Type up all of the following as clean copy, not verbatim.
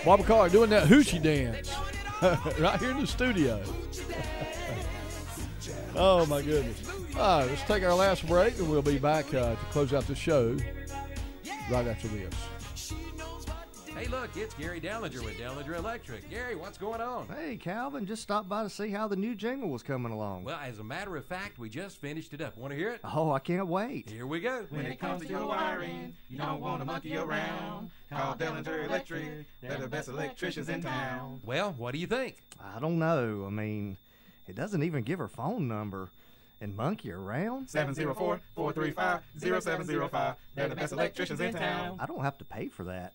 Barbara Carr doing that hoochie dance right here in the studio. Oh, my goodness. All right, let's take our last break, and we'll be back to close out the show right after this. Hey, look, it's Gary Dellinger with Dellinger Electric. Gary, what's going on? Hey, Calvin, just stopped by to see how the new jingle was coming along. Well, as a matter of fact, we just finished it up. Want to hear it? Oh, I can't wait. Here we go. When it comes to your wiring, you don't want to monkey around. Call Dellinger Electric. They're the best electricians in town. Well, what do you think? I don't know. I mean, it doesn't even give her phone number. And monkey around? 704-435-0705. They're the best electricians in town. I don't have to pay for that,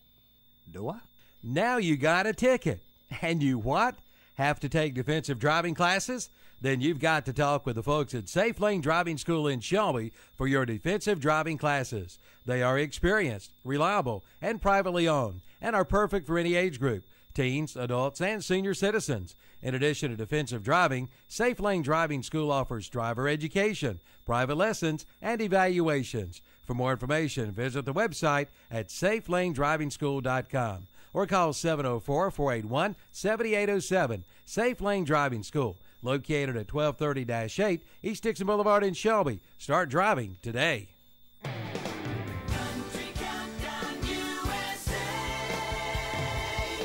do I? Now you got a ticket. And you what? Have to take defensive driving classes? Then you've got to talk with the folks at Safe Lane Driving School in Shelby for your defensive driving classes. They are experienced, reliable, and privately owned, and are perfect for any age group. Teens, adults, and senior citizens. In addition to defensive driving, Safe Lane Driving School offers driver education, private lessons, and evaluations. For more information, visit the website at safelanedrivingschool.com or call 704-481-7807. Safe Lane Driving School, located at 1230-8 East Dixon Boulevard in Shelby. Start driving today.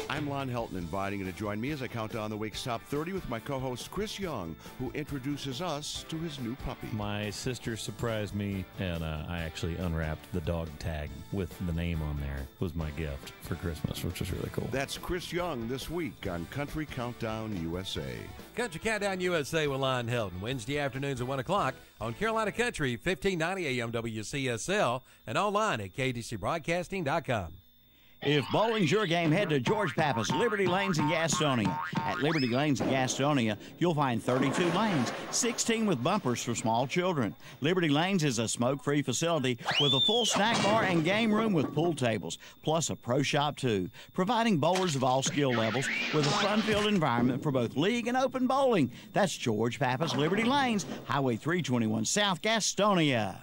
I'm Lon Helton, inviting you to join me as I count down the week's top 30 with my co-host Chris Young, who introduces us to his new puppy. My sister surprised me, and I actually unwrapped the dog tag with the name on there. It was my gift for Christmas, which was really cool. That's Chris Young this week on Country Countdown USA. Country Countdown USA with Lon Helton, Wednesday afternoons at 1 o'clock on Carolina Country, 1590 AM WCSL, and online at KTCBroadcasting.com. If bowling's your game, head to George Pappas, Liberty Lanes in Gastonia. At Liberty Lanes in Gastonia, you'll find 32 lanes, 16 with bumpers for small children. Liberty Lanes is a smoke-free facility with a full snack bar and game room with pool tables, plus a pro shop too, providing bowlers of all skill levels with a fun-filled environment for both league and open bowling. That's George Pappas, Liberty Lanes, Highway 321 South, Gastonia.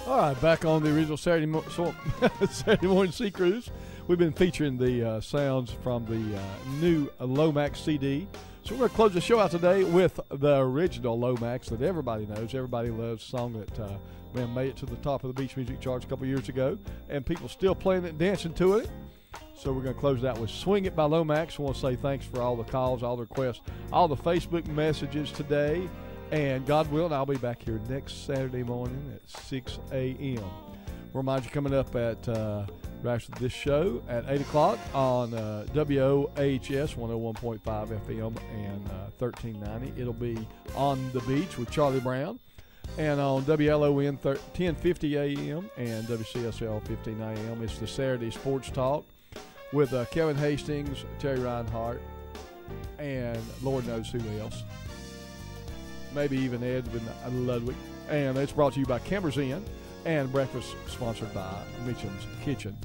All right, back on the original Saturday morning Sea Cruise. We've been featuring the sounds from the new Lomax CD. So we're going to close the show out today with the original Lomax that everybody knows. Everybody loves, a song that made it to the top of the beach music charts a couple years ago, and people still playing it and dancing to it. So we're going to close it out with Swing It by Lomax. I want to say thanks for all the calls, all the requests, all the Facebook messages today. And God willing, I'll be back here next Saturday morning at 6 a.m. Remind you, coming up at right after this show at 8 o'clock on WOHS 101.5 FM and 1390. It'll be On the Beach with Charlie Brown. And on WLON 1050 AM and WCSL 15 AM, it's the Saturday Sports Talk with Kevin Hastings, Terry Reinhardt, and Lord knows who else. Maybe even Edwin Ludwig. And it's brought to you by Camber's Inn, and breakfast sponsored by Mitchum's Kitchen.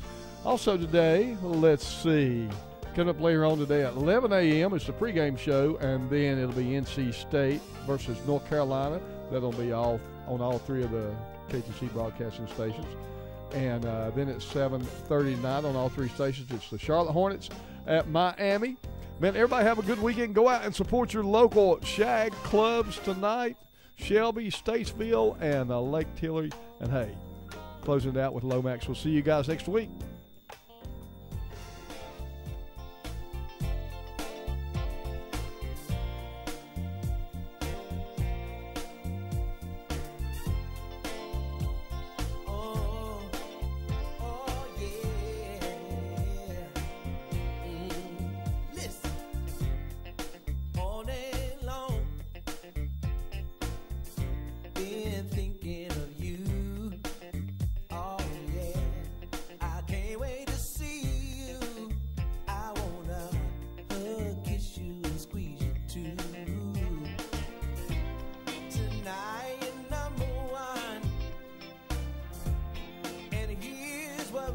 Also today, let's see, coming up later on today at 11 a.m. it's the pregame show, and then it'll be NC State versus North Carolina. That'll be all on all three of the KTC broadcasting stations. And then at 7:30 tonight on all three stations, it's the Charlotte Hornets at Miami. Man, everybody have a good weekend. Go out and support your local shag clubs tonight. Shelby, Statesville, and Lake Tillery. And, hey, closing it out with Lomax. We'll see you guys next week.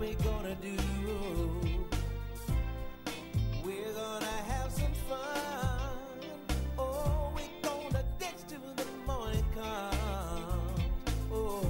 we gonna do? We're gonna have some fun. Oh, we're gonna dance till the morning comes. Oh,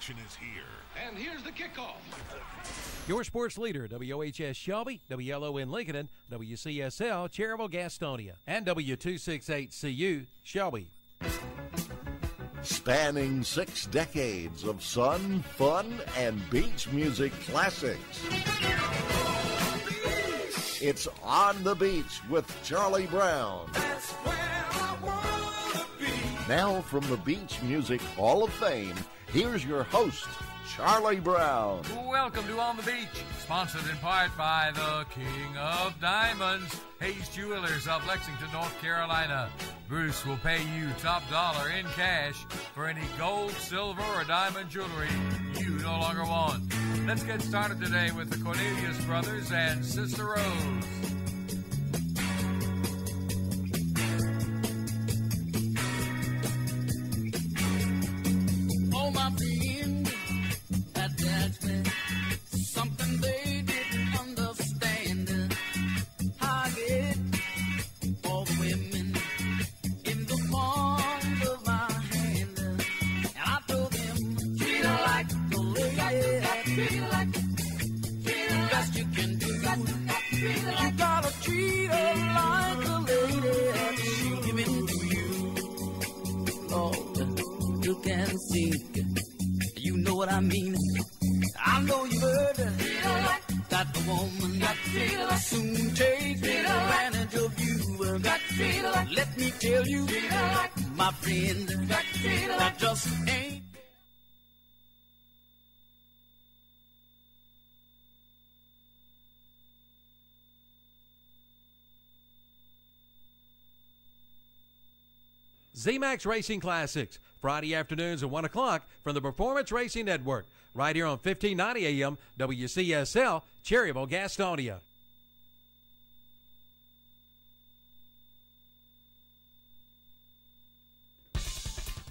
action is here. And here's the kickoff. Your sports leader, WHS Shelby, WLON Lincoln, WCSL Cherryville Gastonia, and W268CU Shelby. Spanning 6 decades of sun, fun, and beach music classics. It's On the Beach with Charlie Brown. That's where I wanna be. Now from the Beach Music Hall of Fame, here's your host, Charlie Brown. Welcome to On the Beach, sponsored in part by the King of Diamonds, Hayes Jewelers of Lexington, North Carolina. Bruce will pay you top dollar in cash for any gold, silver, or diamond jewelry you no longer want. Let's get started today with the Cornelius Brothers and Sister Rose. Oh, my friend, attached me. Something they didn't understand. I get all the women in the palm of my hand. And I told them, treat her like a lady. Treat her like the best you can do. You gotta treat her like a lady. She'll give it to you. Lord, you can see. You know what I mean. I know you heard that the woman soon take advantage of you. Let me tell you, my friend, that just ain't. Z-Max Racing Classics, Friday afternoons at 1 o'clock from the Performance Racing Network, right here on 1590 AM WCSL, Cherryville, Gastonia.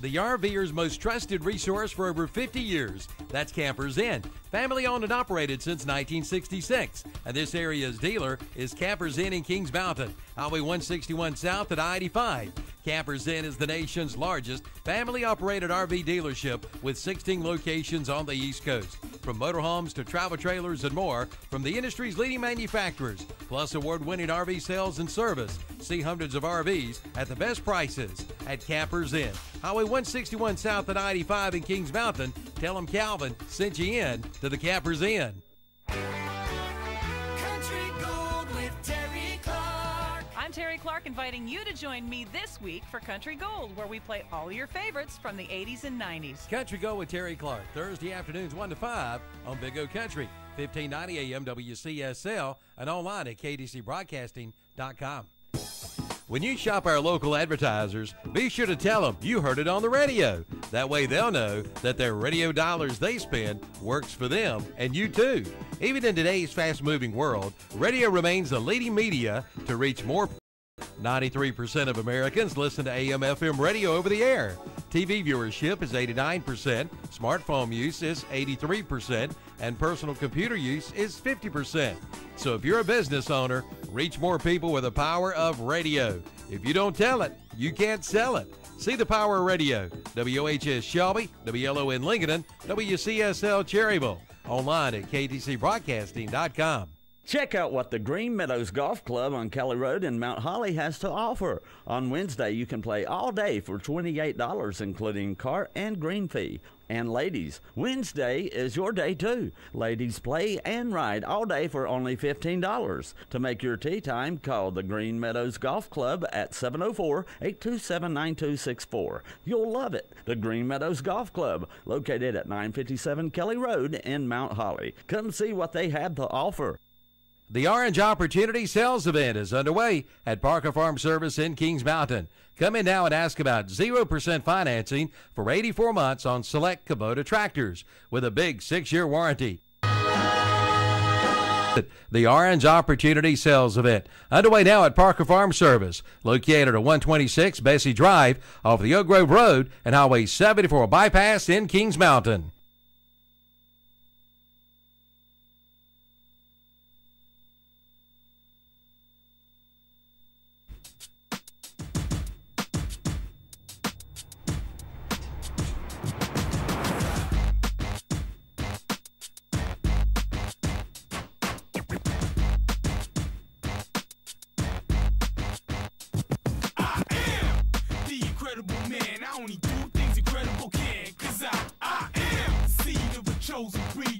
The RVer's most trusted resource for over 50 years. That's Campers Inn. Family owned and operated since 1966. And this area's dealer is Campers Inn in Kings Mountain, Highway 161 South at I-85. Campers Inn is the nation's largest family-operated RV dealership with 16 locations on the East Coast. From motorhomes to travel trailers and more, from the industry's leading manufacturers, plus award-winning RV sales and service. See hundreds of RVs at the best prices at Campers Inn. Highway 161 South at I-85 in Kings Mountain. Tell them Calvin sent you in to the Campers Inn. Country Gold with Terry Clark. I'm Terry Clark, inviting you to join me this week for Country Gold, where we play all your favorites from the 80s and 90s. Country Gold with Terry Clark, Thursday afternoons 1 to 5 on Big O Country, 1590 AM WCSL, and online at KTCBroadcasting.com. When you shop our local advertisers, be sure to tell them you heard it on the radio. That way they'll know that their radio dollars they spend works for them and you too. Even in today's fast-moving world, radio remains the leading media to reach more. 93% of Americans listen to AM/FM radio over the air. TV viewership is 89%, smartphone use is 83%, and personal computer use is 50%. So if you're a business owner, reach more people with the power of radio. If you don't tell it, you can't sell it. See the power of radio. WHS Shelby, WLON Lincoln, WCSL Cherryville. Online at KTCBroadcasting.com. Check out what the Green Meadows Golf Club on Kelly Road in Mount Holly has to offer. On Wednesday, you can play all day for $28, including cart and green fee. And ladies, Wednesday is your day too. Ladies play and ride all day for only $15. To make your tee time, call the Green Meadows Golf Club at 704-827-9264. You'll love it. The Green Meadows Golf Club, located at 957 Kelly Road in Mount Holly. Come see what they have to offer. The Orange Opportunity Sales Event is underway at Parker Farm Service in Kings Mountain. Come in now and ask about 0% financing for 84 months on select Kubota tractors with a big 6-year warranty. The Orange Opportunity Sales Event underway now at Parker Farm Service, located at 126 Bessie Drive off the Oak Grove Road and Highway 74 bypass in Kings Mountain.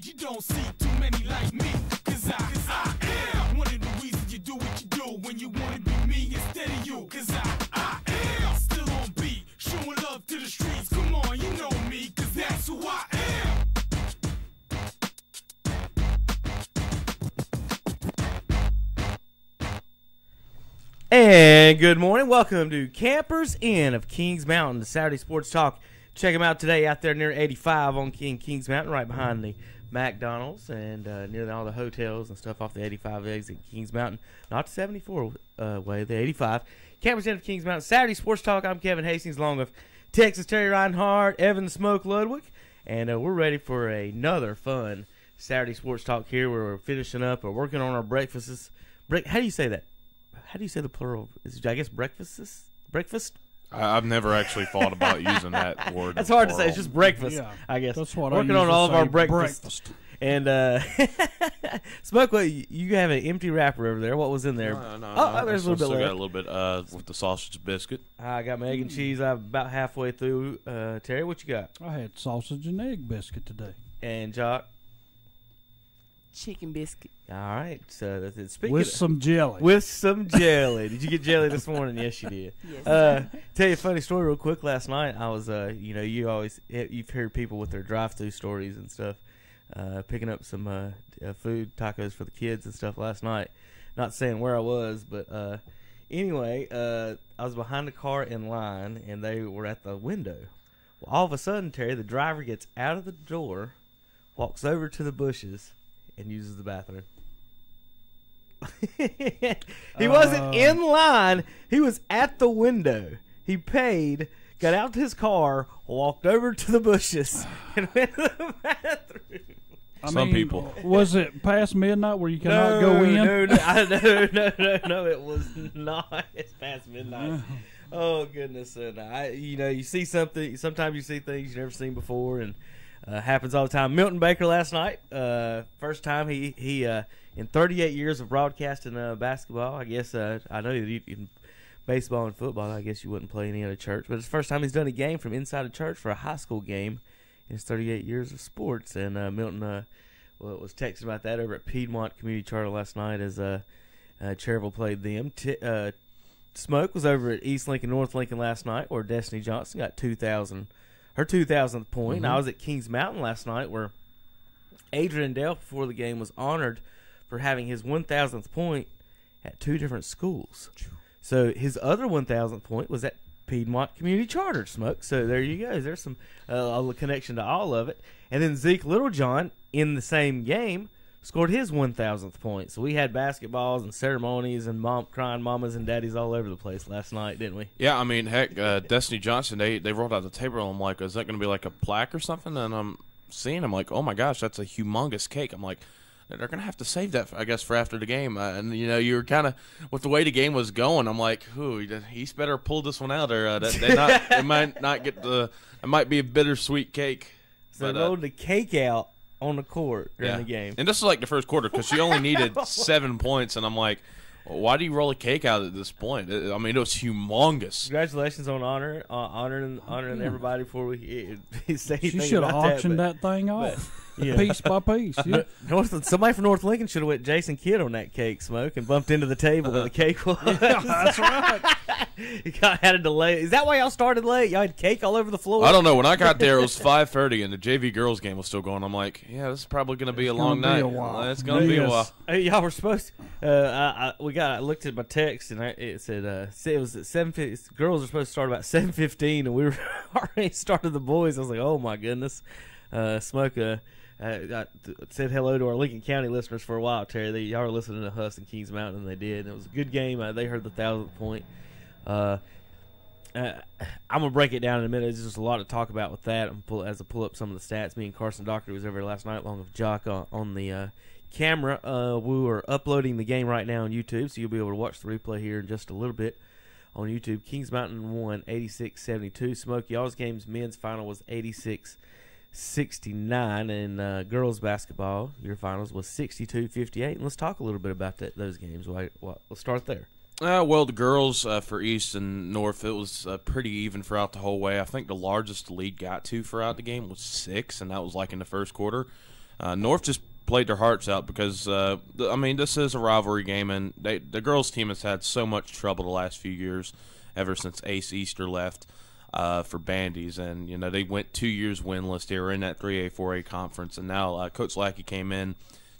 stage, you don't see too many like me. Cause I am one of the reasons you do what you do when you wanna be me instead of you. Cause I am still on beat, showing love to the streets. Come on, you know me, cause that's who I am. And good morning. Welcome to Campers Inn of Kings Mountain, the Saturday Sports Talk. Check them out today out there near 85 on Kings Mountain, right behind the McDonald's and near all the hotels and stuff off the 85 exit Kings Mountain. Not the 74 way, the 85. Campers Inn of Kings Mountain, Saturday Sports Talk. I'm Kevin Hastings, along with Texas Terry Reinhardt, Evan the Smoke Ludwig, and we're ready for another fun Saturday Sports Talk here. We're finishing up. We're working on our breakfasts. How do you say that? How do you say the plural? Is it, I guess, breakfasts? Breakfast? I've never actually thought about using that word. That's hard to say. It's just breakfast, Yeah, I guess. that's what Working I on all of our breakfast. breakfast. And Smoke, you have an empty wrapper over there. What was in there? No. There's a little bit Still left. got a little bit with the sausage biscuit. I got my egg and cheese. I'm about halfway through. Terry, what you got? I had sausage and egg biscuit today. And Jock? Chicken biscuit. All right. So that's it. Speaking With some jelly. With some jelly. Did you get jelly this morning? Yes, you did. Yes. Tell you a funny story real quick. Last night I was, you've heard people with their drive-through stories and stuff, picking up some food, tacos for the kids and stuff last night. Not saying where I was, but anyway, I was behind the car in line and they were at the window. Well, all of a sudden, Terry, the driver gets out of the door, walks over to the bushes, and uses the bathroom. He wasn't in line. He was at the window. He paid, got out to his car, walked over to the bushes, and went to the bathroom. Some people. Was it past midnight where you cannot go in? No, it was not. It's past midnight. Oh, goodness. And you see something. Sometimes you see things you've never seen before, and happens all the time. Milton Baker last night, first time he in 38 years of broadcasting basketball. I guess I know that in baseball and football, I guess you wouldn't play any other church, but it's the first time he's done a game from inside a church for a high school game in his 38 years of sports. And Milton was texting about that over at Piedmont Community Charter last night as Cherryville played them. Smoke was over at East Lincoln, North Lincoln last night, where Destiny Johnson got her 2,000th point. Mm-hmm. I was at Kings Mountain last night where Adrian Dale, before the game, was honored for having his 1,000th point at two different schools. So his other 1,000th point was at Piedmont Community Charter, Smoke. So there you go. There's some a connection to all of it. And then Zeke Littlejohn, in the same game, scored his 1,000th point. So we had basketballs and ceremonies and crying mamas and daddies all over the place last night, didn't we? Yeah, I mean, heck, Destiny Johnson, they rolled out the table, and I'm like, is that going to be like a plaque or something? And I'm seeing, I'm like, oh my gosh, that's a humongous cake. I'm like, they're going to have to save that, I guess, for after the game. And, you were kind of, with the way the game was going, I'm like, he's better pull this one out, or they might not get it might be a bittersweet cake. So they rolled the cake out on the court during the game. And this is like the first quarter because she only needed 7 points, and I'm like, why do you roll a cake out at this point? I mean, it was humongous. Congratulations on honoring everybody before we say anything. She should have auctioned that thing off, piece by piece. Yeah. Somebody from North Lincoln should have went Jason Kidd on that cake, Smoke, and bumped into the table where the cake was. Yeah, that's right. You had a delay. Is that why y'all started late? Y'all had cake all over the floor? I don't know. When I got there, it was 5:30, and the JV girls game was still going. I'm like, yeah, this is probably going to be a long night. It's going to be a while. Hey, y'all were supposed to, I looked at my text, and it said it was at 7:50. Girls are supposed to start about 7:15, and we were already started the boys. I was like, oh my goodness. Smoke I said hello to our Lincoln County listeners for a while, Terry. Y'all were listening to Huss and Kings Mountain, and they did. And it was a good game. They heard the 1,000th point. I'm gonna break it down in a minute. There's just a lot to talk about with that. As I pull up some of the stats. Me and Carson Doctor was over there last night, along with Jock on the camera. We were uploading the game right now on YouTube, so you'll be able to watch the replay here in just a little bit on YouTube. Kings Mountain won 86-72. Smoke, y'all's game's men's final was 86-69, and girls basketball, your finals was 62-58. And let's talk a little bit about those games. Let's start there. Well, the girls for East and North, it was pretty even throughout the whole way. I think the largest the lead got to throughout the game was 6, and that was like in the first quarter. North just played their hearts out because, this is a rivalry game, and the girls' team has had so much trouble the last few years, ever since Ace Easter left for Bandies. And, they went 2 years winless. They were in that 3A, 4A conference, and now Coach Lackey came in,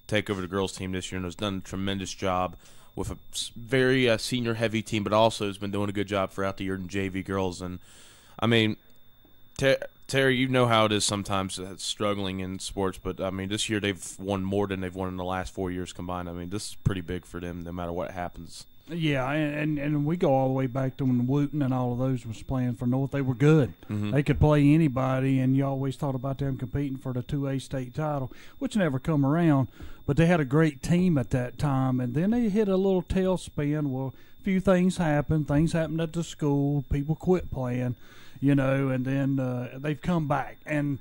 take over the girls' team this year, and has done a tremendous job with a very senior-heavy team, but also has been doing a good job throughout the year in JV girls. And, Terry, you know how it is sometimes struggling in sports, but, this year they've won more than they've won in the last 4 years combined. This is pretty big for them no matter what happens. Yeah, and we go all the way back to when Wooten and all of those was playing for North. They were good. Mm-hmm. They could play anybody, and you always thought about them competing for the 2A state title, which never come around. But they had a great team at that time, and then they hit a little tailspin. Well, a few things happened. Things happened at the school. People quit playing, and then they've come back. And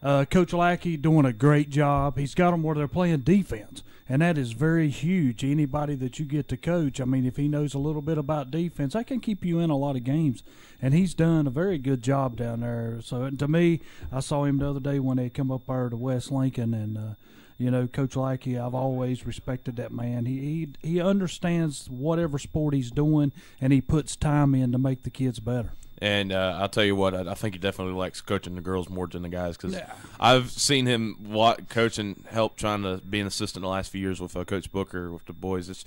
Coach Lackey doing a great job. He's got them where they're playing defense, and that is very huge. Anybody that you get to coach, if he knows a little bit about defense, that can keep you in a lot of games. And he's done a very good job down there. So to me, I saw him the other day when they come up there to West Lincoln, and Coach Lackey, I've always respected that man. He understands whatever sport he's doing, and he puts time in to make the kids better. And I'll tell you what, I think he definitely likes coaching the girls more than the guys, because I've seen him coach and help trying to be an assistant the last few years with Coach Booker, with the boys.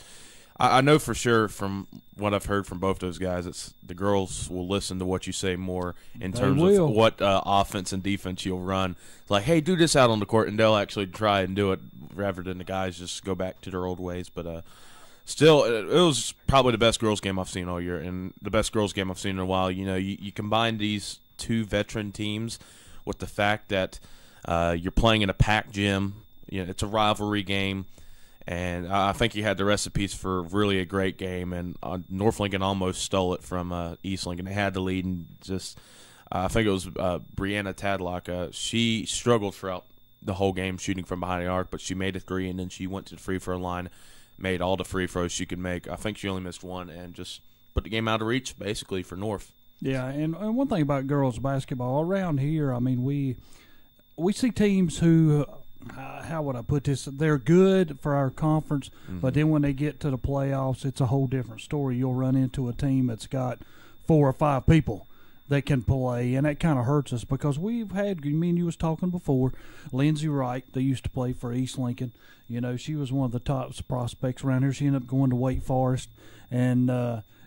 I know for sure from what I've heard from both those guys, the girls will listen to what you say more in terms of what offense and defense you'll run. It's like, hey, do this out on the court, and they'll actually try and do it rather than the guys just go back to their old ways. But still, it was probably the best girls game I've seen all year, and the best girls game I've seen in a while. You combine these two veteran teams with the fact that you're playing in a packed gym. It's a rivalry game, and I think you had the recipes for really a great game. And North Lincoln almost stole it from East Lincoln. They had the lead, and just I think it was Brianna Tadlock. She struggled throughout the whole game shooting from behind the arc, but she made a three, and then she went to the free throw line, made all the free throws she could make. I think she only missed one, and just put the game out of reach, basically, for North. Yeah, and one thing about girls basketball around here, we see teams who, how would I put this? They're good for our conference, but then when they get to the playoffs, it's a whole different story. You'll run into a team that's got 4 or 5 people that can play, and that kind of hurts us because we've had, you was talking before, Lindsay Wright, they used to play for East Lincoln. She was one of the top prospects around here. She ended up going to Wake Forest, and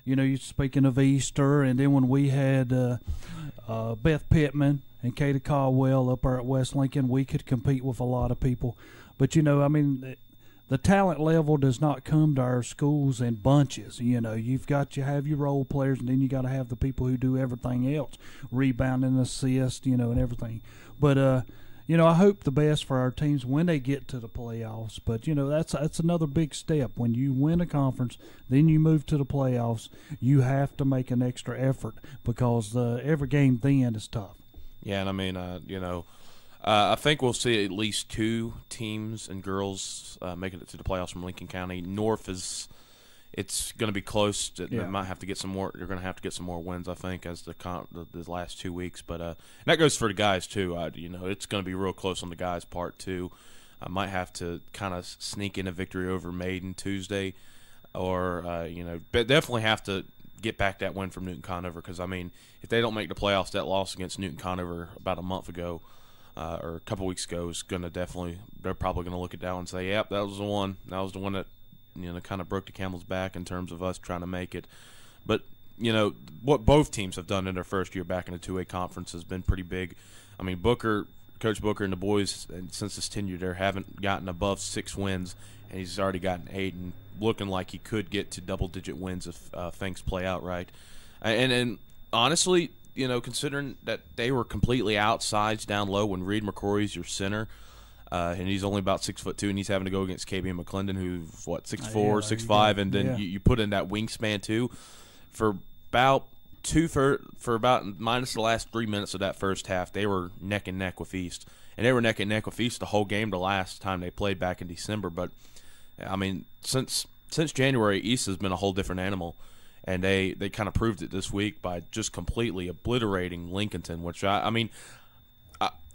you speaking of Easter, and then when we had Beth Pittman and Katie Caldwell up there at West Lincoln, we could compete with a lot of people. But the talent level does not come to our schools in bunches. You've got to have your role players, and then you got to have the people who do everything else, rebounding, assist, and everything. But I hope the best for our teams when they get to the playoffs. But that's another big step. When you win a conference, then you move to the playoffs. You have to make an extra effort because every game then is tough. Yeah, and I think we'll see at least 2 teams and girls making it to the playoffs from Lincoln County. North it's going to be close. They might have to get some more. They're going to have to get some more wins, I think, as the last 2 weeks. But that goes for the guys too. It's going to be real close on the guys' part too. I might have to kind of sneak in a victory over Maiden Tuesday, or but definitely have to get back that win from Newton Conover, because if they don't make the playoffs, that loss against Newton Conover about a month ago or a couple weeks ago is going to they're probably going to look at that one and say, yep, that was the one. That was the one that kind of broke the camel's back in terms of us trying to make it. But what both teams have done in their first year back in the 2A conference has been pretty big. Coach Booker and the boys, and since his tenure there, haven't gotten above 6 wins, and he's already gotten 8 and looking like he could get to double-digit wins if things play out right. And honestly, considering that they were completely outsized down low when Reed McCrory's your center, and he's only about 6'2", and he's having to go against KB McClendon, who's 6'4", 6'5", and then you put in that wingspan too. For about minus the last 3 minutes of that first half, they were neck and neck with East, and they were neck and neck with East the whole game the last time they played back in December. But since January, East has been a whole different animal. And they kind of proved it this week by just completely obliterating Lincolnton, which I'm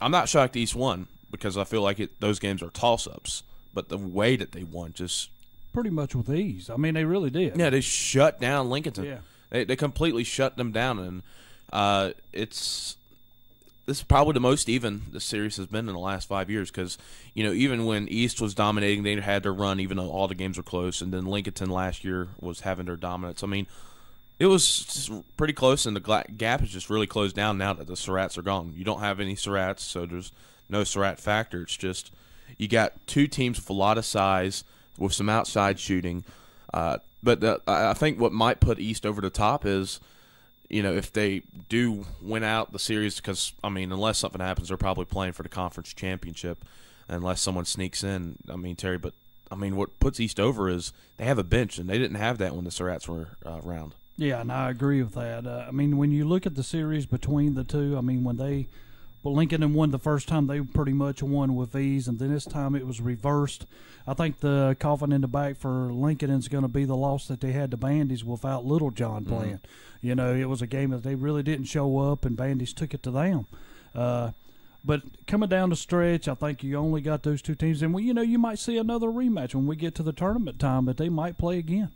not shocked East won. because I feel like those games are toss-ups. But the way that they won just pretty much with ease. I mean, they really did. Yeah, they shut down Lincolnton. Yeah. They completely shut them down, and this is probably the most even the series has been in the last 5 years because, even when East was dominating, they had their run even though all the games were close, and then Lincolnton last year was having their dominance. I mean, it was just pretty close, and the gap has just really closed down now that the Surratts are gone. You don't have any Surratts, so there's no Surratt factor. It's just you got two teams with a lot of size with some outside shooting. But I think what might put East over the top is, if they do win out the series, because, unless something happens, they're probably playing for the conference championship unless someone sneaks in. Terry, but, what puts East over is they have a bench, and they didn't have that when the Surratts were around. Yeah, and I agree with that. When you look at the series between the two, when Lincoln won the first time, they pretty much won with ease, and then this time it was reversed. I think the coffin in the back for Lincoln is going to be the loss that they had to Bandy's without Little John playing. It was a game that they really didn't show up, and Bandy's took it to them. But coming down the stretch, I think you only got those two teams, and you might see another rematch when we get to the tournament time, that they might play again.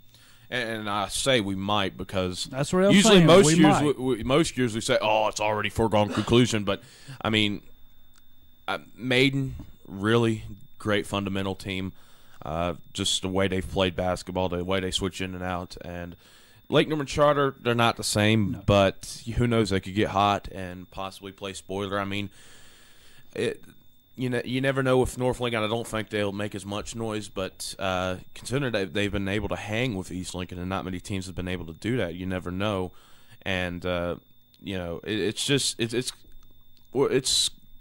And I say we might because that's what I'm usually saying. most years we say, oh, it's already foregone conclusion. But, Maiden, really great fundamental team. Just the way they've played basketball, the way they switch in and out. And Lake Norman Charter, they're not the same, but who knows, they could get hot and possibly play spoiler. You never know with North Lincoln. I don't think they'll make as much noise, but considering they've been able to hang with East Lincoln and not many teams have been able to do that, you never know. And it's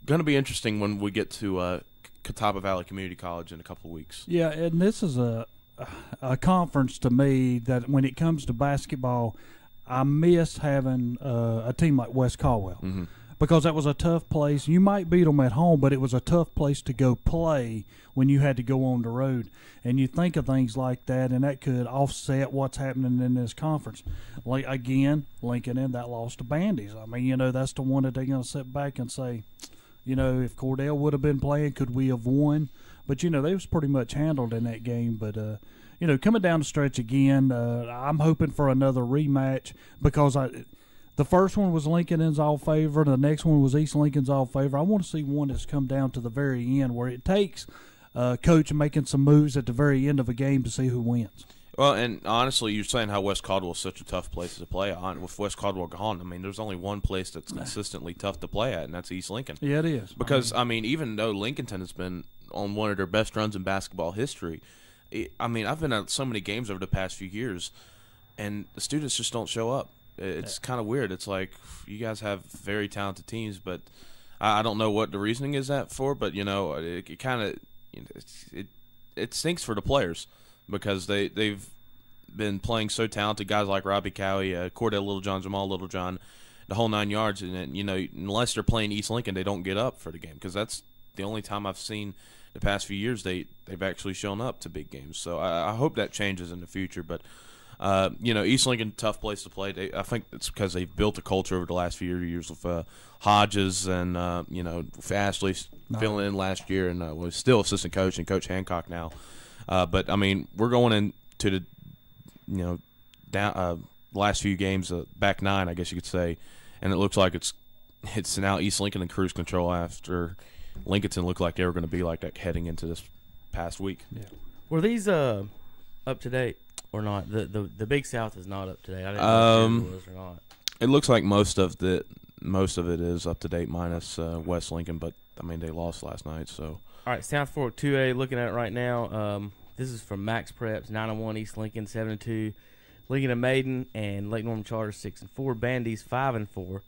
going to be interesting when we get to Catawba Valley Community College in a couple of weeks. Yeah, and this is a conference to me that when it comes to basketball, I miss having a team like West Caldwell. Mm-hmm. Because that was a tough place. You might beat them at home, but it was a tough place to go play when you had to go on the road. And you think of things like that, and that could offset what's happening in this conference. Like, again, Lincoln and that lost to Bandy's. That's the one that they're going to sit back and say, if Cordell would have been playing, could we have won? But, they was pretty much handled in that game. But, coming down the stretch again, I'm hoping for another rematch because the first one was Lincoln's all favor. The next one was East Lincoln's all favor. I want to see one that's come down to the very end where it takes coach making some moves at the very end of a game to see who wins. Well, and honestly, you're saying how West Caldwell is such a tough place to play on. With West Caldwell gone, there's only one place that's consistently tough to play at, and that's East Lincoln. Yeah, it is. Because, even though Lincolnton has been on one of their best runs in basketball history, I've been at so many games over the past few years, and the students just don't show up. It's kind of weird. It's like you guys have very talented teams, but I don't know what the reasoning is that for. But it kind of it stinks for the players because they've been playing so talented guys like Robbie Cowie, Cordell Littlejohn, Jamal Littlejohn, the whole 9 yards. And then, unless they're playing East Lincoln, they don't get up for the game because that's the only time I've seen the past few years they've actually shown up to big games. So I hope that changes in the future, but. East Lincoln, tough place to play. I think it's because they've built a culture over the last few years with Hodges and Ashley filling in last year and was still assistant coach and Coach Hancock now. But we're going into the last few games, back 9, I guess you could say, and it looks like it's now East Lincoln in cruise control after Lincolnton looked like they were going to be like that heading into this past week. Yeah. Were these up to date? Or not? The Big South is not up to date. I didn't know if it was or not. It looks like most of it is up to date, minus West Lincoln. But they lost last night. So all right, South Fork 2A. Looking at it right now, this is from Max Preps 9-1, East Lincoln 7-2, Lincoln and Maiden, and Lake Norman Charter 6-4, Bandy's 5-4,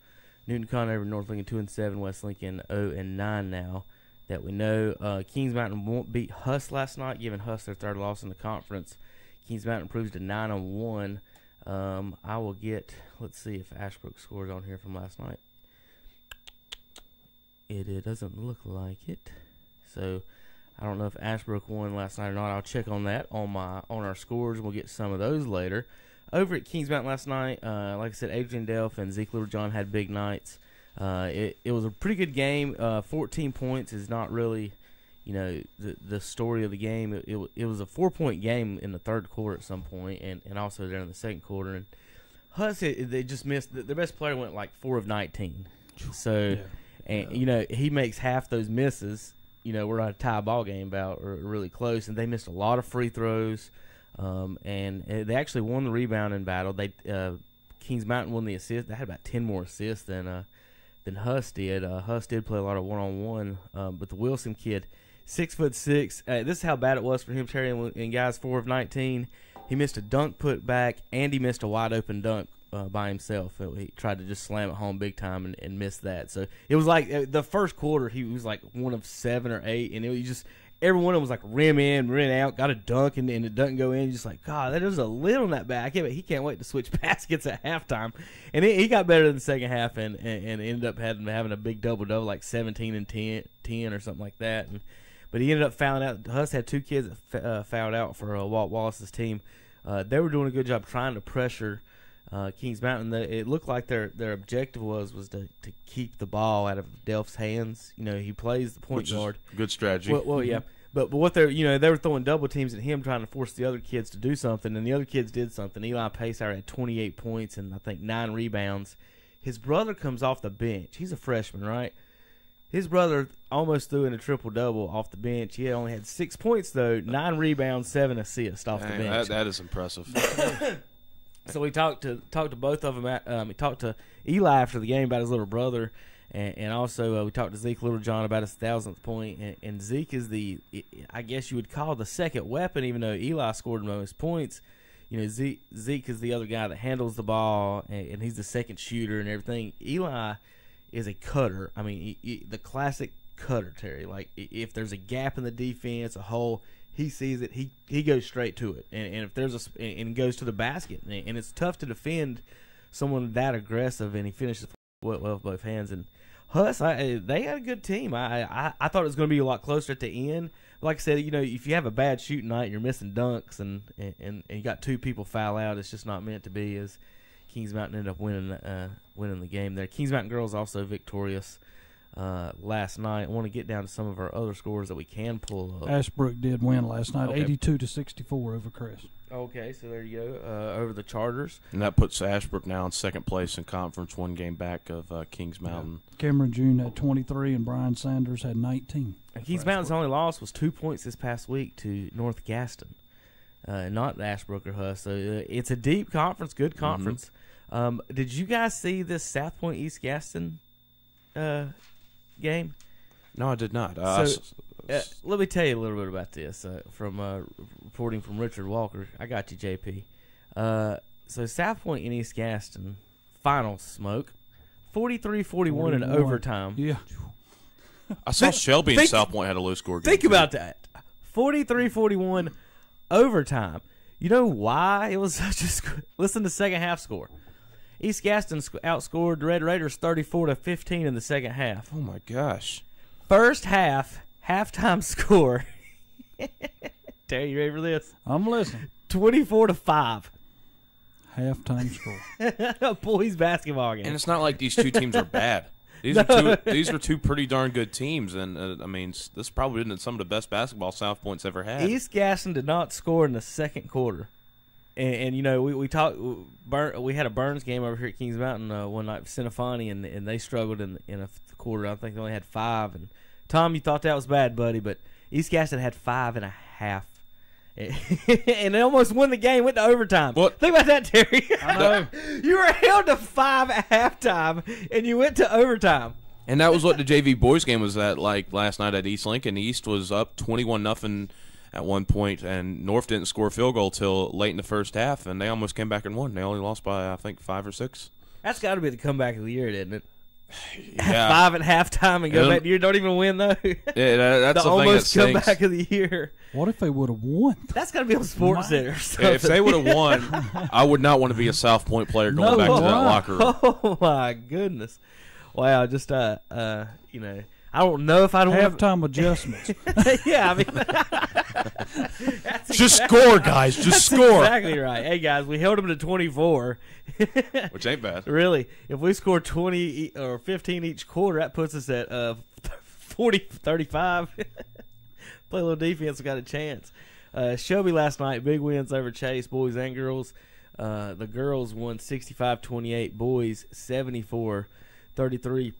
Newton Conover, North Lincoln 2-7, West Lincoln 0-9 now. That we know. Kings Mountain won't beat Huss last night, giving Huss their third loss in the conference. Kings Mountain improves to 9-1. I will get. Let's see if Ashbrook scores on here from last night. It doesn't look like it. So I don't know if Ashbrook won last night or not. I'll check on that on our scores. We'll get some of those later. Over at Kings Mountain last night, like I said, Adrian Delph and Zeke Littlejohn had big nights. It was a pretty good game. 14 points is not really, the story of the game. It was a 4-point game in the third quarter at some point, and also there in the second quarter. And Huss, they just missed. Their best player went like 4 of 19. So, he makes half those misses. We're on a tie ball game about or really close, and they missed a lot of free throws. And they actually won the rebounding battle. Kings Mountain won the assist. They had about 10 more assists than Huss did. Huss did play a lot of one-on-one, but the Wilson kid, 6'6". This is how bad it was for him, Terry, and guys, 4 of 19. He missed a dunk put back, and he missed a wide-open dunk by himself. He tried to just slam it home big time and missed that. So it was like the first quarter, he was like 1 of 7 or 8, and it was just every one of them was like rim in, rim out, got a dunk, and it doesn't go in. Just like, God, that is a little in that back. He can't wait to switch baskets at halftime. And he got better in the second half and ended up having a big double-double, like 17 and 10 or something like that. But he ended up fouling out. Huss had 2 kids that fouled out for Walt Wallace's team. They were doing a good job trying to pressure Kings Mountain. It looked like their objective was to keep the ball out of Delph's hands. He plays the point guard. Good strategy. Well, yeah. But what they were throwing double teams at him, trying to force the other kids to do something, and the other kids did something. Eli Pacer had 28 points and I think 9 rebounds. His brother comes off the bench. He's a freshman, right? His brother almost threw in a triple-double off the bench. He only had 6 points, though, 9 rebounds, 7 assists off the bench. That is impressive. So we talked to both of them. We talked to Eli after the game about his little brother, and also we talked to Zeke Littlejohn about his 1,000th point. And Zeke is I guess you would call the second weapon, even though Eli scored most points. Zeke is the other guy that handles the ball, and he's the second shooter and everything. Eli is a cutter. I mean, the classic cutter, Terry. Like, if there's a gap in the defense, a hole, he sees it. He goes straight to it, and if there's and goes to the basket, and it's tough to defend someone that aggressive. And he finishes well with both hands. And Huss, they had a good team. I thought it was going to be a lot closer at the end. Like I said, if you have a bad shooting night, you're missing dunks, and you got 2 people foul out. It's just not meant to be. As Kings Mountain ended up winning the game there. Kings Mountain girls also victorious last night. I want to get down to some of our other scores that we can pull up. Ashbrook did win last night, Okay. 82-64 over Crest. Okay, so there you go, over the Chargers. And that puts Ashbrook now in second place in conference, 1 game back of Kings Mountain. Yeah. Cameron June had 23 and Brian Sanders had 19. And Kings Mountain's only loss was 2 points this past week to North Gaston, not Ashbrook or Huss. So it's a deep conference, good conference. Mm-hmm. Did you guys see this South Point East Gaston game? No, I did not. Let me tell you a little bit about this from reporting from Richard Walker. I got you, JP. So South Point and East Gaston final smoke, 43-41 in overtime. Yeah. I saw Shelby and South Point had a low score game. Think about that. 43-41 overtime. You know why it was such a listen to second half score. East Gaston outscored the Red Raiders 34-15 in the second half. Oh my gosh. First half, halftime score. Terry, you ready for this? I'm listening. 24-5. Halftime score. Boys basketball game. And it's not like these 2 teams are bad. These are two pretty darn good teams, and I mean, this probably isn't some of the best basketball South Point's ever had. East Gaston did not score in the second quarter, and we talked. We had a Burns game over here at Kings Mountain one night with Cinefani, and they struggled in a quarter. I think they only had 5. And Tom, you thought that was bad, buddy, but East Gaston had 5.5. And they almost won the game, went to overtime. What? Think about that, Terry. I know. You were held to 5 at halftime, and you went to overtime. And that was what the JV boys game was at, like last night at East Lincoln. East was up 21-0 at one point, and North didn't score a field goal till late in the first half, and they almost came back and won. They only lost by, I think, 5 or 6. That's got to be the comeback of the year, didn't it? Yeah. 5 at halftime and go back. You don't even win though. Yeah, that's the the thing almost that stinks. comeback of the year. What if they would have won? That's got to be on Sports Center. If they would have won, I would not want to be a South Point player going back to that locker room. Oh my goodness! Wow, just I don't know if I'd want halftime adjustments. Yeah, I mean, just score, guys. Just score. Exactly right. Hey guys, we held them to 24. which ain't bad. Really, if we score 20 or 15 each quarter, that puts us at 40-35. Play a little defense, we got a chance. Shelby last night, big wins over Chase, boys and girls. The girls won 65-28, boys 74-33.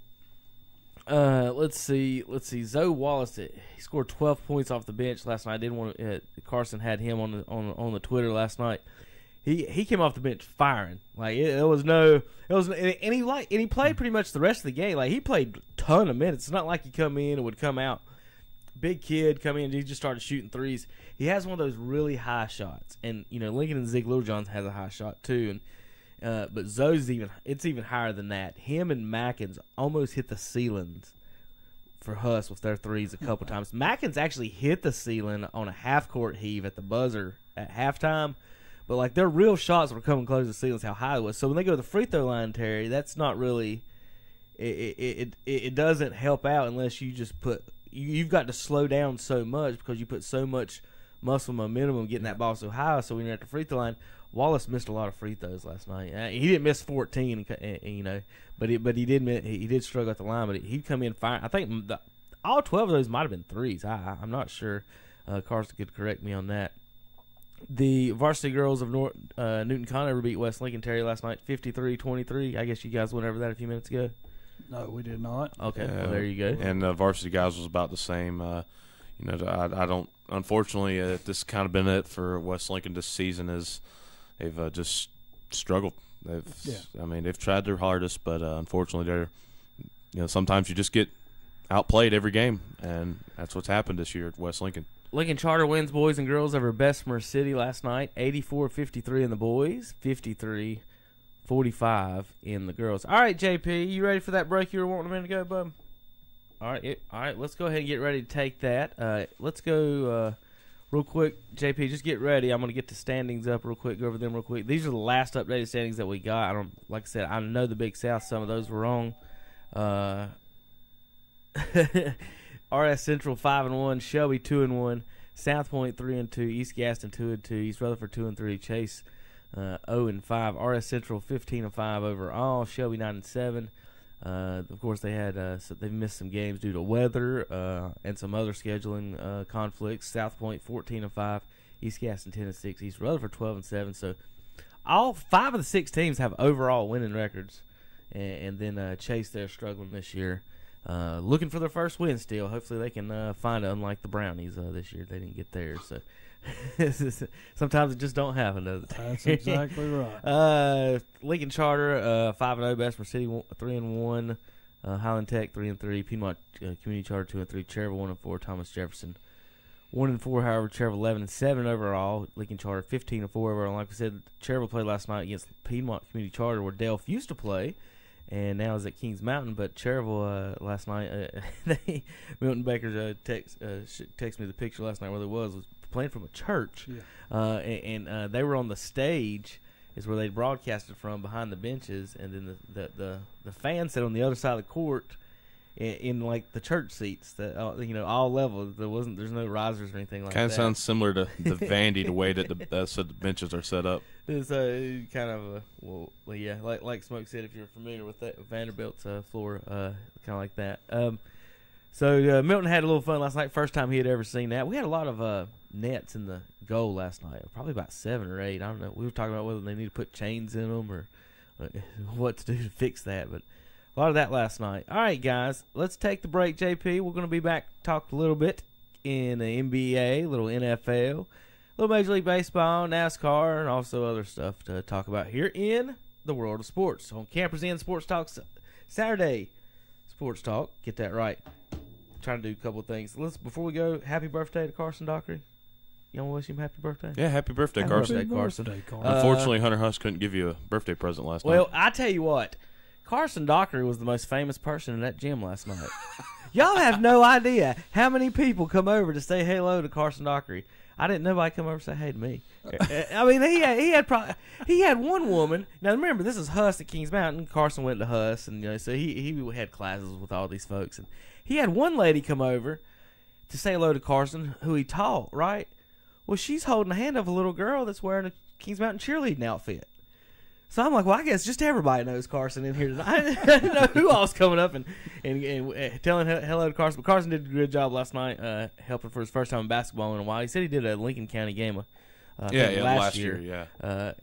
Let's see. Zoe Wallace, he scored 12 points off the bench last night. I didn't want to, Carson had him on the Twitter last night. He came off the bench firing. Like and he played pretty much the rest of the game. Like he played a ton of minutes. It's not like he come in and would come out. Big kid come in, he just started shooting threes. He has one of those really high shots, and Lincoln and Zeke Littlejohn has a high shot too. And but Zoe's even higher than that. Him and Mackins almost hit the ceilings for Huss with their threes a couple times. Mackins actually hit the ceiling on a half court heave at the buzzer at halftime, but like their real shots were coming close to the ceilings. How high it was. So when they go to the free throw line, Terry, that's not really. It doesn't help out unless you just put. You've got to slow down so much because you put so much muscle momentum on getting that ball so high. So when you're at the free throw line, Wallace missed a lot of free throws last night. He didn't miss 14, but he did struggle at the line. But he'd come in fine. I think all 12 of those might have been threes. I'm not sure. Carson could correct me on that. The varsity girls of Newton Conover beat West Lincoln Terry last night, 53-23. I guess you guys went over that a few minutes ago. No, we did not. Okay, well, there you go. And varsity guys was about the same. I don't. Unfortunately, this kind of been it for West Lincoln this season. Is they've just struggled. They've tried their hardest, but unfortunately, they're. Sometimes you just get outplayed every game, and that's what's happened this year at West Lincoln. Lincoln Charter wins boys and girls over Bessemer City last night, 84-53 in the boys, 53-45 in the girls. All right, JP, you ready for that break you were wanting a minute ago, bub? All right. Let's go ahead and get ready to take that. Let's go real quick, JP. Just get ready. I'm going to get the standings up real quick. Go over them real quick. These are the last updated standings that we got. Like I said, I know the Big South. Some of those were wrong. RS Central 5-1, Shelby 2-1, South Point 3-2, East Gaston 2-2, East Rutherford 2-3, Chase 0-5, RS Central 15-5 overall, Shelby 9-7. Of course, they had they've missed some games due to weather and some other scheduling conflicts. South Point 14-5, East Gaston 10-6, East Rutherford 12-7. So all 5 of the 6 teams have overall winning records, and then Chase they're struggling this year. Looking for their first win still. Hopefully they can find it, unlike the Brownies this year. They didn't get theirs. So sometimes it just don't happen, does it? That's exactly right. Lincoln Charter 5-0, Bessemer City 3-1, Highland Tech 3-3, Piedmont Community Charter 2-3, Cherryville 1-4, Thomas Jefferson 1-4. However, Cherryville 11-7 overall. Lincoln Charter 15-4 overall. Like I said, Cherryville played last night against Piedmont Community Charter, where Delph used to play. And now is at Kings Mountain, but Cherryville last night, Milton Baker texted me the picture last night where it was playing from a church, and they were on the stage, is where they broadcasted from behind the benches, and then the fans sat on the other side of the court, in like the church seats that all levels. There's no risers or anything like that. Kind of sounds similar to the Vandy, the way that the benches are set up. It's kind of like Smoke said, if you're familiar with that Vanderbilt's floor, kind of like that. So Milton had a little fun last night. First time he had ever seen that. We had a lot of nets in the goal last night. Probably about 7 or 8. I don't know. We were talking about whether they need to put chains in them or what to do to fix that, but a lot of that last night. All right, guys, let's take the break, JP. We're going to be back, talk a little bit in the NBA, a little NFL, a little Major League Baseball, NASCAR, and also other stuff to talk about here in the world of sports. On Campers Inn Sports Talk Saturday Sports Talk. Get that right. Trying to do a couple of things. Before we go, happy birthday to Carson Dockery. You want to wish him happy birthday? Yeah, happy birthday, Carson. Happy birthday, Carson. Unfortunately, Hunter Huss couldn't give you a birthday present last night. Well, I tell you what. Carson Dockery was the most famous person in that gym last night. Y'all have no idea how many people come over to say hello to Carson Dockery. I didn't know nobody come over and say hey to me. I mean, he had one woman. Now remember, this is Huss at Kings Mountain. Carson went to Huss, and so he had classes with all these folks, and he had one lady come over to say hello to Carson, who he taught. Right? Well, she's holding the hand of a little girl that's wearing a Kings Mountain cheerleading outfit. So I'm like, well, I guess just everybody knows Carson in here tonight. I didn't know who all was coming up and telling hello to Carson. But Carson did a good job last night, helping for his first time in basketball in a while. He said he did a Lincoln County game last year. So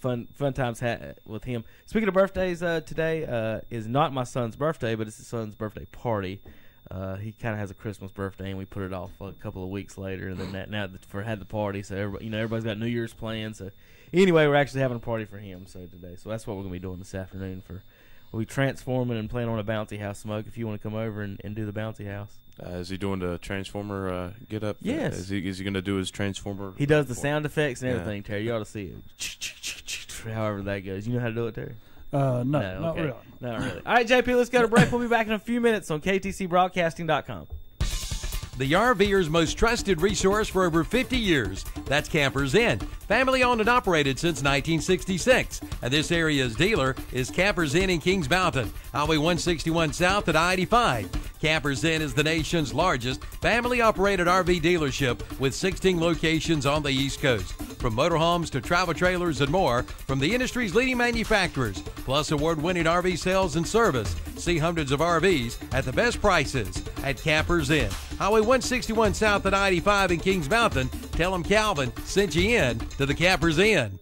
fun times with him. Speaking of birthdays, today is not my son's birthday, but it's his son's birthday party. He kind of has a Christmas birthday, and we put it off a couple of weeks later, and then had the party. So everybody's got New Year's plans. So anyway, we're actually having a party for him today. So that's what we're gonna be doing this afternoon. We'll be transforming and playing on a bouncy house. Smoke, if you want to come over and do the bouncy house. Is he doing the Transformer get up? Yes. Is he going to do his Transformer? He does the sound effects and everything, Terry. You ought to see it. However that goes. You know how to do it, Terry? No, not okay. really. Not really. All right, JP, let's go to break. We'll be back in a few minutes on KTCBroadcasting.com. The RVer's most trusted resource for over 50 years. That's Campers Inn. Family owned and operated since 1966. And this area's dealer is Campers Inn in Kings Mountain, Highway 161 South at I-85. Campers Inn is the nation's largest family-operated RV dealership with 16 locations on the East Coast. From motorhomes to travel trailers and more, from the industry's leading manufacturers, plus award-winning RV sales and service. See hundreds of RVs at the best prices at Campers Inn. Highway 161 South at I-85 in Kings Mountain. Tell them Calvin sent you in to the Campers Inn.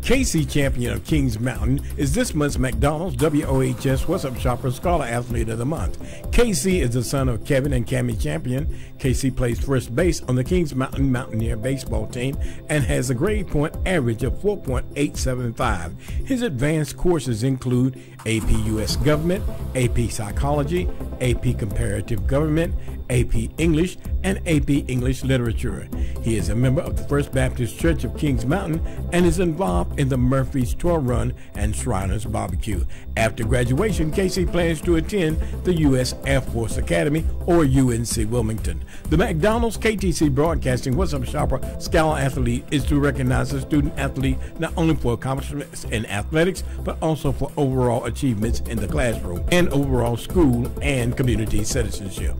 KC Champion of Kings Mountain is this month's McDonald's WOHS What's Up Shopper Scholar Athlete of the Month. KC is the son of Kevin and Cammie Champion. KC plays first base on the Kings Mountain Mountaineer baseball team and has a grade point average of 4.875. His advanced courses include AP U.S. Government, AP Psychology, AP Comparative Government, AP English, and AP English Literature. He is a member of the First Baptist Church of Kings Mountain and is involved in the Murphy's Tour Run and Shriners Barbecue. After graduation, Casey plans to attend the U.S. Air Force Academy or UNC Wilmington. The McDonald's KTC Broadcasting What's Up Shopper Scholar Athlete is to recognize a student athlete not only for accomplishments in athletics, but also for overall achievements in the classroom and overall school and community citizenship.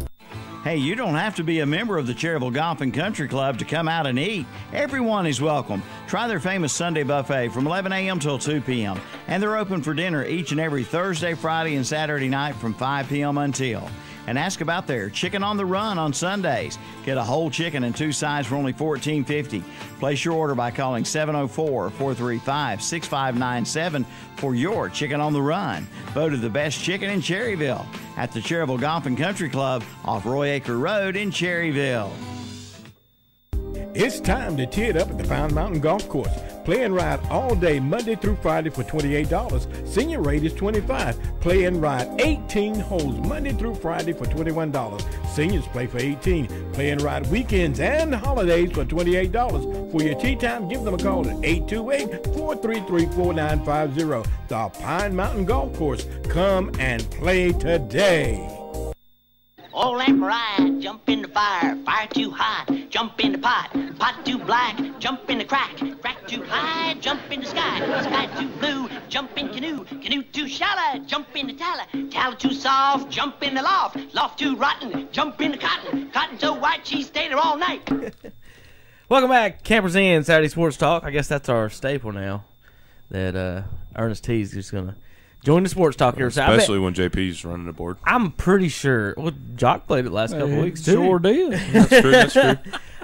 Hey, you don't have to be a member of the Cherryville Golf and Country Club to come out and eat. Everyone is welcome. Try their famous Sunday buffet from 11 a.m. till 2 p.m. And they're open for dinner each and every Thursday, Friday, and Saturday night from 5 p.m. until. And ask about their Chicken on the Run on Sundays. Get a whole chicken and 2 sides for only $14.50. Place your order by calling 704-435-6597 for your Chicken on the Run. Voted the best chicken in Cherryville at the Cherryville Golf and Country Club off Roy Acre Road in Cherryville. It's time to tee it up at the Pound Mountain Golf Course. Play and ride all day, Monday through Friday for $28. Senior rate is $25. Play and ride 18 holes, Monday through Friday for $21. Seniors play for $18. Play and ride weekends and holidays for $28. For your tee time, give them a call at 828-433-4950. The Pine Mountain Golf Course. Come and play today. All lamp ride, jump in the fire, fire too hot, jump in the pot, pot too black, jump in the crack, crack too high, jump in the sky too blue, jump in canoe, canoe too shallow, jump in the tallow, tallow too soft, jump in the loft, loft too rotten, jump in the cotton, cotton so white she stayed there all night. Welcome back, Campers Inn, Saturday Sports Talk. I guess that's our staple now, that Ernest T's just going to join the sports talk here. Especially when JP's running the board. I'm pretty sure. Well, Jock played it last couple of weeks, too. Sure did. That's true.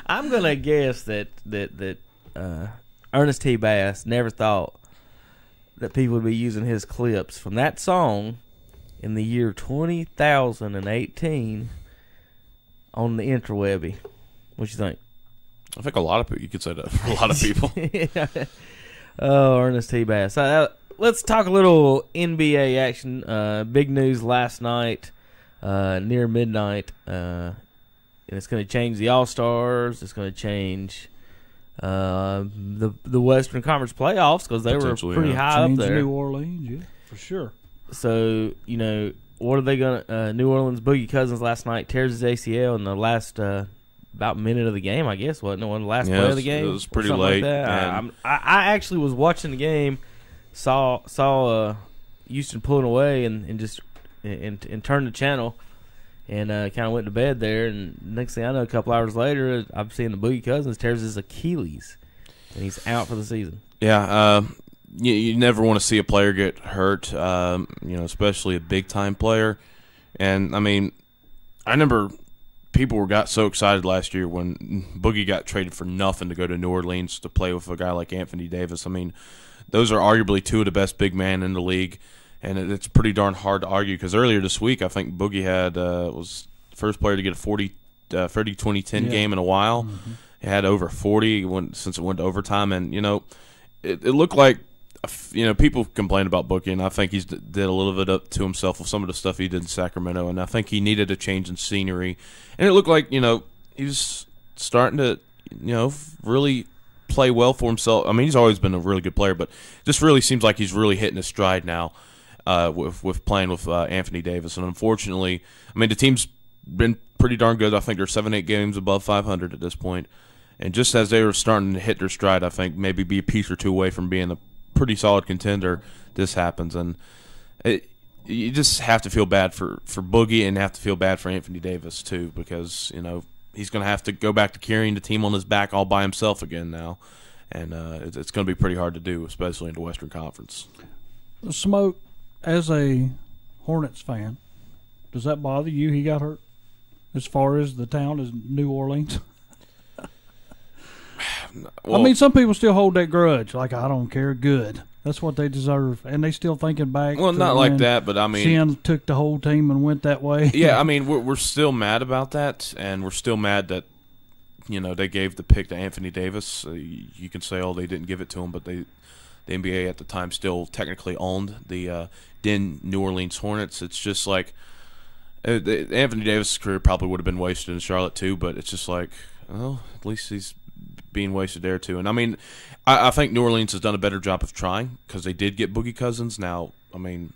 I'm going to guess that Ernest T. Bass never thought that people would be using his clips from that song in the year 2018 on the interwebby. What you think? I think a lot of people, you could say that for a lot of people. Yeah. Oh, Ernest T. Bass. Let's talk a little NBA action. Big news last night, near midnight. And it's going to change the All-Stars. It's going to change the Western Conference playoffs because they were pretty high up there. New Orleans, yeah, for sure. So, what are they going to New Orleans Boogie Cousins last night tears his ACL in the last about minute of the game, I guess, wasn't it? One of the last play of the game. It was pretty late. Like I actually was watching the game. Saw Houston pulling away and just turned the channel and kind of went to bed there. And next thing I know, a couple hours later, I'm seeing the Boogie Cousins tears his Achilles and he's out for the season. Yeah, you never want to see a player get hurt, especially a big-time player. And, I mean, I remember people got so excited last year when Boogie got traded for nothing to go to New Orleans to play with a guy like Anthony Davis. I mean, those are arguably two of the best big men in the league, and it's pretty darn hard to argue because earlier this week I think Boogie was the first player to get a 30-20-10 game in a while. Mm-hmm. He had over 40 since it went to overtime, and, it looked like, people complain about Boogie, and I think he's did a little bit up to himself with some of the stuff he did in Sacramento, and I think he needed a change in scenery. And it looked like, he was starting to, really play well for himself. I mean, he's always been a really good player, but it just really seems like he's really hitting his stride now with playing with Anthony Davis. And unfortunately, I mean, the team's been pretty darn good. I think they're 7-8 games above 500 at this point. And just as they were starting to hit their stride, I think maybe be a piece or two away from being a pretty solid contender, this happens. And you just have to feel bad for Boogie and have to feel bad for Anthony Davis too, because he's going to have to go back to carrying the team on his back all by himself again now, and it's going to be pretty hard to do, especially in the Western Conference. Smoke, as a Hornets fan, does that bother you? He got hurt as far as the town as New Orleans. Well, I mean, some people still hold that grudge. Like, I don't care. Good. That's what they deserve. And they still thinking back. Well, not like that, but I mean, Shin took the whole team and went that way. Yeah, I mean, we're still mad about that, and we're still mad that they gave the pick to Anthony Davis. You can say, oh, they didn't give it to him, but the NBA at the time still technically owned the then New Orleans Hornets. It's just like Anthony Davis' career probably would have been wasted in Charlotte too, but it's just like, well, at least he's being wasted there too. And I mean, I think New Orleans has done a better job of trying because they did get Boogie Cousins. Now, I mean,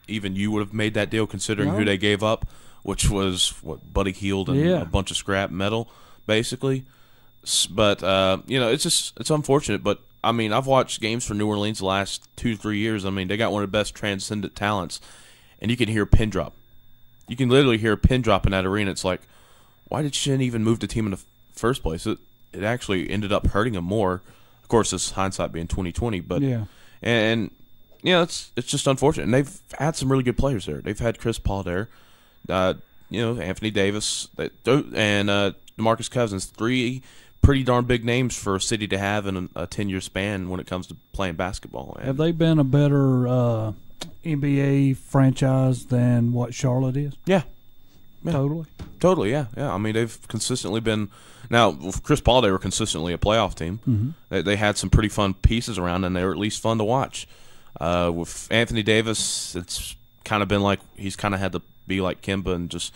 even you would have made that deal considering who they gave up, which was Buddy Hield and a bunch of scrap metal, basically. But it's unfortunate. But I mean, I've watched games for New Orleans the last 2-3 years. I mean, they got one of the best transcendent talents, and you can hear a pin drop. You can literally hear a pin drop in that arena. It's like, why did Shin even move the team in the first place? It actually ended up hurting him more. Of course, this hindsight being 2020, but it's just unfortunate. And they've had some really good players there. They've had Chris Paul there, Anthony Davis, and DeMarcus Cousins. 3 pretty darn big names for a city to have in a 10-year span when it comes to playing basketball. And have they been a better NBA franchise than what Charlotte is? Yeah. Totally, yeah. I mean, they've consistently been. Now, with Chris Paul, they were consistently a playoff team. Mm-hmm. They had some pretty fun pieces around, and they were at least fun to watch. With Anthony Davis, it's kind of been like he's kind of had to be like Kemba and just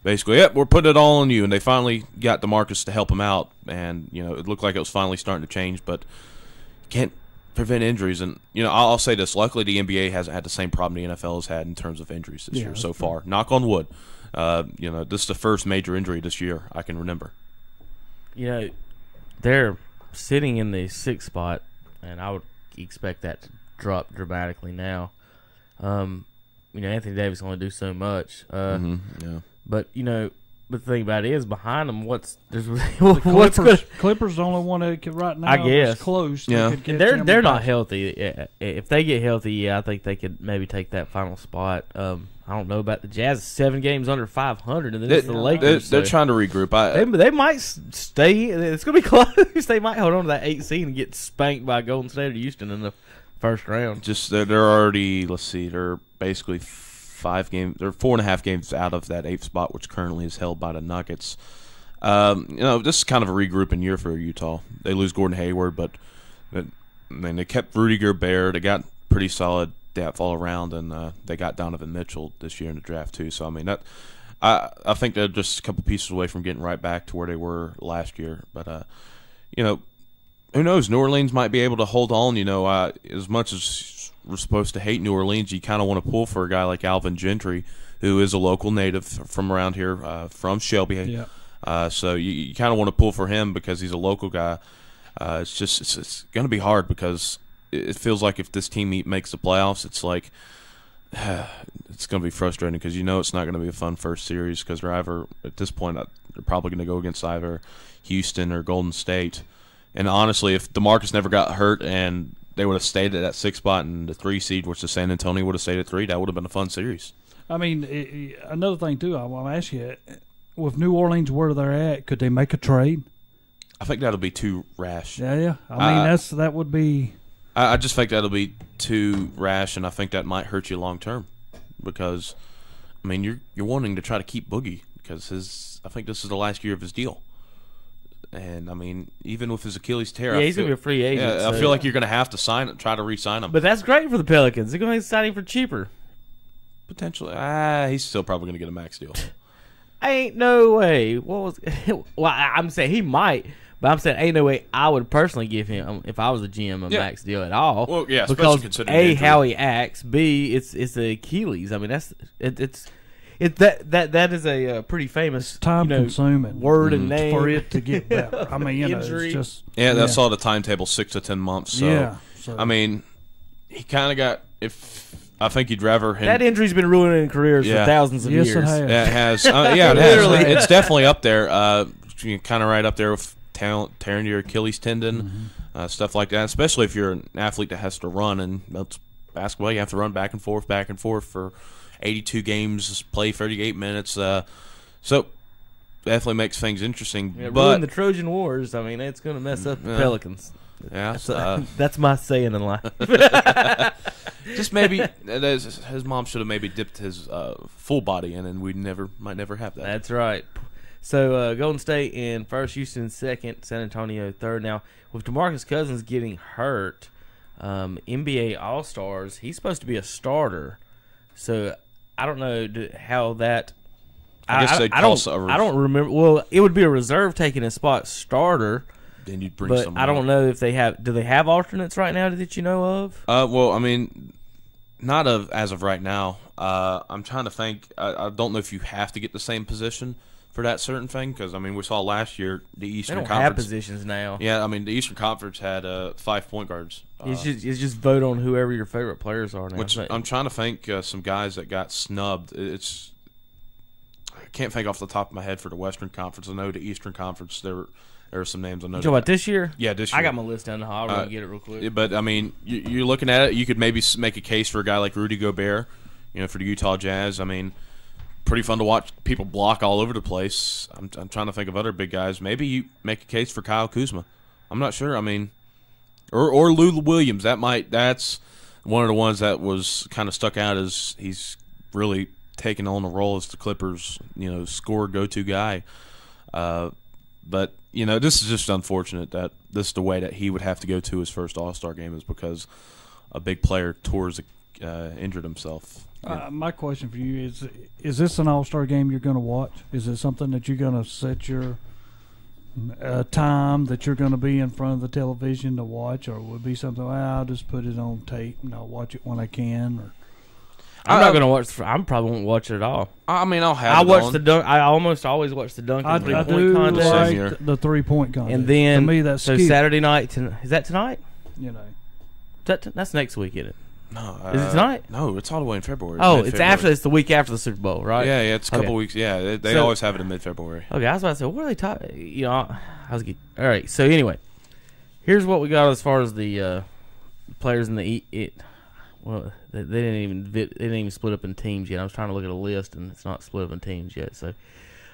basically, we're putting it all on you. And they finally got DeMarcus to help him out, and it looked like it was finally starting to change, but you can't prevent injuries. And I'll say this: luckily, the NBA hasn't had the same problem the NFL has had in terms of injuries this year so far. Knock on wood. This is the first major injury this year I can remember. They're sitting in the 6th spot, and I would expect that to drop dramatically now. Anthony Davis only do so much. But the thing about it is behind them, Clippers the only one that could right now. I guess close. Yeah, they're not healthy. If they get healthy, I think they could maybe take that final spot. I don't know about the Jazz. 7 games under 500, and then it's the Lakers. They're trying to regroup. They might stay. It's going to be close. They might hold on to that 8th seed and get spanked by Golden State or Houston in the first round. Just they're already. Let's see. They're basically 5 games. They're 4.5 games out of that 8th spot, which currently is held by the Nuggets. This is kind of a regrouping year for Utah. They lose Gordon Hayward, but they kept Rudy Gobert. They got pretty solid depth all around, and they got Donovan Mitchell this year in the draft too. So I mean, I think they're just a couple pieces away from getting right back to where they were last year. But who knows? New Orleans might be able to hold on. As much as we're supposed to hate New Orleans, you kind of want to pull for a guy like Alvin Gentry, who is a local native from around here, from Shelby. So you kind of want to pull for him because he's a local guy. It's going to be hard because it feels like if this team makes the playoffs, it's like it's going to be frustrating because it's not going to be a fun first series because they're either, at this point, they're probably going to go against either Houston or Golden State. And honestly, if DeMarcus never got hurt and they would have stayed at that 6 spot and the 3 seed, which the San Antonio would have stayed at 3, that would have been a fun series. I mean, another thing too, I want to ask you, with New Orleans where they're at, could they make a trade? I think that'll be too rash. Yeah. I mean, that would be. I just think that'll be too rash, and I think that might hurt you long term, because, I mean, you're wanting to try to keep Boogie because I think this is the last year of his deal. And I mean, even with his Achilles tear, he's gonna be a free agent. Yeah, I feel like you're gonna have to try to re-sign him. But that's great for the Pelicans. They're gonna sign him for cheaper. Potentially, he's still probably gonna get a max deal. Ain't no way. What was? Well, I'm saying he might, but I'm saying ain't no way I would personally give him, if I was a GM, a max deal at all. Well, yeah, because considering A, how he acts. B, it's the Achilles. I mean, that is a pretty famous time-consuming word and name for it to get better. I mean, it's just that's all the timetable, 6 to 10 months. So, I mean, he kind of got I think you'd rather him. That injury's been ruining careers for thousands of years. Yes, it has. Yeah, it has. It has. It's definitely up there. Kind of right up there with tearing your Achilles tendon, stuff like that. Especially if you're an athlete that has to run, and that's basketball. You have to run back and forth for 82 games, play 38 minutes. So definitely makes things interesting. Yeah, but ruin the Trojan Wars. I mean, it's going to mess up the Pelicans. Yeah, that's my saying in life. Just maybe his mom should have maybe dipped his full body in, and we might never have that. That's right. So Golden State in first, Houston second, San Antonio third. Now with DeMarcus Cousins getting hurt, NBA All Stars, he's supposed to be a starter. So I don't know how that. I don't remember. Well, it would be a reserve taking a spot starter. Then you'd bring but someone I don't up. know if they have. Do they have alternates right now that you know of? Well, I mean, not as of right now. I'm trying to think. I don't know if you have to get the same position for that certain thing, because I mean, we saw last year the Eastern they don't Conference have positions now. Yeah, I mean, the Eastern Conference had 5 point guards. It's just vote on whoever your favorite players are now. Which I'm trying to think some guys that got snubbed. I can't think off the top of my head for the Western Conference. I know the Eastern Conference there are some names I know. You talking about this year? Yeah, this year. I got my list down the hall. I'll get it real quick. But I mean, you're looking at it. You could maybe make a case for a guy like Rudy Gobert, for the Utah Jazz. I mean, pretty fun to watch people block all over the place. I'm trying to think of other big guys. Maybe you make a case for Kyle Kuzma. I'm not sure. I mean, or Lou Williams. That's one of the ones that was kind of stuck out as he's really taking on the role as the Clippers, score go-to guy. But this is just unfortunate that this is the way that he would have to go to his first All-Star game, is because a big player injured himself. My question for you is this an All-Star game you're going to watch? Is it something that you're going to set your time that you're going to be in front of the television to watch, or would it be something, I'll just put it on tape and I'll watch it when I can? Or I'm not going to watch. I probably won't watch it at all. I mean, I'll have. I watch the dunk. I almost always watch the dunk and 3-point contest. Like the 3-point contest. And then to me, that's Saturday night. Is that tonight? That's next week, isn't it? No, is it tonight? No, it's all the way in February. Oh, it's after. It's the week after the Super Bowl, right? Yeah, it's a couple weeks. Yeah, they always have it in mid-February. Okay, I was about to say, what are they talking? All right. So anyway, here's what we got as far as the players in the Well, they didn't even split up in teams yet. I was trying to look at a list, and it's not split up in teams yet. So,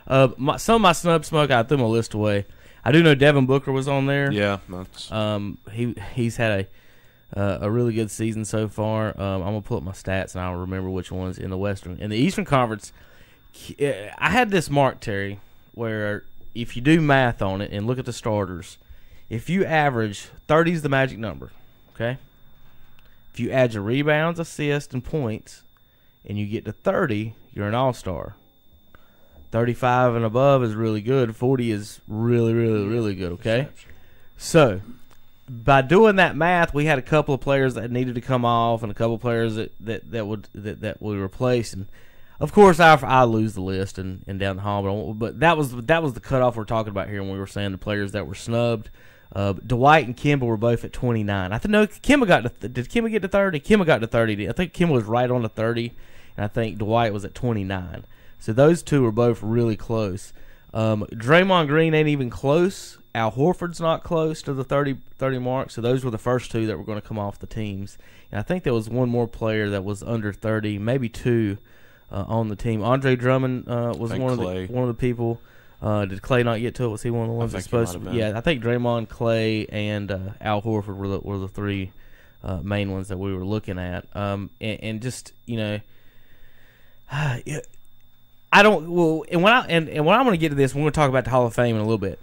some of my snub smoke, I threw my list away. I do know Devin Booker was on there. Yeah, that's he's had a really good season so far. I'm gonna pull up my stats, and I'll remember which ones in the Western. In the Eastern Conference, I had this mark, Terry, where if you do math on it and look at the starters, if you average 30 is the magic number, okay. If you add your rebounds, assists, and points, and you get to 30, you're an all-star. 35 and above is really good. 40 is really, really, really good, okay? So, by doing that math, we had a couple of players that needed to come off and a couple of players that we replaced. And, of course, I lose the list and down the hall. But that was the cutoff we're talking about here when we were saying the players that were snubbed. Dwight and Kemba were both at 29. Kemba got to. Did Kemba get to 30? Kemba got to 30. I think Kemba was right on the 30, and I think Dwight was at 29. So those two were both really close. Draymond Green ain't even close Al Horford's not close to the 30 mark, so those were the first two that were going to come off the teams. And I think there was one more player that was under 30, maybe two on the team. Andre Drummond was one of the people. Did Clay not get to it? Was he one of the ones that's supposed to be? Yeah, I think Draymond, Clay, and Al Horford were the three main ones that we were looking at. And just, you know, I don't. Well, and when I'm going to get to this, we're going to talk about the Hall of Fame in a little bit.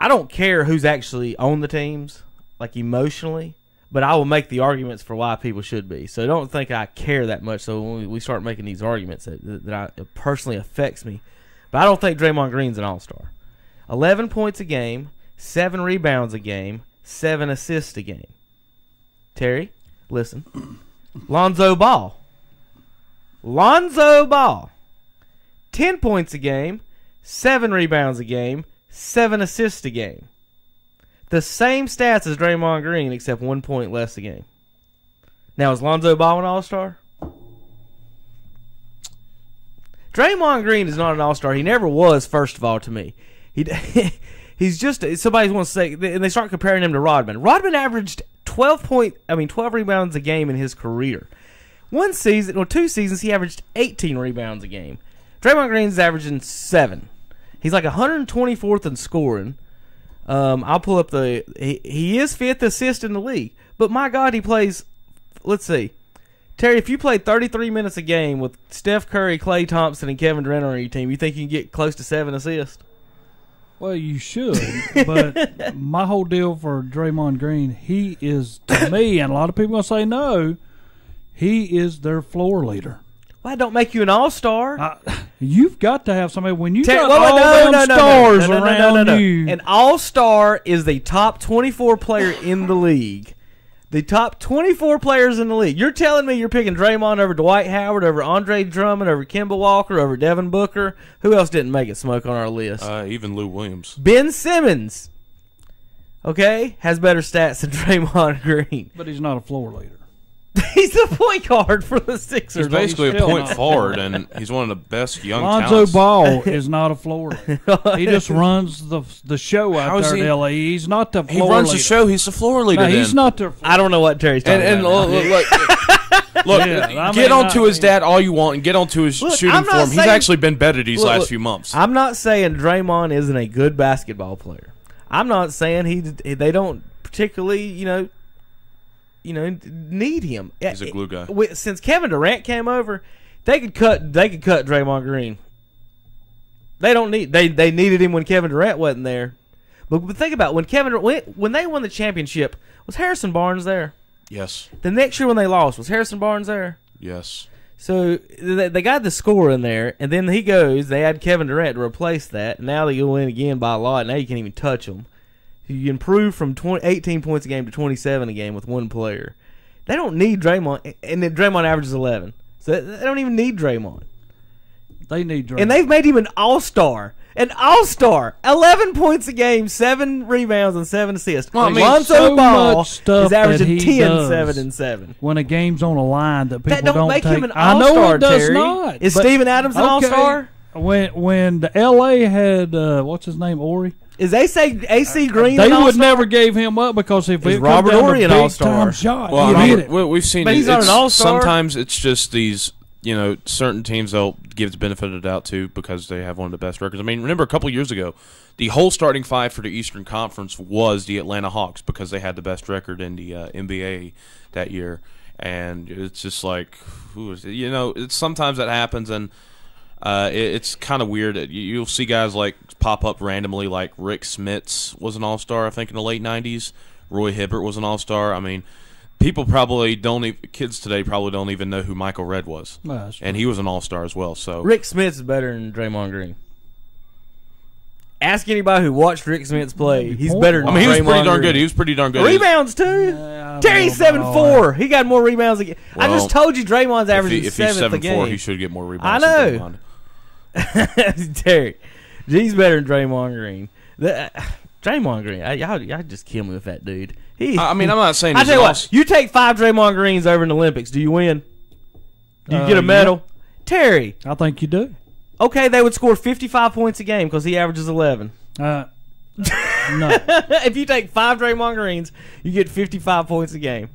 I don't care who's actually on the teams, like emotionally, but I will make the arguments for why people should be. So don't think I care that much. So when we start making these arguments, it personally affects me. But I don't think Draymond Green's an all-star. 11 points a game, 7 rebounds a game, 7 assists a game. Terry, listen. Lonzo Ball. 10 points a game, 7 rebounds a game, 7 assists a game. The same stats as Draymond Green, except 1 point less a game. Now, is Lonzo Ball an all-star? Draymond Green is not an all-star. He never was, first of all, to me. He's just, somebody wants to say, and they start comparing him to Rodman. Rodman averaged 12 rebounds a game in his career. 2 seasons, he averaged 18 rebounds a game. Draymond Green's averaging 7. He's like 124th in scoring. I'll pull up he is 5th assist in the league. But my God, he plays, let's see. Terry, if you played 33 minutes a game with Steph Curry, Klay Thompson, and Kevin Durant on your team, you think you can get close to 7 assists? Well, you should, but my whole deal for Draymond Green, he is, to me, and a lot of people are going to say no, he is their floor leader. Well, that don't make you an all-star. You've got to have somebody, when you got all them stars around you. An all-star is the top 24 player in the league. The top 24 players in the league. You're telling me you're picking Draymond over Dwight Howard, over Andre Drummond, over Kemba Walker, over Devin Booker. Who else didn't make it, Smoke, on our list? Even Lou Williams. Ben Simmons, okay, has better stats than Draymond Green. But he's not a floor leader. He's the point guard for the Sixers. He's basically a point forward, and he's one of the best young Lonzo talents. Ball is not a floor leader. He just runs the show out there in L.A. He's not the floor leader. He runs the show. He's the floor leader. No, he's not the. I don't know what Terry's talking about. Look, get onto his dad all you want, and get onto his shooting form. He's actually been better these last few months. I'm not saying Draymond isn't a good basketball player. I'm not saying they don't particularly, need him. He's a glue guy. Since Kevin Durant came over, they could cut Draymond Green. They don't need they needed him when Kevin Durant wasn't there. But think about when they won the championship, was Harrison Barnes there? Yes. The next year when they lost, was Harrison Barnes there? Yes. So they got the score in there, and then he goes. They had Kevin Durant to replace that. And now they go in again by a lot. Now you can't even touch them. You improve from 18 points a game to 27 a game with one player. They don't need Draymond, and then Draymond averages 11. So they don't even need Draymond. They need Draymond. And they've made him an all-star. An all-star. 11 points a game, 7 rebounds, and 7 assists. Well, Lonzo Ball is averaging 10, 7, and 7. When a game's on a line that people don't make take. him an all-star, I know it does Terry. not. Is Steven Adams an all-star? When the L.A. had, what's his name, Ori? Is AC Green they an all-star? would never gave him up because if it Robert comes down Ori to an big all-star? time shot, well, we've seen but he's not an all-star. Sometimes it's just these, certain teams they'll give the benefit of the doubt to because they have one of the best records. I mean, remember a couple years ago, the whole starting five for the Eastern Conference was the Atlanta Hawks because they had the best record in the NBA that year. And it's just like, sometimes that happens, and it's kind of weird. You'll see guys like pop up randomly, like Rick Smits was an all-star, I think, in the late 90s. Roy Hibbert was an all-star. I mean, people probably kids today probably don't even know who Michael Redd was. Well, and he was an all-star as well. So Rick Smits is better than Draymond Green. Ask anybody who watched Rick Smits play. He's better than Draymond he was pretty darn Green. good. He was pretty darn good. Rebounds, too. Terry's 7'4". He got more rebounds again. I just told you Draymond's averaging if he's 7th a game. 7'4", he should get more rebounds. I know. Terry, he's better than Draymond Green. Draymond Green, y'all just kill me with that dude. I'm not saying. I tell you what, you take 5 Draymond Greens over in the Olympics, do you win? Do you get a medal? Yeah. Terry, I think you do. Okay, they would score 55 points a game because he averages 11. No. If you take 5 Draymond Greens, you get 55 points a game.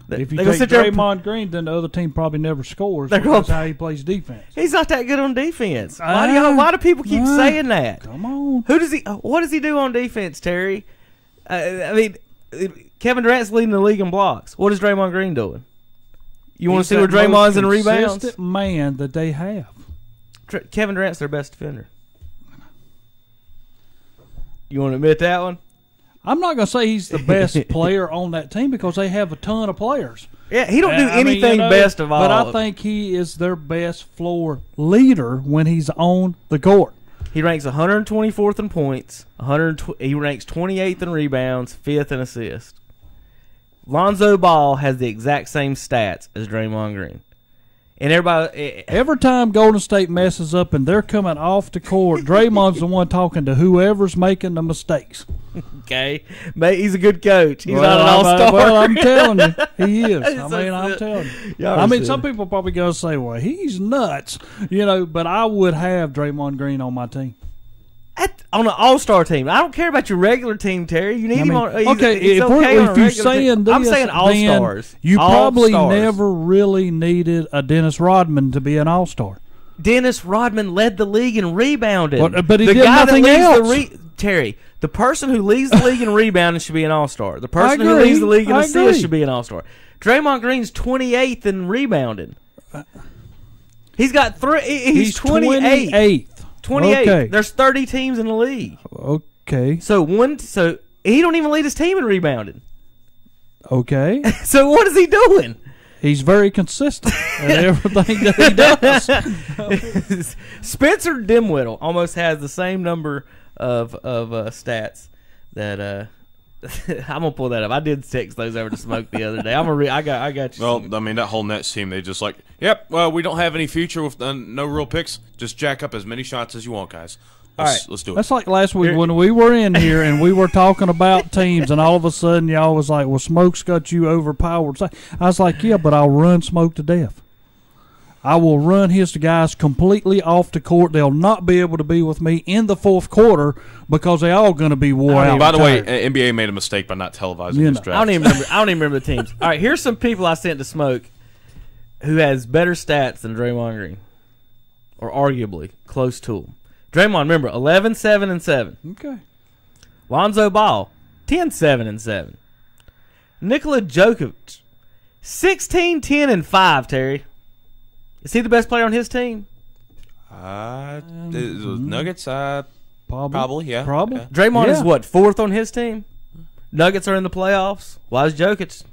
If you They gonna take sit there and- Draymond Green, then the other team probably never scores. They're gonna- That's how he plays defense. He's not that good on defense. Why do people keep saying that? Come on. What does he do on defense, Terry? I mean, Kevin Durant's leading the league in blocks. What is Draymond Green doing? You want to see where Draymond's in rebounds? Consistent man that they have. Kevin Durant's their best defender. You want to admit that one? I'm not going to say he's the best player on that team because they have a ton of players. Yeah, he don't do anything best of all. But I think he is their best floor leader when he's on the court. He ranks 124th in points. He ranks 28th in rebounds, 5th in assists. Lonzo Ball has the exact same stats as Draymond Green. And every time Golden State messes up and they're coming off the court, Draymond's the one talking to whoever's making the mistakes. Okay, he's a good coach. He's not an all-star. Well, I'm telling you, he is. I'm telling you. I mean, some people probably gonna say, "Well, he's nuts," but I would have Draymond Green on my team. On an all-star team. I don't care about your regular team, Terry. You need him on. If you're saying this, I'm saying all-stars. You probably All-stars. never really needed a Dennis Rodman to be an all-star. Dennis Rodman led the league in rebounding. But he the did guy nothing that else. leads Terry, the person who leads the league in rebounding should be an all-star. The person who agree. leads the league in I assists agree. should be an all-star. Draymond Green's 28th in rebounding. He's got three. He's 28th. 28. Okay. There's 30 teams in the league. Okay. So he don't even lead his team in rebounding. Okay. So what is he doing? He's very consistent in everything that he does. Spencer Dimwittle almost has the same number of stats that I'm gonna pull that up. I did text those over to Smoke the other day. I got you. Well, I mean that whole Nets team, they just like, yep. Well, we don't have any future with no real picks. Just jack up as many shots as you want, guys. Let's do it. That's like last week when we were in here and we were talking about teams, and all of a sudden y'all was like, "Well, Smoke's got you overpowered." I was like, "Yeah, but I'll run Smoke to death. I will run his guys completely off the court. They'll not be able to be with me in the fourth quarter because they're all going to be wore out." By the way, NBA made a mistake by not televising this draft. I don't even remember the teams. All right, here's some people I sent to Smoke who has better stats than Draymond Green, or arguably close to him. Draymond, remember, 11, 7, and 7. Okay. Lonzo Ball, 10, 7, and 7. Nikola Jokic, 16, 10, and 5, Terry. Is he the best player on his team? Nuggets, probably, yeah. Probably. Yeah. Draymond is what, 4th on his team? Nuggets are in the playoffs. Why is Jokic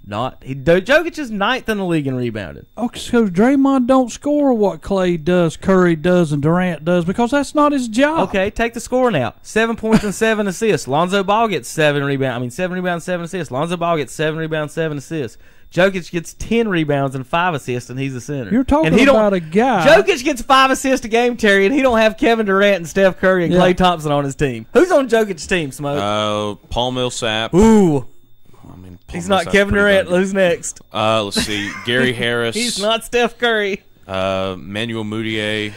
not? Jokic is 9th in the league in rebounding. Okay, so Draymond don't score what Clay does, Curry does, and Durant does because that's not his job. Okay, take the scoring out. 7 points and 7 assists. Lonzo Ball gets 7 rebounds, 7 assists. Lonzo Ball gets 7 rebounds, 7 assists. Jokic gets 10 rebounds and 5 assists, and he's the center. You're talking about a guy. Jokic gets 5 assists a game, Terry, and he don't have Kevin Durant and Steph Curry and Klay Thompson on his team. Who's on Jokic's team, Smoke? Paul Millsap. Ooh. Paul He's not Millsap's Kevin pretty Durant. darn good. Who's next? Let's see. Gary Harris. He's not Steph Curry. Manuel Mudiay.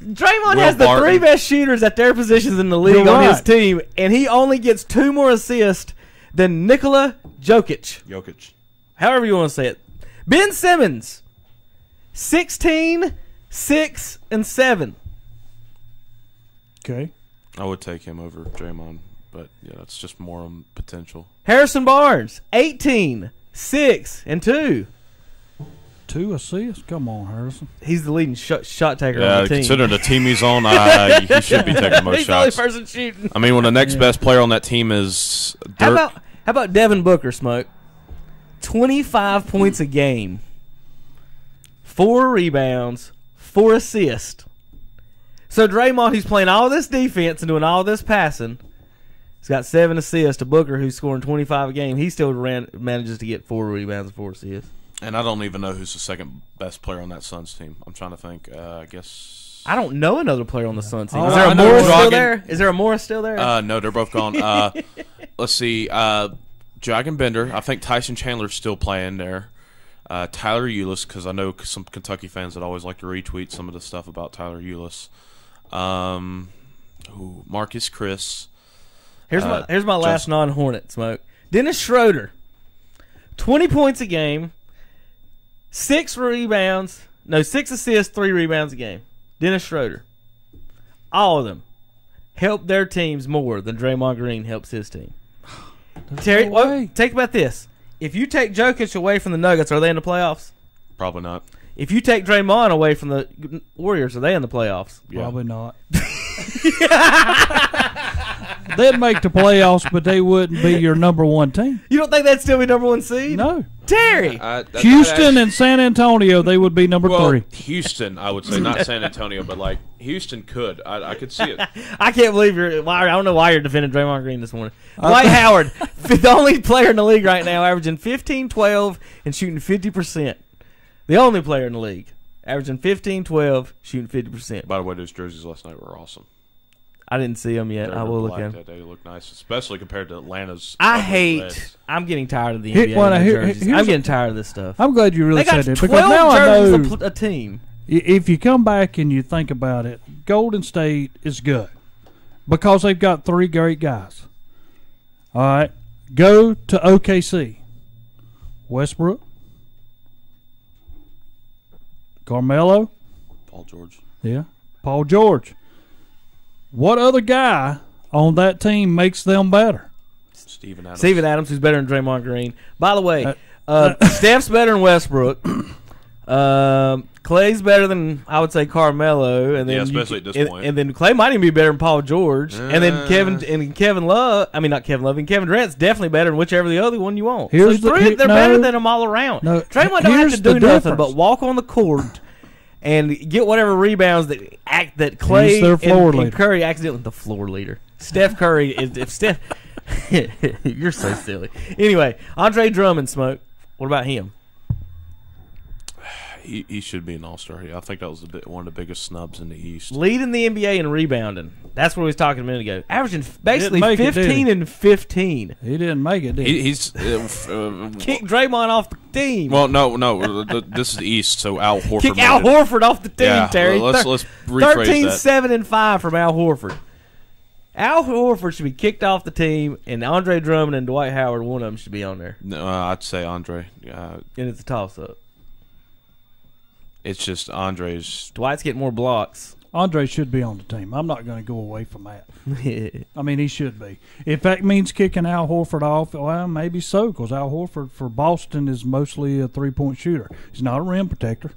Draymond Will has the Barton. 3 best shooters at their positions in the league You're on his right. team, and he only gets 2 more assists than Nikola Jokic. However you want to say it. Ben Simmons, 16, 6, and 7. Okay. I would take him over Draymond, but yeah, that's just more on potential. Harrison Barnes, 18, 6, and 2. 2 assists? Come on, Harrison. He's the leading shot taker Yeah, on the team. considering the team he's on, he should be taking the most He's shots. the only person shooting. I mean, when the next best player on that team is How Dirk. about Devin Booker, Smoke? 25 points a game, 4 rebounds, 4 assists. So Draymond, who's playing all this defense and doing all this passing, he's got 7 assists to Booker, who's scoring 25 a game. He still manages to get 4 rebounds and 4 assists. And I don't even know who's the second best player on that Suns team. I'm trying to think. I guess I don't know another player on the Suns team. Oh, Is there a I know Morris still Dragic. there? Is there a Morris still there? No, they're both gone. Let's see. Dragon Bender. I think Tyson Chandler's still playing there. Tyler Ulis, because I know some Kentucky fans that always like to retweet some of the stuff about Tyler Ulis. Marcus Chris. Here's my last non-Hornet smoke. Dennis Schroeder, 20 points a game, 6 assists, 3 rebounds a game. Dennis Schroeder. All of them help their teams more than Draymond Green helps his team. Terry, take about this. If you take Jokic away from the Nuggets, are they in the playoffs? Probably not. If you take Draymond away from the Warriors, are they in the playoffs? Yeah. Probably not. They'd make the playoffs, but they wouldn't be your number one team. You don't think they'd still be number one seed? No. Terry. Houston and San Antonio, they would be number 3. Houston, I would say, not San Antonio, but like Houston could. I could see it. I can't believe I don't know why you're defending Draymond Green this morning. Dwight Howard, the only player in the league right now, averaging 15, 12, and shooting 50%. The only player in the league, averaging 15, 12, shooting 50%. By the way, those jerseys last night were awesome. I didn't see them yet. I will look at them. They look nice, especially compared to Atlanta's. I'm getting tired of the NBA jerseys. I'm getting tired of this stuff. I'm glad you really said that, because 12 now I jerseys know a team. If you come back and you think about it, Golden State is good because they've got 3 great guys. All right, go to OKC. Westbrook, Carmelo, Paul George. Yeah, Paul George. What other guy on that team makes them better? Steven Adams, who's better than Draymond Green. By the way, Steph's better than Westbrook. Clay's better than, I would say, Carmelo, and then especially at this point. And then Clay might even be better than Paul George, and then Kevin Love. I mean, not Kevin Love, and Kevin Durant's definitely better than whichever the other one you want. They're better than them all around. No, Draymond don't have to do nothing but walk on the court and get whatever rebounds that Clay and Curry accidentally. The floor leader, Steph Curry is if Steph. You're so silly. Anyway, Andre Drummond, smoke. What about him? He should be an all-star. I think that was one of the biggest snubs in the East. Leading the NBA in rebounding. That's what we was talking a minute ago. Averaging basically 15 and 15. He didn't make it, did he? He's kick Draymond off the team. Well, no. This is the East, so Al Horford. Kick Al Horford off the team, Terry. Let's rephrase 13, that. 7, and 5 from Al Horford. Al Horford should be kicked off the team, and Andre Drummond and Dwight Howard, one of them should be on there. No, I'd say Andre. And it's a toss-up. It's just Andre's. Dwight's getting more blocks. Andre should be on the team. I'm not going to go away from that. I mean, he should be. If that means kicking Al Horford off, well, maybe so, because Al Horford for Boston is mostly a three-point shooter. He's not a rim protector.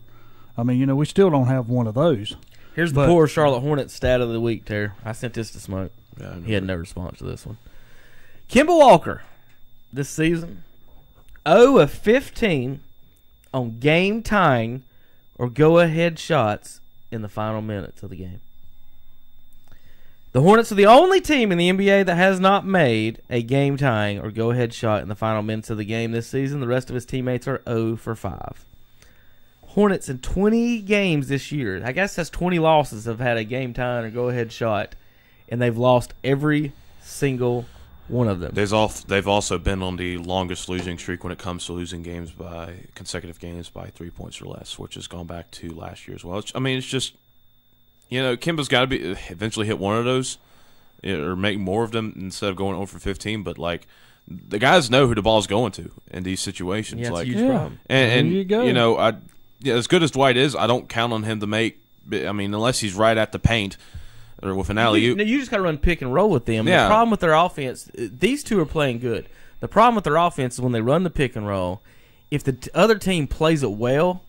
I mean, we still don't have one of those. Here's the poor Charlotte Hornets stat of the week, Terry. I sent this to Smoke. Yeah, he had no response to this one. Kemba Walker, this season, 0 of 15 on game-tying or go-ahead shots in the final minutes of the game. The Hornets are the only team in the NBA that has not made a game-tying or go-ahead shot in the final minutes of the game this season. The rest of his teammates are 0 for 5. Hornets in 20 games this year, I guess that's 20 losses, have had a game-tying or go-ahead shot, and they've lost every single one of them. They've also been on the longest losing streak when it comes to losing games by consecutive games by 3 points or less, which has gone back to last year as well. It's just, Kemba's got to be eventually hit one of those or make more of them instead of going 0 for 15. But the guys know who the ball's going to in these situations. Yeah, it's a huge problem. And there you go. as good as Dwight is, I don't count on him to make. I mean, unless he's right at the paint. Or with an alley-oop. You just got to run pick and roll with them. Yeah. The problem with their offense, these two are playing good. The problem with their offense is when they run the pick and roll, if the other team plays it well,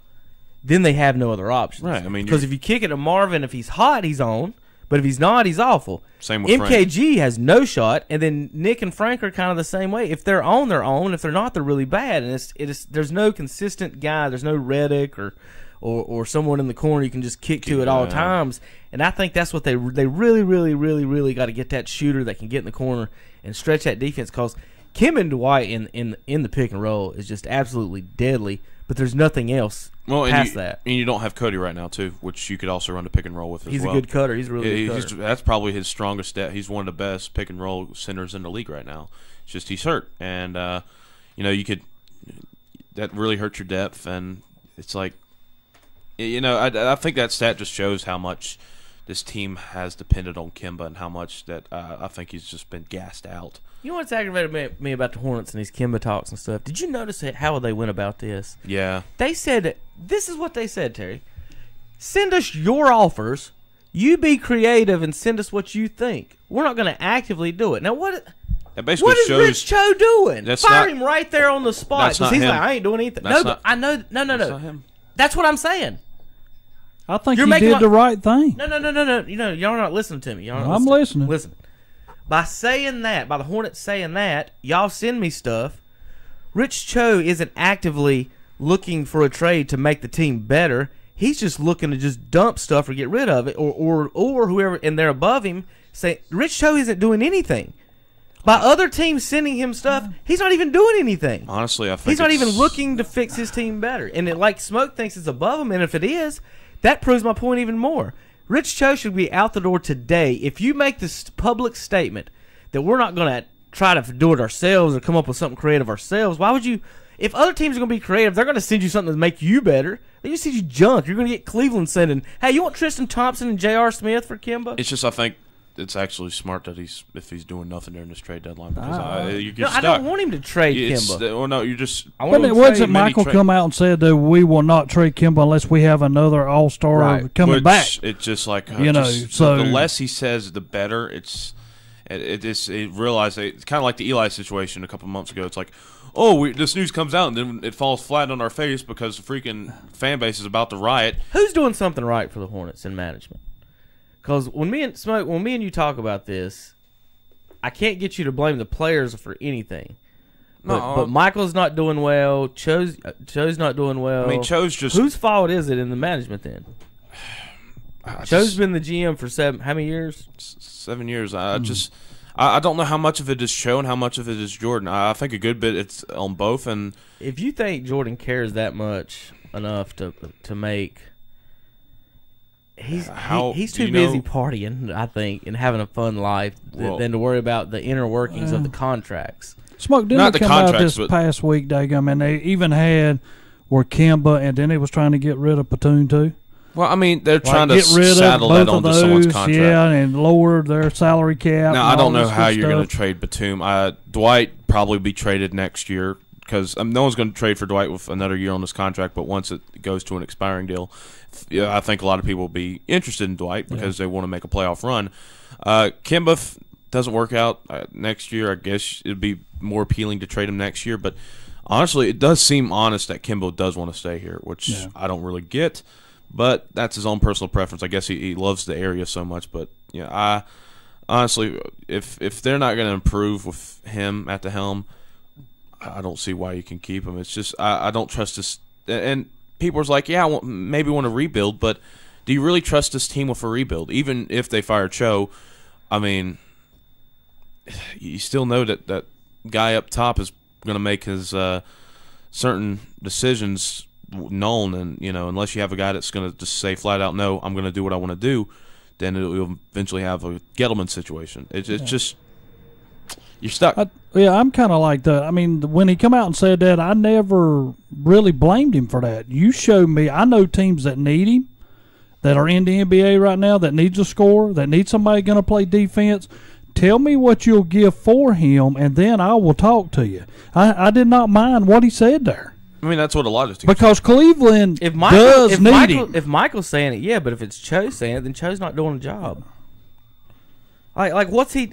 then they have no other options. Right. I mean, because if you kick it to Marvin, if he's hot, he's on. But if he's not, he's awful. Same with MKG has no shot, and then Nick and Frank are kind of the same way. If they're on, they're on. If they're not, they're really bad. And there's no consistent guy. There's no Redick or someone in the corner you can just kick to at all times. And I think that's what they really, really, really, really got to get that shooter that can get in the corner and stretch that defense. Because Kim and Dwight in the pick and roll is just absolutely deadly. But there's nothing else past that. And you don't have Cody right now too, which you could also run the pick and roll with as well. He's a good cutter. He's a really good cutter. That's probably his strongest stat. He's one of the best pick and roll centers in the league right now. It's just he's hurt, and that really hurts your depth. And it's like. I think that stat just shows how much this team has depended on Kemba and how much that I think he's just been gassed out. You know what's aggravated me about the Hornets and these Kemba talks and stuff? Did you notice how they went about this? Yeah. They said, this is what they said, Terry. Send us your offers. You be creative and send us what you think. We're not going to actively do it. Now, what is Rich Cho doing? Fire him right there on the spot. Because he's like, I ain't doing anything. I know. No. That's not him. That's what I'm saying. I think he did the right thing. No. You know, y'all are not listening to me. I'm listening. Listen. By saying that, by the Hornets saying that, y'all send me stuff. Rich Cho isn't actively looking for a trade to make the team better. He's just looking to just dump stuff or get rid of it, or whoever and they're above him say Rich Cho isn't doing anything. By other teams sending him stuff, he's not even doing anything. Honestly, I think he's not even looking to fix his team better. And like Smoke thinks it's above him, and if it is, that proves my point even more. Rich Cho should be out the door today. If you make this public statement that we're not going to try to do it ourselves or come up with something creative ourselves, why would you? If other teams are going to be creative, they're going to send you something to make you better. They just send you junk. You're going to get Cleveland sending, hey, you want Tristan Thompson and J.R. Smith for Kemba? It's just I think it's actually smart that if he's doing nothing during this trade deadline because you get stuck. I don't want him to trade Kemba. Well, no, you just. But it wasn't Michael come out and said that we will not trade Kemba unless we have another All-Star coming back. It's just like so the less he says, the better. Realize it's kind of like the Eli situation a couple months ago. It's like, this news comes out and then it falls flat on our face because the freaking fan base is about to riot. Who's doing something right for the Hornets in management? Because when me and you talk about this, I can't get you to blame the players for anything. But Michael's not doing well. Cho's not doing well. I mean, Cho's just whose fault is it in the management then? Cho's been the GM for how many years? 7 years. I don't know how much of it is Cho and how much of it is Jordan. I think a good bit it's on both. And if you think Jordan cares that much enough to make. He's too busy partying, I think, and having a fun life than to worry about the inner workings of the contracts. Smoke didn't come out this past week, Daggum, and they even had where Kemba, and then they was trying to get rid of Platoon too. Well, I mean, they're trying to saddle that onto someone's contract. Yeah, and lower their salary cap. Now, I don't know how you're going to trade Batum. Dwight probably be traded next year because no one's going to trade for Dwight with another year on this contract, but once it goes to an expiring deal, I think a lot of people will be interested in Dwight because they want to make a playoff run. Kemba doesn't work out next year. I guess it would be more appealing to trade him next year, but honestly, it does seem honest that Kemba does want to stay here, which I don't really get. But that's his own personal preference. I guess he loves the area so much. But I honestly, if they're not going to improve with him at the helm, I don't see why you can keep him. It's just I don't trust this. And people are like, I maybe want to rebuild, but do you really trust this team with a rebuild? Even if they fire Cho, I mean, you still know that guy up top is going to make his certain decisions known, and unless you have a guy that's going to just say flat out, no, I'm going to do what I want to do, then you'll eventually have a Gettleman situation. It's just you're stuck. I'm kind of like that. I mean, when he come out and said that, I never really blamed him for that. You showed me. I know teams that need him, that are in the NBA right now, that needs a scorer, that needs somebody going to play defense. Tell me what you'll give for him, and then I will talk to you. I did not mind what he said there. I mean, that's what a lot of teams because Cleveland does need him. If Michael's saying it, yeah, but if it's Cho saying it, then Cho's not doing a job. Like what's he?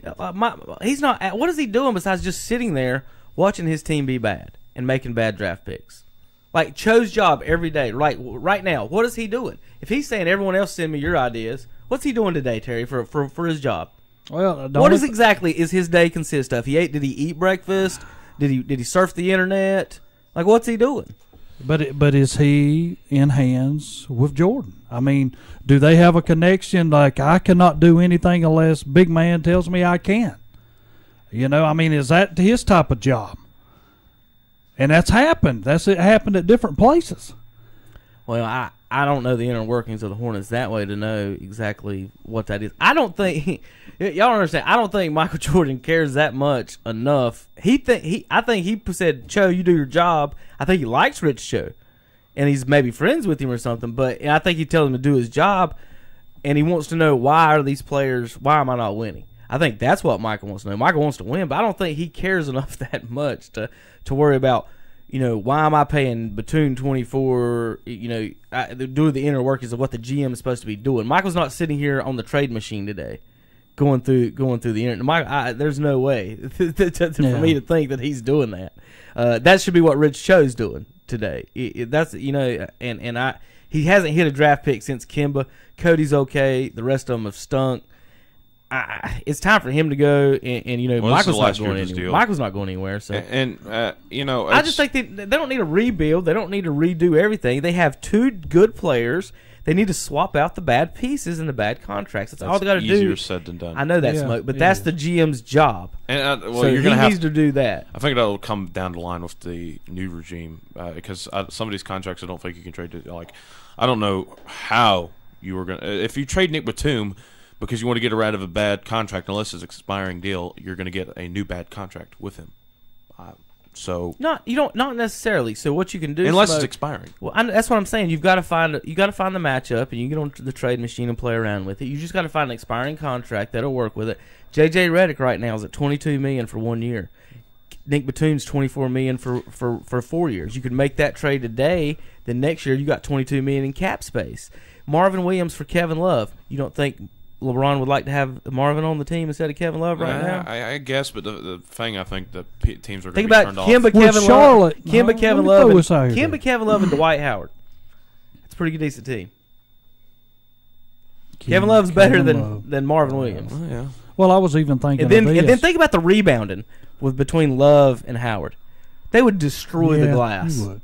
He's not. What is he doing besides just sitting there watching his team be bad and making bad draft picks? Like Cho's job every day, right now. What is he doing? If he's saying everyone else send me your ideas, what's he doing today, Terry, for his job? Well, what exactly is his day consist of? Did he eat breakfast? Did he surf the internet? Like what's he doing? But is he in hands with Jordan? I mean, do they have a connection? Like I cannot do anything unless big man tells me I can. I mean, is that his type of job? And that's happened. It happened at different places. Well, I don't know the inner workings of the Hornets that way to know exactly what that is. I don't think y'all understand. I don't think Michael Jordan cares that much enough. I think he said, "Cho, you do your job." I think he likes Rich Cho, and he's maybe friends with him or something. But I think he tells him to do his job. and he wants to know why am I not winning? I think that's what Michael wants to know. Michael wants to win, but I don't think he cares enough that much to worry about, why am I paying Batoon 24, do the inner workings of what the GM is supposed to be doing. Michael's not sitting here on the trade machine today going through the internet. There's no way for me to think that he's doing that. That should be what Rich Cho's doing today. He hasn't hit a draft pick since Kimba. Cody's okay. The rest of them have stunk. It's time for him to go, and Michael's not going anywhere. Michael's not going anywhere. So, I just think they don't need a rebuild. They don't need to redo everything. They have two good players. They need to swap out the bad pieces and the bad contracts. That's all they got to do. Easier said than done. I know that, Smoke, but that's the GM's job. And so he needs to do that. I think that'll come down the line with the new regime because some of these contracts I don't think you can trade. I don't know how you were going to. If you trade Nick Batum because you want to get rid of a bad contract, unless it's an expiring deal, you're going to get a new bad contract with him. Not necessarily. So what you can do, unless it's expiring. Well, that's what I'm saying. You've got to find the matchup, and you get on the trade machine and play around with it. You just got to find an expiring contract that'll work with it. JJ Redick right now is at $22 million for 1 year. Nick Batum's $24 million for 4 years. You could make that trade today. Then next year you got $22 million in cap space. Marvin Williams for Kevin Love. You don't think LeBron would like to have Marvin on the team instead of Kevin Love right now? I guess, but the thing I think the teams are going to be turned off. Kemba, Kevin Love, and Dwight Howard. That's a pretty good, decent team. Kevin Love's better than Marvin Williams. Oh, yeah. Well, I was even thinking and then think about the rebounding between Love and Howard. They would destroy the glass. You would.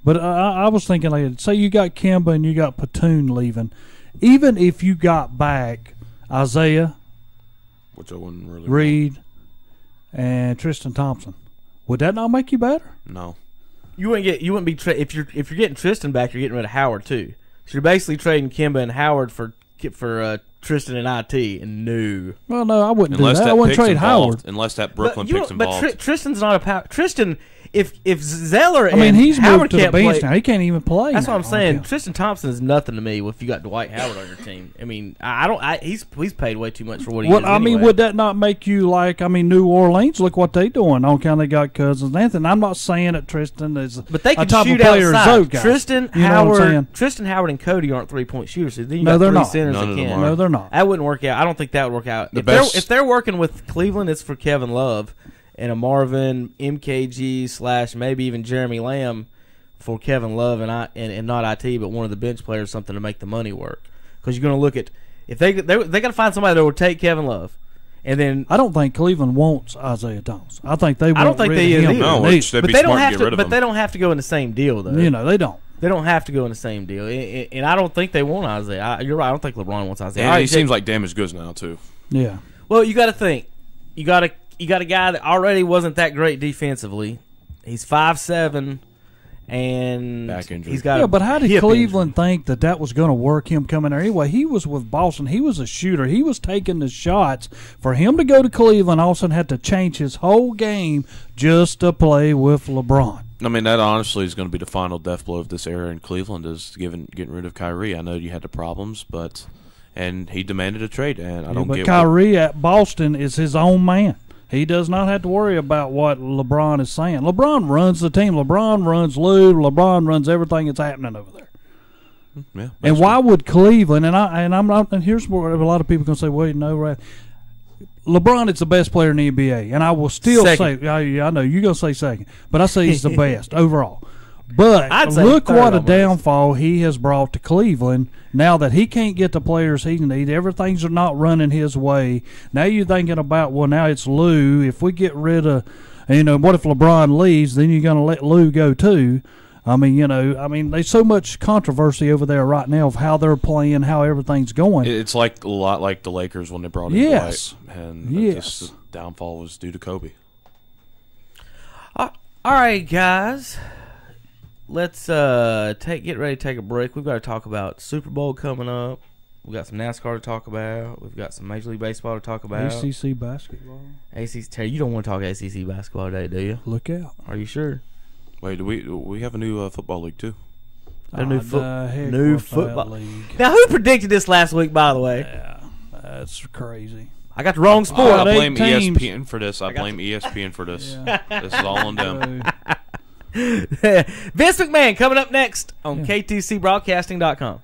But I was thinking, say you got Kemba and you got Platoon leaving. Even if you got back Isaiah, which I wouldn't really Reed, and Tristan Thompson, would that not make you better? No. You wouldn't be if you're getting Tristan back, you're getting rid of Howard too. So you're basically trading Kemba and Howard for Tristan and IT and no. Well, no, I wouldn't do that. I wouldn't trade Howard unless that Brooklyn pick's involved. But Tristan's not a power. Tristan, if Zeller I mean, and he's Howard moved to the can't bench play, now. He can't even play. That's what I'm saying. Okay. Tristan Thompson is nothing to me if you got Dwight Howard on your team. I mean, he's paid way too much for what he is. I mean, would that not make you New Orleans? Look what they doing. On account they got Cousins and Anthony. I'm not saying that Tristan is, but they can top shoot player outside. Guys. Tristan Howard and Cody aren't 3-point shooters. So then you got they're three not. centers that can. No, they're not. That wouldn't work out. I don't think that would work out. If they're working with Cleveland, it's for Kevin Love and a Marvin MKG / maybe even Jeremy Lamb for Kevin Love and not IT, but one of the bench players, something to make the money work. Because you're going to look at if they got to find somebody that will take Kevin Love, and then I don't think Cleveland wants Isaiah Thomas. I think they. I don't think they him. No, but they don't have to. But they don't have to go in the same deal though. They don't. They don't have to go in the same deal, and I don't think they want Isaiah. You're right. I don't think LeBron wants Isaiah. And he seems like damaged goods now too. Yeah. Well, you got to think. You got a guy that already wasn't that great defensively. He's 5'7", and back injury. He's got but how did Cleveland think that was going to work? Him coming there anyway. He was with Boston. He was a shooter. He was taking the shots. For him to go to Cleveland, all of a sudden had to change his whole game just to play with LeBron. I mean, that honestly is going to be the final death blow of this era in Cleveland is getting rid of Kyrie. I know you had the problems, and he demanded a trade, and I don't get. But Kyrie at Boston is his own man. He does not have to worry about what LeBron is saying. LeBron runs the team. LeBron runs Lou. LeBron runs everything that's happening over there. Yeah. And why would Cleveland? And here's where a lot of people can say, "Wait, no, right." LeBron is the best player in the NBA, and I will still say, I know you're gonna say second, but I say he's the best overall. But look what a downfall he has brought to Cleveland. Now that he can't get the players he needs, everything's not running his way. Now you're thinking about, well, now it's Lou. If we get rid of, what if LeBron leaves? Then you're going to let Lou go too. I mean, there's so much controversy over there right now of how they're playing, how everything's going. It's like a lot like the Lakers when they brought in Dwight, and the downfall was due to Kobe. All right, guys. Let's get ready to take a break. We've got to talk about Super Bowl coming up. We've got some NASCAR to talk about. We've got some Major League Baseball to talk about. ACC basketball. Terry, you don't want to talk ACC basketball today, do you? Look out. Are you sure? Wait, do we have a new football league too? A new new football league. Now, who predicted this last week, by the way? Yeah, that's crazy. I got the wrong sport. I blame ESPN for this. I blame ESPN for this. This is all on them. Vince McMahon coming up next on KTCBroadcasting.com.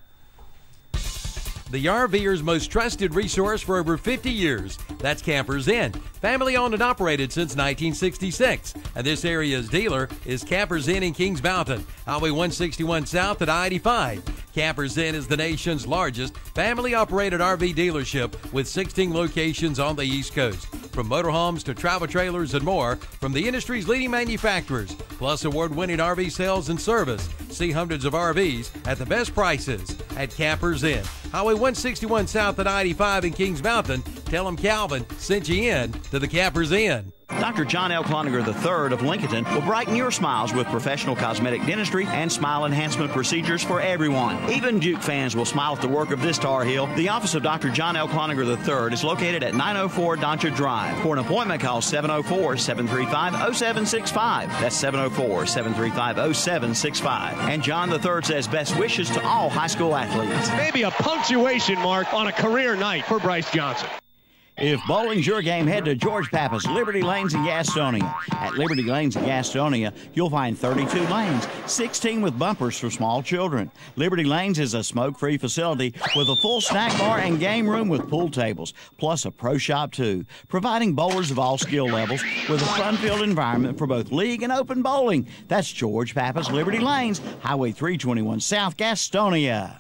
The RVer's most trusted resource for over 50 years. That's Campers Inn. Family owned and operated since 1966. And this area's dealer is Campers Inn in Kings Mountain, Highway 161 South at I-85. Campers Inn is the nation's largest family operated RV dealership with 16 locations on the East Coast. From motorhomes to travel trailers and more, from the industry's leading manufacturers, plus award-winning RV sales and service. See hundreds of RVs at the best prices at Campers Inn. Highway 161 South at I-85 in Kings Mountain. Tell them Calvin sent you in to the Campers Inn. Dr. John L. Cloninger III of Lincoln will brighten your smiles with professional cosmetic dentistry and smile enhancement procedures for everyone. Even Duke fans will smile at the work of this Tar Heel. The office of Dr. John L. Cloninger III is located at 904 Doncha Drive. For an appointment, call 704-735-0765. That's 704-735-0765. And John III says best wishes to all high school athletes. Maybe a punctuation mark on a career night for Bryce Johnson. If bowling's your game, head to George Pappas Liberty Lanes in Gastonia. At Liberty Lanes in Gastonia, you'll find 32 lanes, 16 with bumpers for small children. Liberty Lanes is a smoke-free facility with a full snack bar and game room with pool tables, plus a pro shop too, providing bowlers of all skill levels with a fun-filled environment for both league and open bowling. That's George Pappas Liberty Lanes, Highway 321 South, Gastonia.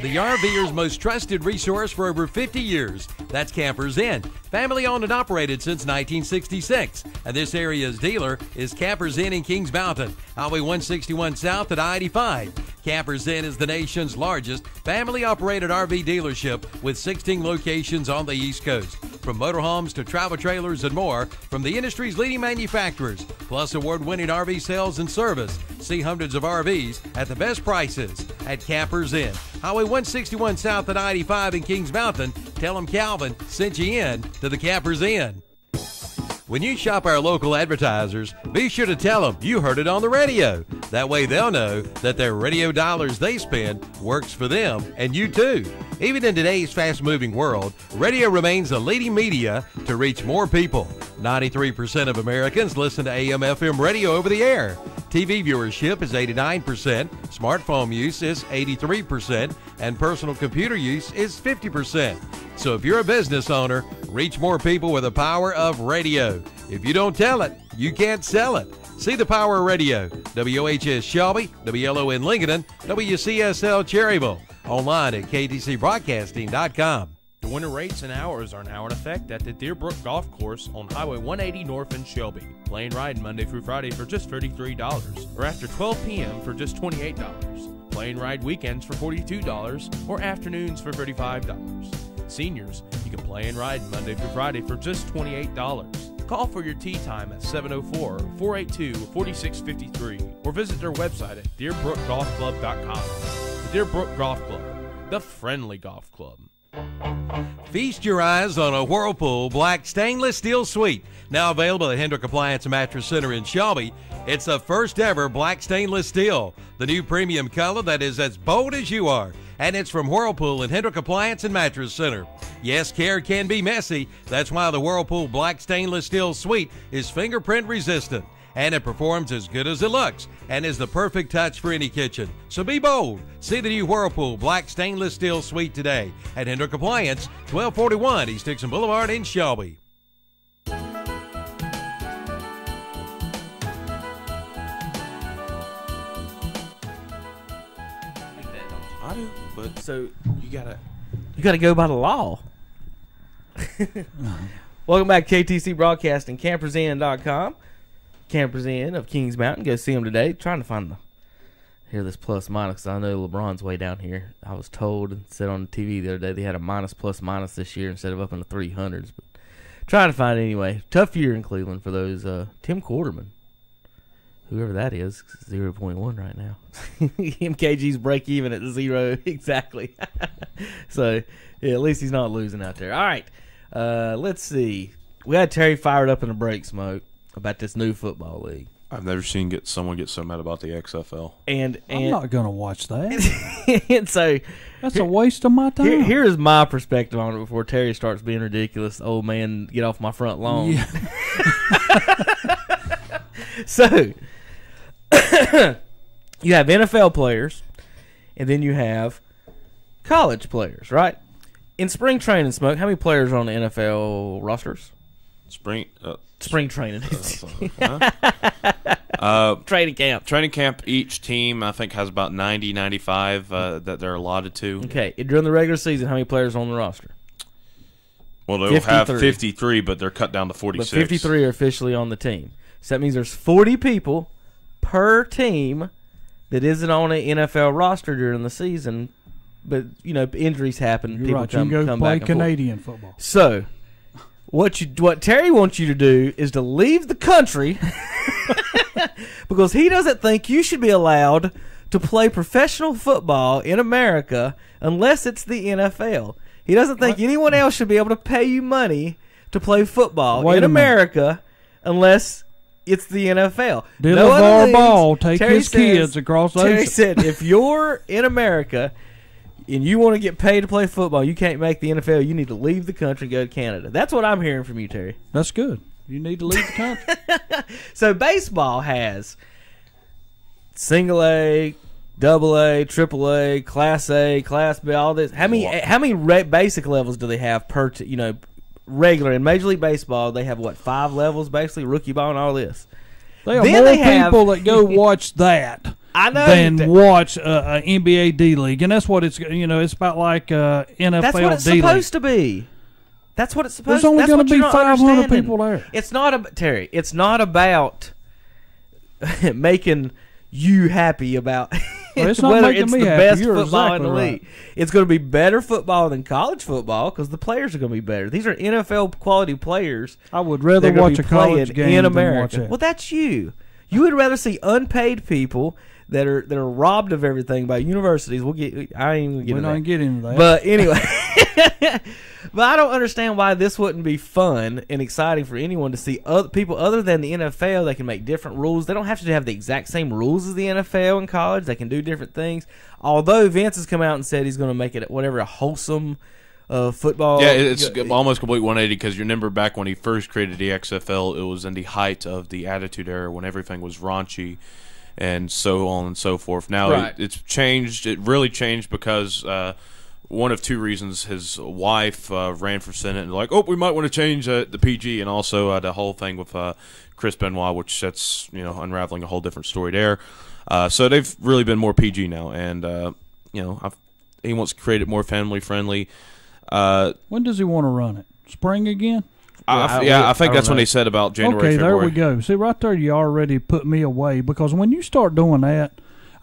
The RVer's most trusted resource for over 50 years. That's Campers Inn. Family owned and operated since 1966. And this area's dealer is Campers Inn in Kings Mountain, Highway 161 South at I-85. Campers Inn is the nation's largest family operated RV dealership with 16 locations on the East Coast. From motorhomes to travel trailers and more, from the industry's leading manufacturers, plus award-winning RV sales and service. See hundreds of RVs at the best prices at Campers Inn. Highway 161 South at I-85 in Kings Mountain. Tell them Calvin sent you in to the Campers Inn. When you shop our local advertisers, be sure to tell them you heard it on the radio. That way they'll know that their radio dollars they spend works for them and you too. Even in today's fast-moving world, radio remains the leading media to reach more people. 93% of Americans listen to AM/FM radio over the air. TV viewership is 89%, smartphone use is 83%, and personal computer use is 50%. So if you're a business owner, reach more people with the power of radio. If you don't tell it, you can't sell it. See the power of radio. WHS Shelby, WLON Lincoln, WCSL Cherryville. Online at KTCBroadcasting.com. The winter rates and hours are now in effect at the Deerbrook Golf Course on Highway 180 North in Shelby. Play and ride Monday through Friday for just $33, or after 12 p.m. for just $28. Play and ride weekends for $42, or afternoons for $35. Seniors, you can play and ride Monday through Friday for just $28. Call for your tee time at 704-482-4653 or visit their website at DeerbrookGolfClub.com. The Deerbrook Golf Club, the friendly golf club. Feast your eyes on a Whirlpool Black Stainless Steel Suite. Now available at Hendrick Appliance and Mattress Center in Shelby. It's the first ever black stainless steel, the new premium color that is as bold as you are. And it's from Whirlpool and Hendrick Appliance and Mattress Center. Yes, care can be messy. That's why the Whirlpool Black Stainless Steel Suite is fingerprint resistant. And it performs as good as it looks and is the perfect touch for any kitchen. So be bold. See the new Whirlpool Black Stainless Steel Suite today at Hendrick Appliance, 1241 East Dixon Boulevard in Shelby. I do, but so you gotta go by the law. Welcome back to KTC Broadcasting, CampersIn.com. Campers Inn of Kings Mountain. Go see them today. Trying to find this plus minus. I know LeBron's way down here. I was told and said on the TV the other day they had a minus plus minus this year instead of up in the 300s. But trying to find it anyway. Tough year in Cleveland for those. Tim Quarterman, whoever that is 0.1 right now. MKG's break even at 0 exactly. So yeah, at least he's not losing out there. All right, let's see. We had Terry fired up in the break, Smoke, about this new football league. I've never seen someone get so mad about the XFL. I'm not going to watch that. And so that's a waste of my time. Here is my perspective on it before Terry starts being ridiculous. Old man, get off my front lawn. Yeah. So you have NFL players, and then you have college players, right? In spring training, Smoke, how many players are on the NFL rosters? Spring training. Training camp. Training camp, each team, I think, has about 90, 95 that they're allotted to. Okay. During the regular season, how many players are on the roster? Well, they'll have 53, but they're cut down to 46. But 53 are officially on the team. So that means there's 40 people per team that isn't on an NFL roster during the season. But, injuries happen. You're People right. come You can go back play and Canadian forth. football. So what Terry wants you to do is to leave the country because he doesn't think you should be allowed to play professional football in America unless it's the NFL. He doesn't think anyone else should be able to pay you money to play football in America unless it's the NFL. Delavar Ball take his kids across the Terry ocean. said, if you're in America and you want to get paid to play football, you can't make the NFL, you need to leave the country and go to Canada. That's what I'm hearing from you, Terry. That's good. You need to leave the country. So baseball has single A, double A, triple A, class A, class B, all this. How many basic levels do they have per regular? In Major League Baseball, they have 5 levels basically, rookie ball and all this. There are more people that go watch that than watch NBA D League, and that's what it's it's about like NFL. That's what it's supposed to be. That's what it's supposed. There's only going to be 500 people there. It's not Terry. It's not about making you happy about Well, it's not whether making it's me the happy. best You're football exactly in the right. league. It's going to be better football than college football because the players are going to be better. These are NFL quality players. I would rather They're gonna watch be a college playing game in than America. watch that. Well, that's you. You would rather see unpaid people that are robbed of everything by universities. I ain't even We don't get into that. But anyway, but I don't understand why this wouldn't be fun and exciting for anyone to see other people other than the NFL. They can make different rules. They don't have to have the exact same rules as the NFL in college. They can do different things. Although Vince has come out and said he's going to make it a wholesome football. Yeah, it's almost complete 180 because you remember back when he first created the XFL, it was in the height of the Attitude Era when everything was raunchy and so on and so forth. Now it's changed. It really changed because one of two reasons. His wife ran for Senate and like, we might want to change the PG, and also the whole thing with Chris Benoit, which that's unraveling a whole different story there. So they've really been more PG now, and he wants to create it more family friendly. When does he want to run it? Spring again? I think that's when they said about January, Okay, February. there we go. See, right there you already put me away because when you start doing that,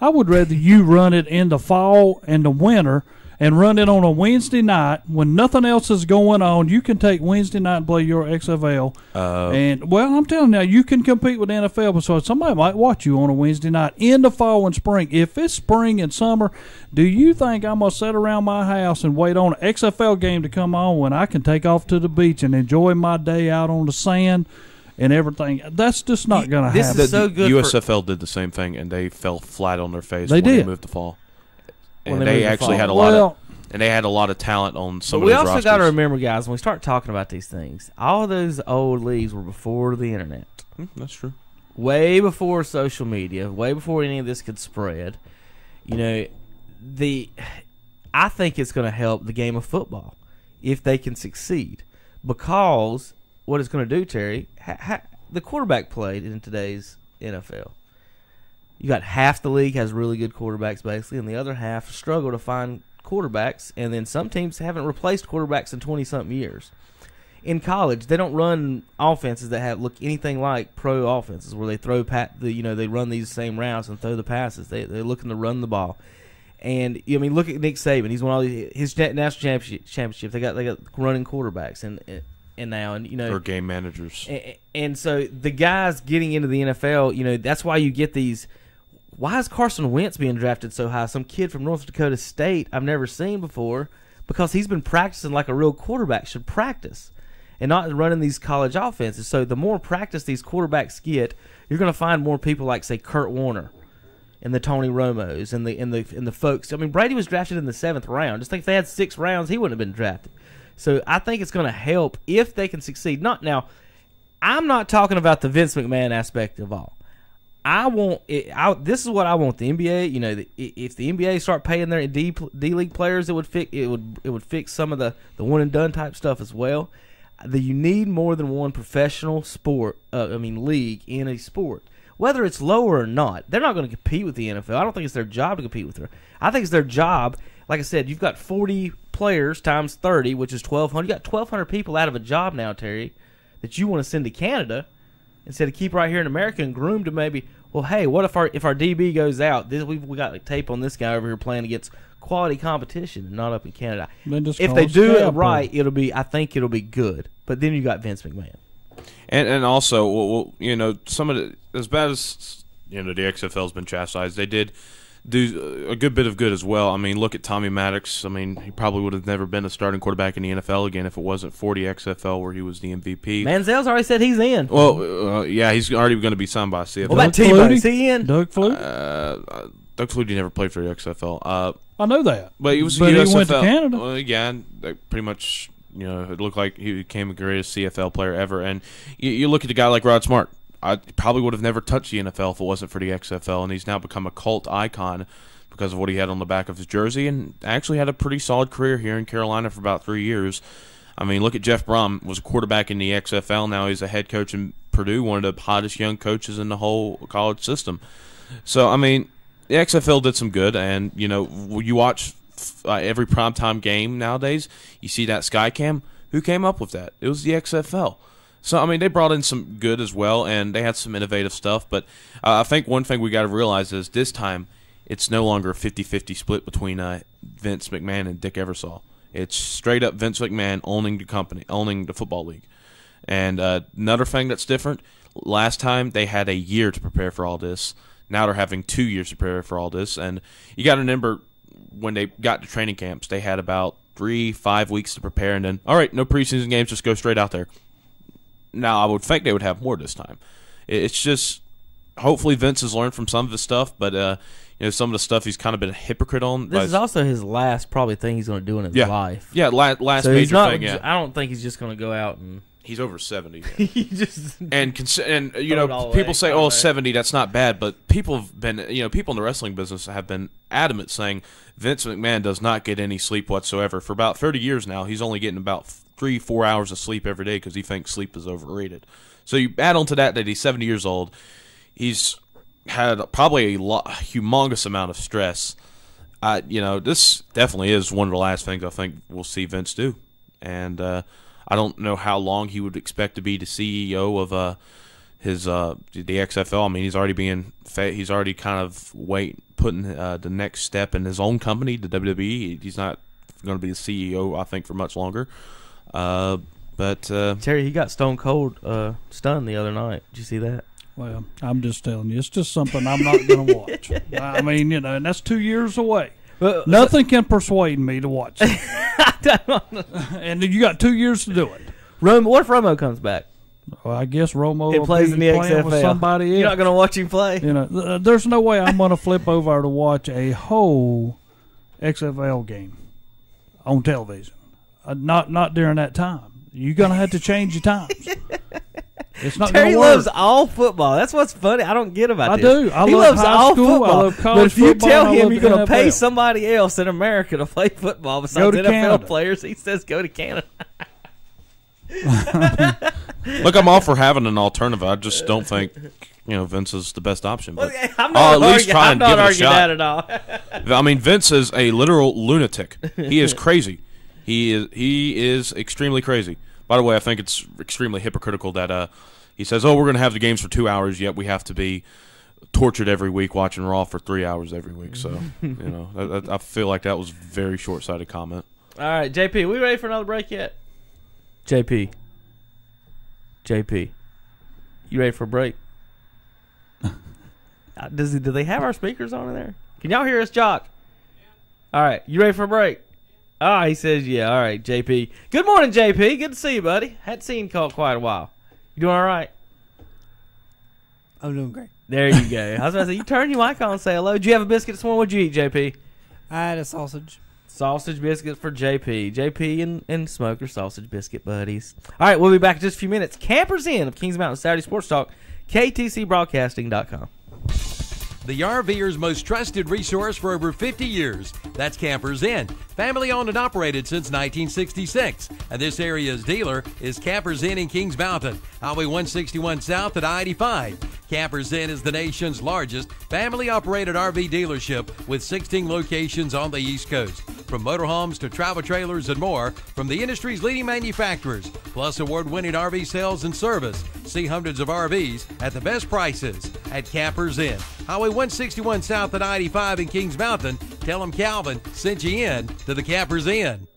I would rather you run it in the fall and the winter and run it on a Wednesday night when nothing else is going on. You can take Wednesday night and play your XFL. And, well, I'm telling you, you can compete with the NFL, so somebody might watch you on a Wednesday night in the fall and spring. If it's spring and summer, do you think I'm going to sit around my house and wait on an XFL game to come on when I can take off to the beach and enjoy my day out on the sand and everything? That's just not going to happen. This is so good. USFL did the same thing, and they fell flat on their face They when did. they moved to fall. When And they they moved to actually fall. had a lot of, and they had a lot of talent on some But of we those also rosters. got to remember, guys, when we start talking about these things, all those old leagues were before the internet. That's true. Way before social media, way before any of this could spread. I think it's going to help the game of football if they can succeed, because what it's going to do, Terry, the quarterback played in today's NFL. You got half the league has really good quarterbacks, basically, and the other half struggle to find quarterbacks, and then some teams haven't replaced quarterbacks in 20-something years. In college, they don't run offenses that look anything like pro offenses, where they throw they run these same routes and throw the passes. They're looking to run the ball, and look at Nick Saban. He's won all his national championship. They got running quarterbacks and now or game managers. And so the guys getting into the NFL, that's why you get these. Why is Carson Wentz being drafted so high? Some kid from North Dakota State I've never seen before, because he's been practicing like a real quarterback should practice. and not running these college offenses. So the more practice these quarterbacks get, you're going to find more people like, say, Kurt Warner and the Tony Romos and the folks. I mean, Brady was drafted in the 7th round. Just think if they had 6 rounds, he wouldn't have been drafted. So I think it's going to help if they can succeed. Now, I'm not talking about the Vince McMahon aspect of all. This is what I want the NBA. You know, if the NBA start paying their D League players, it would fix some of the one and done type stuff as well. You need more than one professional league in a sport, whether it's lower or not. They're not going to compete with the NFL. I don't think it's their job to compete with her. I think it's their job. Like I said, you've got 40 players times 30, which is 1,200. You got 1,200 people out of a job now, Terry, that you want to send to Canada instead of keep right here in America and groom to maybe. Well, hey, what if our DB goes out? We got like tape on this guy over here playing against quality competition and not up in Canada. If they do it right, I think it'll be good. But then you got Vince McMahon, and also, well, you know, some of the, as bad as the XFL's been chastised, they did do a good bit of good as well. I mean, look at Tommy Maddox. I mean, he probably would have never been a starting quarterback in the NFL again if it wasn't for the XFL where he was the MVP. Manziel's already said he's in. Well, yeah, he's already going to be signed by CFL. What about Tebow? Is he in? Doug Flutie? Doug Flutie never played for the XFL. I know that. But he was but USFL. He went to Canada. Well, yeah, pretty much, you know, it looked like he became the greatest CFL player ever. And you look at a guy like Rod Smart. I probably would have never touched the NFL if it wasn't for the XFL, and he's now become a cult icon because of what he had on the back of his jersey, and actually had a pretty solid career here in Carolina for about 3 years. I mean, look at Jeff Brom, was a quarterback in the XFL. Now he's a head coach in Purdue, one of the hottest young coaches in the whole college system. So, I mean, the XFL did some good, and, you know, you watch every primetime game nowadays, you see that Skycam. Who came up with that? It was the XFL. So, I mean, they brought in some good as well, and they had some innovative stuff. But I think one thing we got to realize is this time it's no longer a 50-50 split between Vince McMahon and Dick Ebersol. It's straight up Vince McMahon owning the company, owning the football league. And another thing that's different, last time they had a year to prepare for all this. Now they're having 2 years to prepare for all this. And you got to remember when they got to training camps, they had about 3-5 weeks to prepare. And then, all right, no preseason games, just go straight out there. Now, I would think they would have more this time. It's just, hopefully Vince has learned from some of his stuff, but you know, some of the stuff he's kind of been a hypocrite on. This is also his last probably thing he's going to do in his life. Yeah, last so major thing. Yeah, I don't think he's just going to go out and. He's over 70. He just and you know, people say, "Oh, 70, that's not bad," but people have been, you know, people in the wrestling business have been adamant saying Vince McMahon does not get any sleep whatsoever. For about 30 years now, he's only getting about 3-4 hours of sleep every day because he thinks sleep is overrated. So you add on to that he's 70 years old. He's had probably a humongous amount of stress. You know, this definitely is one of the last things I think we'll see Vince do. And I don't know how long he would expect to be the CEO of the XFL. I mean, he's already kind of putting the next step in his own company, the WWE. He's not going to be the CEO, I think, for much longer. But Terry, he got stone cold stunned the other night. Did you see that? Well, I'm just telling you, it's just something I'm not going to watch. I mean, you know, and that's 2 years away. Nothing can persuade me to watch it. And you got 2 years to do it. What if Romo comes back? Well, I guess Romo will plays in the XFL with somebody else. You're not going to watch him play? You know, there's no way I'm going to flip over to watch a whole XFL game on television. Not during that time. You're going to have to change your times. It's not Terry gonna work. loves all football. That's what's funny. I don't get about this. I do. He love loves high all school. football. I love college but if you football, tell I him love you're going to NFL. pay somebody else in America to play football besides NFL Canada. players, he says go to Canada. Look, I'm all for having an alternative. I just don't think, you know, Vince is the best option. But I'm not I'll at least try and give it a arguing shot. that at all. I mean, Vince is a literal lunatic. He is crazy. He is extremely crazy. By the way, I think it's extremely hypocritical that he says, "Oh, we're going to have the games for 2 hours, yet we have to be tortured every week watching Raw for 3 hours every week." So, you know, I feel like that was a very short-sighted comment. All right, JP, we ready for another break yet? JP, you ready for a break? Do they have our speakers on in there? Can y'all hear us, Jock? All right, you ready for a break? Oh, he says, yeah. All right, JP. Good morning, JP. Good to see you, buddy. Hadn't seen you call quite a while. You doing all right? I'm doing great. There you go. I was about to say, you turn your mic on and say hello. Did you have a biscuit this morning? What'd you eat, JP? I had a sausage. Sausage biscuits for JP. JP and Smoker sausage biscuit buddies. All right, we'll be back in just a few minutes. Campers Inn of Kings Mountain Saturday Sports Talk, KTCBroadcasting.com. The RVer's most trusted resource for over 50 years. That's Campers Inn. Family owned and operated since 1966. And this area's dealer is Campers Inn in Kings Mountain, Highway 161 South at I-85. Campers Inn is the nation's largest family operated RV dealership with 16 locations on the East Coast. From motorhomes to travel trailers and more, from the industry's leading manufacturers, plus award-winning RV sales and service. See hundreds of RVs at the best prices at Campers Inn. Highway 161 South at I-85 in Kings Mountain. Tell them Calvin sent you in to the Campers Inn.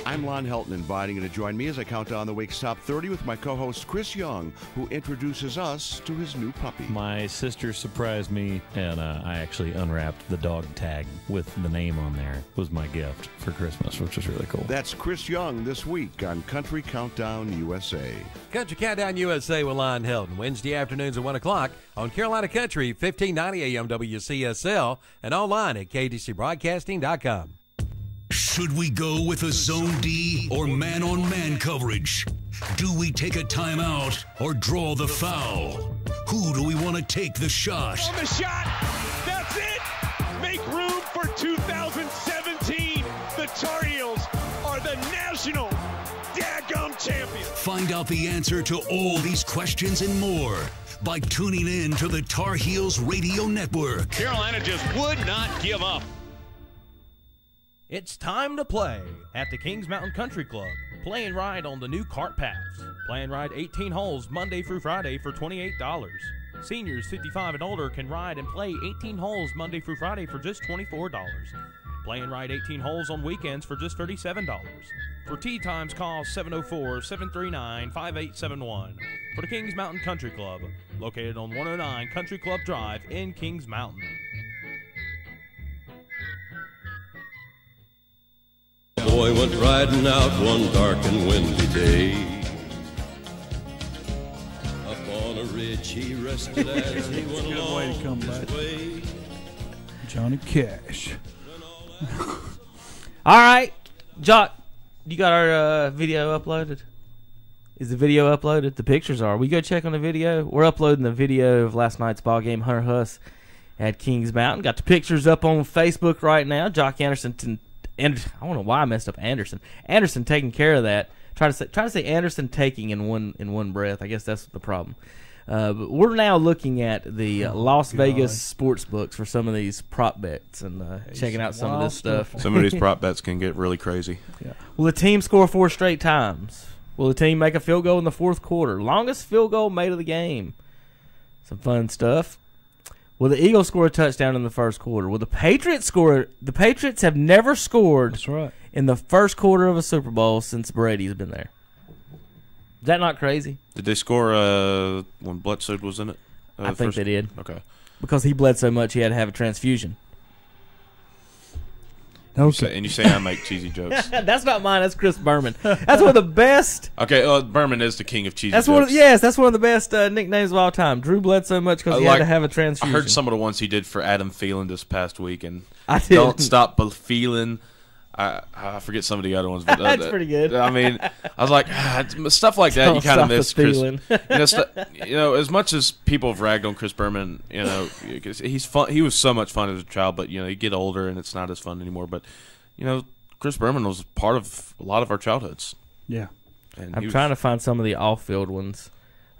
I'm Lon Helton, inviting you to join me as I count down the week's top 30 with my co-host Chris Young, who introduces us to his new puppy. My sister surprised me, and I actually unwrapped the dog tag with the name on there. It was my gift for Christmas, which was really cool. That's Chris Young this week on Country Countdown USA. Country Countdown USA with Lon Helton, Wednesday afternoons at 1 o'clock on Carolina Country, 1590 AM WCSL, and online at KTCBroadcasting.com. Should we go with a zone D or man-on-man coverage? Do we take a timeout or draw the foul? Who do we want to take the shot? On the shot. That's it. Make room for 2017. The Tar Heels are the national daggum champions. Find out the answer to all these questions and more by tuning in to the Tar Heels Radio Network. Carolina just would not give up. It's time to play at the Kings Mountain Country Club. Play and ride on the new cart paths. Play and ride 18 holes Monday through Friday for $28. Seniors 55 and older can ride and play 18 holes Monday through Friday for just $24. Play and ride 18 holes on weekends for just $37. For tee times, call 704-739-5871 for the Kings Mountain Country Club, located on 109 Country Club Drive in Kings Mountain. Boy went riding out one dark and windy day. Up on a ridge he rested as he went along way to come back. his way. Johnny Cash. All right, Jock, you got our video uploaded? Is the video uploaded? The pictures are. We go check on the video. We're uploading the video of last night's ball game, Hunter Huss at Kings Mountain. Got the pictures up on Facebook right now. Jock Anderson, and I don't know why I messed up Anderson. Anderson taking care of that. Try to say Anderson taking in one breath. I guess that's the problem. But we're now looking at the Las Vegas sports books for some of these prop bets and checking out some of this stuff. Some of these prop bets can get really crazy. Yeah. Will the team score 4 straight times? Will the team make a field goal in the fourth quarter? Longest field goal made of the game. Some fun stuff. Will the Eagles score a touchdown in the first quarter? Will the Patriots score? The Patriots have never scored in the first quarter of a Super Bowl since Brady's been there. Is that not crazy? Did they score when Bledsoe was in it? I think they did. Okay. Because he bled so much he had to have a transfusion. Okay. And you say I make cheesy jokes. That's not mine. That's Chris Berman. That's one of the best. Okay, Berman is the king of cheesy jokes. That's one of the best nicknames of all time. Drew bled so much because he had to have a transfusion. I heard some of the ones he did for Adam Thielen this past week, and I did. Don't stop feeling. I forget some of the other ones, but that's pretty good. I mean, I was like, stuff like that. You kind of miss Chris. As much as people have ragged on Chris Berman, because he's fun. He was so much fun as a child, but you get older and it's not as fun anymore. But Chris Berman was part of a lot of our childhoods. Yeah, and I'm trying to find some of the off-field ones.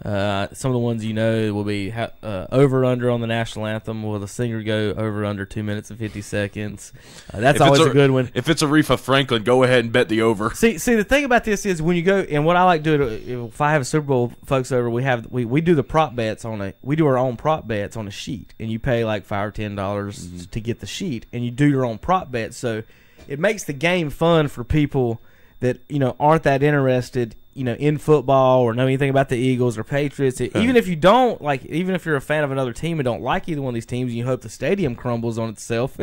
Some of the ones will be over-under on the national anthem. Will the singer go over-under 2 minutes and 50 seconds? That's always a good one. If it's Aretha Franklin, go ahead and bet the over. See, the thing about this is when you go, and what I like to do, if I have a Super Bowl folks over, we do the prop bets we do our own prop bets on a sheet, and you pay like $5 or $10 to get the sheet, and you do your own prop bets. So it makes the game fun for people that aren't that interested in football or know anything about the Eagles or Patriots. Even if you don't even if you're a fan of another team and don't like either one of these teams, and you hope the stadium crumbles on itself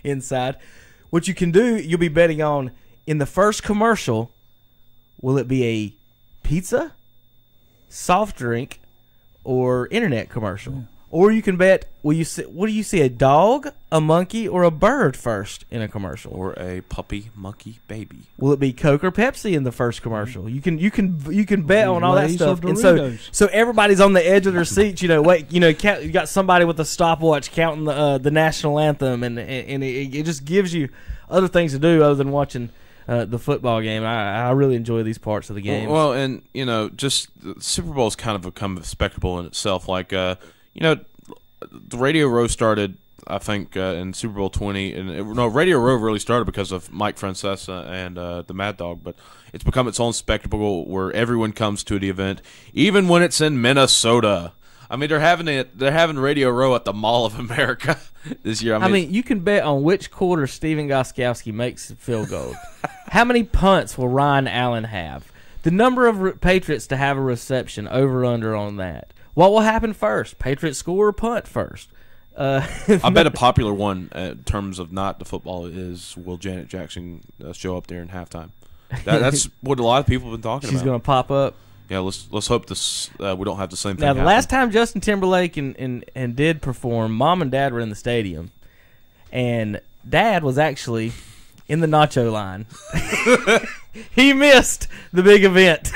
inside. What you can do, you'll be betting on in the first commercial. Will it be a pizza, soft drink, or internet commercial? Yeah. Or you can bet, what do you see, a dog, a monkey, or a bird first in a commercial? Or a puppy, monkey, baby. Will it be Coke or Pepsi in the first commercial? You can bet on all that stuff. And so everybody's on the edge of their seats. You got somebody with a stopwatch counting the national anthem, and it just gives you other things to do other than watching the football game. I really enjoy these parts of the game. Well, and just the Super Bowl's kind of become a spectacle in itself. Like the Radio Row started, I think, in Super Bowl 20. And Radio Row really started because of Mike Francesa and the Mad Dog. But it's become its own spectacle where everyone comes to the event, even when it's in Minnesota. I mean, they're having Radio Row at the Mall of America this year. I mean, you can bet on which quarter Steven Gostkowski makes field goal. How many punts will Ryan Allen have? The number of Patriots to have a reception, over under on that. What will happen first? Patriots score or punt first? I bet a popular one in terms of not the football is, will Janet Jackson show up there in halftime? That's what a lot of people have been talking about. She's going to pop up. Yeah, let's hope this we don't have the same thing. Now, the last time Justin Timberlake and did perform, Mom and Dad were in the stadium, and Dad was actually in the nacho line. He missed the big event.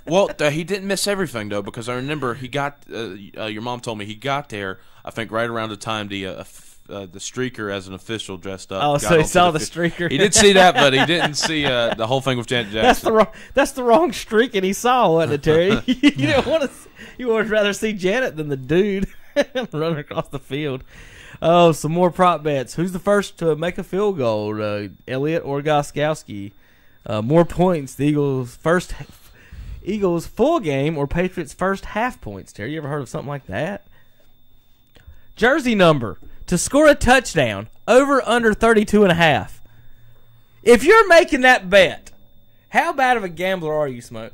Well, he didn't miss everything though, because I remember he got. Your mom told me he got there. I think right around the time the streaker as an official dressed up. Oh, so he saw the streaker. He did see that, but he didn't see the whole thing with Janet Jackson. That's the wrong streak, and he saw, wasn't it, Terry? You would rather see Janet than the dude running across the field. Oh, some more prop bets. Who's the first to make a field goal, Elliott or Gostkowski? More points. The Eagles full game or Patriots first half points. Terry, you ever heard of something like that? Jersey number to score a touchdown, over under 32.5. If you're making that bet, how bad of a gambler are you, Smoke?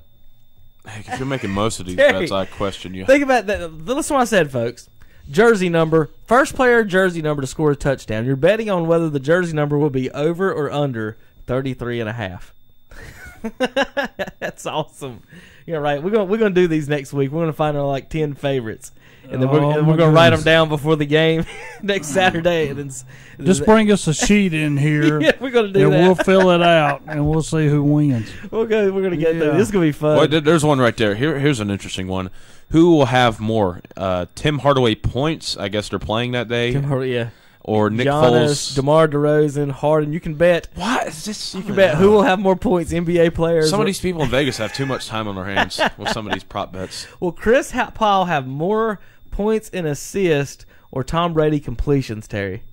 Heck, if you're making most of these Terry, bets, I question you. Think about that. Listen to what I said, folks. Jersey number, first player jersey number to score a touchdown. You're betting on whether the jersey number will be over or under 33.5. That's awesome. Yeah, right. We're gonna do these next week. We're gonna find our 10 favorites, and then we're gonna write them down before the game next Saturday. And then just bring us a sheet in here. Yeah, we're gonna do and that. We'll fill it out, and we'll see who wins. We're gonna get there. This is gonna be fun. Well, there's one right there. Here's an interesting one. Who will have more? Tim Hardaway points. I guess they're playing that day. Tim Hardaway, yeah. Or Nick Giannis, Foles, DeMar DeRozan, Harden. You can bet. What is this? You can bet who will have more points. NBA players. Some of these people in Vegas have too much time on their hands with some of these prop bets. Will Chris Paul have more points and assists or Tom Brady completions, Terry?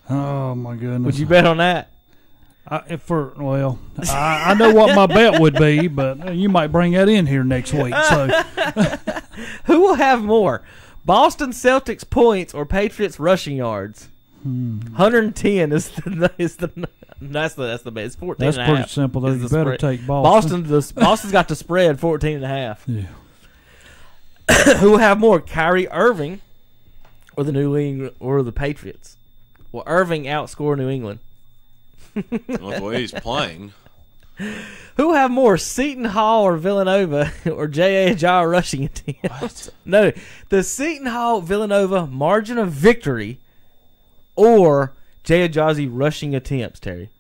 Oh my goodness! Would you bet on that? I know what my bet would be, but you might bring that in here next week. So, who will have more? Boston Celtics points or Patriots rushing yards? 110 is the that's the best. It's 14. That's pretty simple. Though. You better take Boston. Boston's got the spread 14.5. Yeah. Who will have more? Kyrie Irving or the New England or the Patriots? Will Irving outscore New England? Well, the way he's playing. Who will have more, Seton Hall or Villanova or J.A. Ajayi rushing attempts? No, the Seton Hall Villanova margin of victory or J.A. Ajayi rushing attempts, Terry.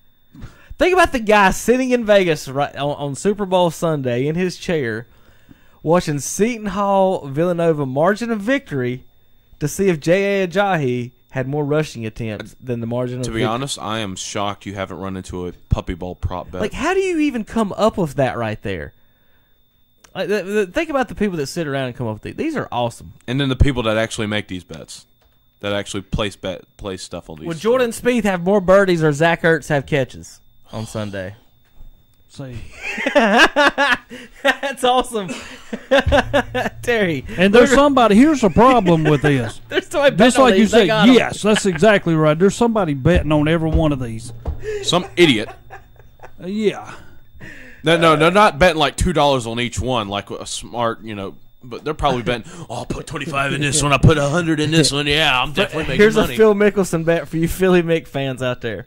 Think about the guy sitting in Vegas right on Super Bowl Sunday in his chair watching Seton Hall Villanova margin of victory to see if J.A. Ajayi had more rushing attempts than the margin of victory. To be honest, I am shocked you haven't run into a puppy bowl prop bet. How do you even come up with that right there? Think about the people that sit around and come up with these. These are awesome. And then the people that actually make these bets, that actually place stuff on these. Would Jordan Spieth have more birdies or Zach Ertz have catches on Sunday? See. That's awesome. Terry. And there's somebody, here's the problem with this. There's somebody just like you said, yes, that's exactly right. There's somebody betting on every one of these. Some idiot Yeah. No, they're not betting like $2 on each one, like a smart, But they're probably betting. Oh, I'll put 25 in this one. I put 100 in this one. Yeah, I'm definitely making Here's money. a Phil Mickelson bet for you Philly Mick fans out there.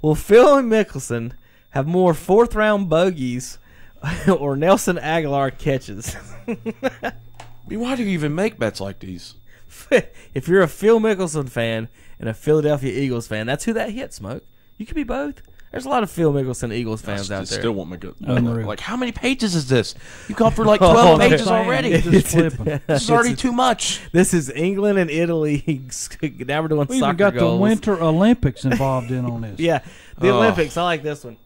Will Phil and Mickelson have more fourth-round bogeys or Nelson Aguilar catches? I mean, why do you even make bets like these? If you're a Phil Mickelson fan and a Philadelphia Eagles fan, that's who that hit, Smoke. You could be both. There's a lot of Phil Mickelson Eagles fans out there. Still won't make it. Like, how many pages is this? You've gone for like 12 pages already. This is already too much. This is England and Italy. Now we're doing We soccer even got goals. the Winter Olympics involved in on this. Yeah, the Olympics. I like this one.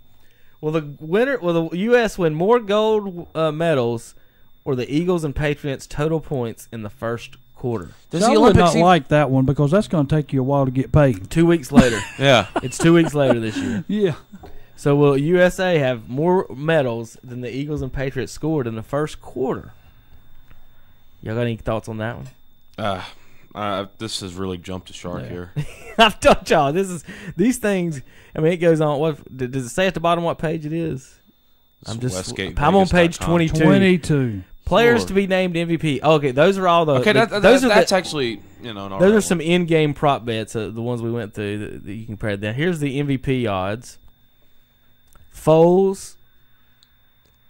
Will the U.S. win more gold medals or the Eagles and Patriots total points in the first quarter? I would not like that one because that's going to take you a while to get paid. 2 weeks later. Yeah. It's 2 weeks later this year. Yeah. So will USA have more medals than the Eagles and Patriots scored in the first quarter? Y'all got any thoughts on that one? This has really jumped the shark here. I've told y'all these things. I mean, it goes on. What does it say at the bottom? What page it is? I'm on page 22. 22. Players to be named MVP. Okay, those are all the. Okay, that's actually those are some in-game prop bets. The ones we went through that you can compare that. Here's the MVP odds. Foles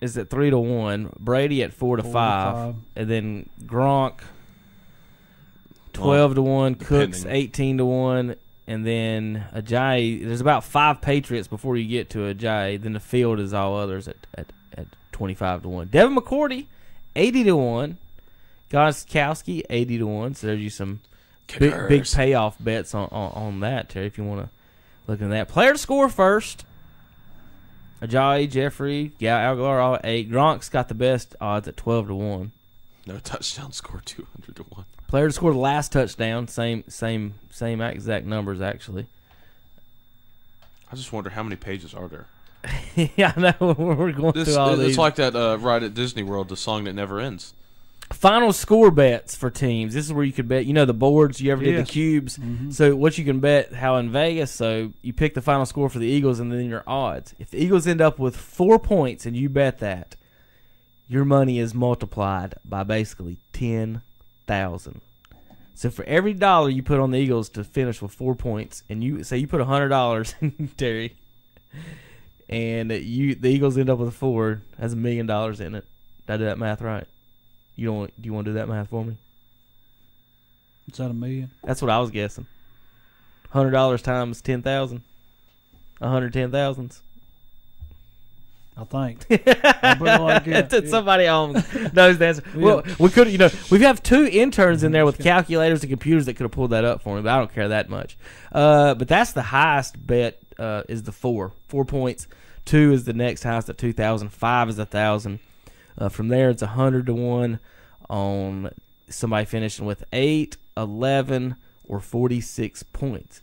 is at 3-1. Brady at 4-5, and then Gronk 12-1. Cooks 18-1, and then Ajayi. There's about 5 Patriots before you get to Ajayi. Then the field is all others at 25-1. Devin McCourty 80-1. Gostkowski 80-1. So there's you some big payoff bets on that, Terry. If you want to look at that, player to score first. Ajayi, Jeffrey, Aguilar all at 8. Gronk's got the best odds at 12-1. No touchdown score 200-1. Player to score the last touchdown, same exact numbers actually. I just wonder how many pages are there. Yeah, I know. We're going through all these. It's like that ride at Disney World, the song that never ends. Final score bets for teams. This is where you could bet. The boards. You ever did the cubes? Mm-hmm. So what you can bet how in Vegas. So you pick the final score for the Eagles and then your odds. If the Eagles end up with 4 points and you bet that, your money is multiplied by basically 10,000. So for every dollar you put on the Eagles to finish with 4 points, and you say you put $100 in Terry, and the Eagles end up with 4, that's $1 million in it. Did I do that math right? Do you want to do that math for me? Is that $1 million? That's what I was guessing. $100 times 10,000. 110,000s. I think. I put it like that. Somebody knows the answer. Yeah. Well, we could, we have 2 interns in there with calculators and computers that could have pulled that up for me, but I don't care that much. But that's the highest bet is the 4 points. 2 is the next highest at 2,000. 5 is 1,000. From there, it's 100-1 on somebody finishing with 8, 11, or 46 points.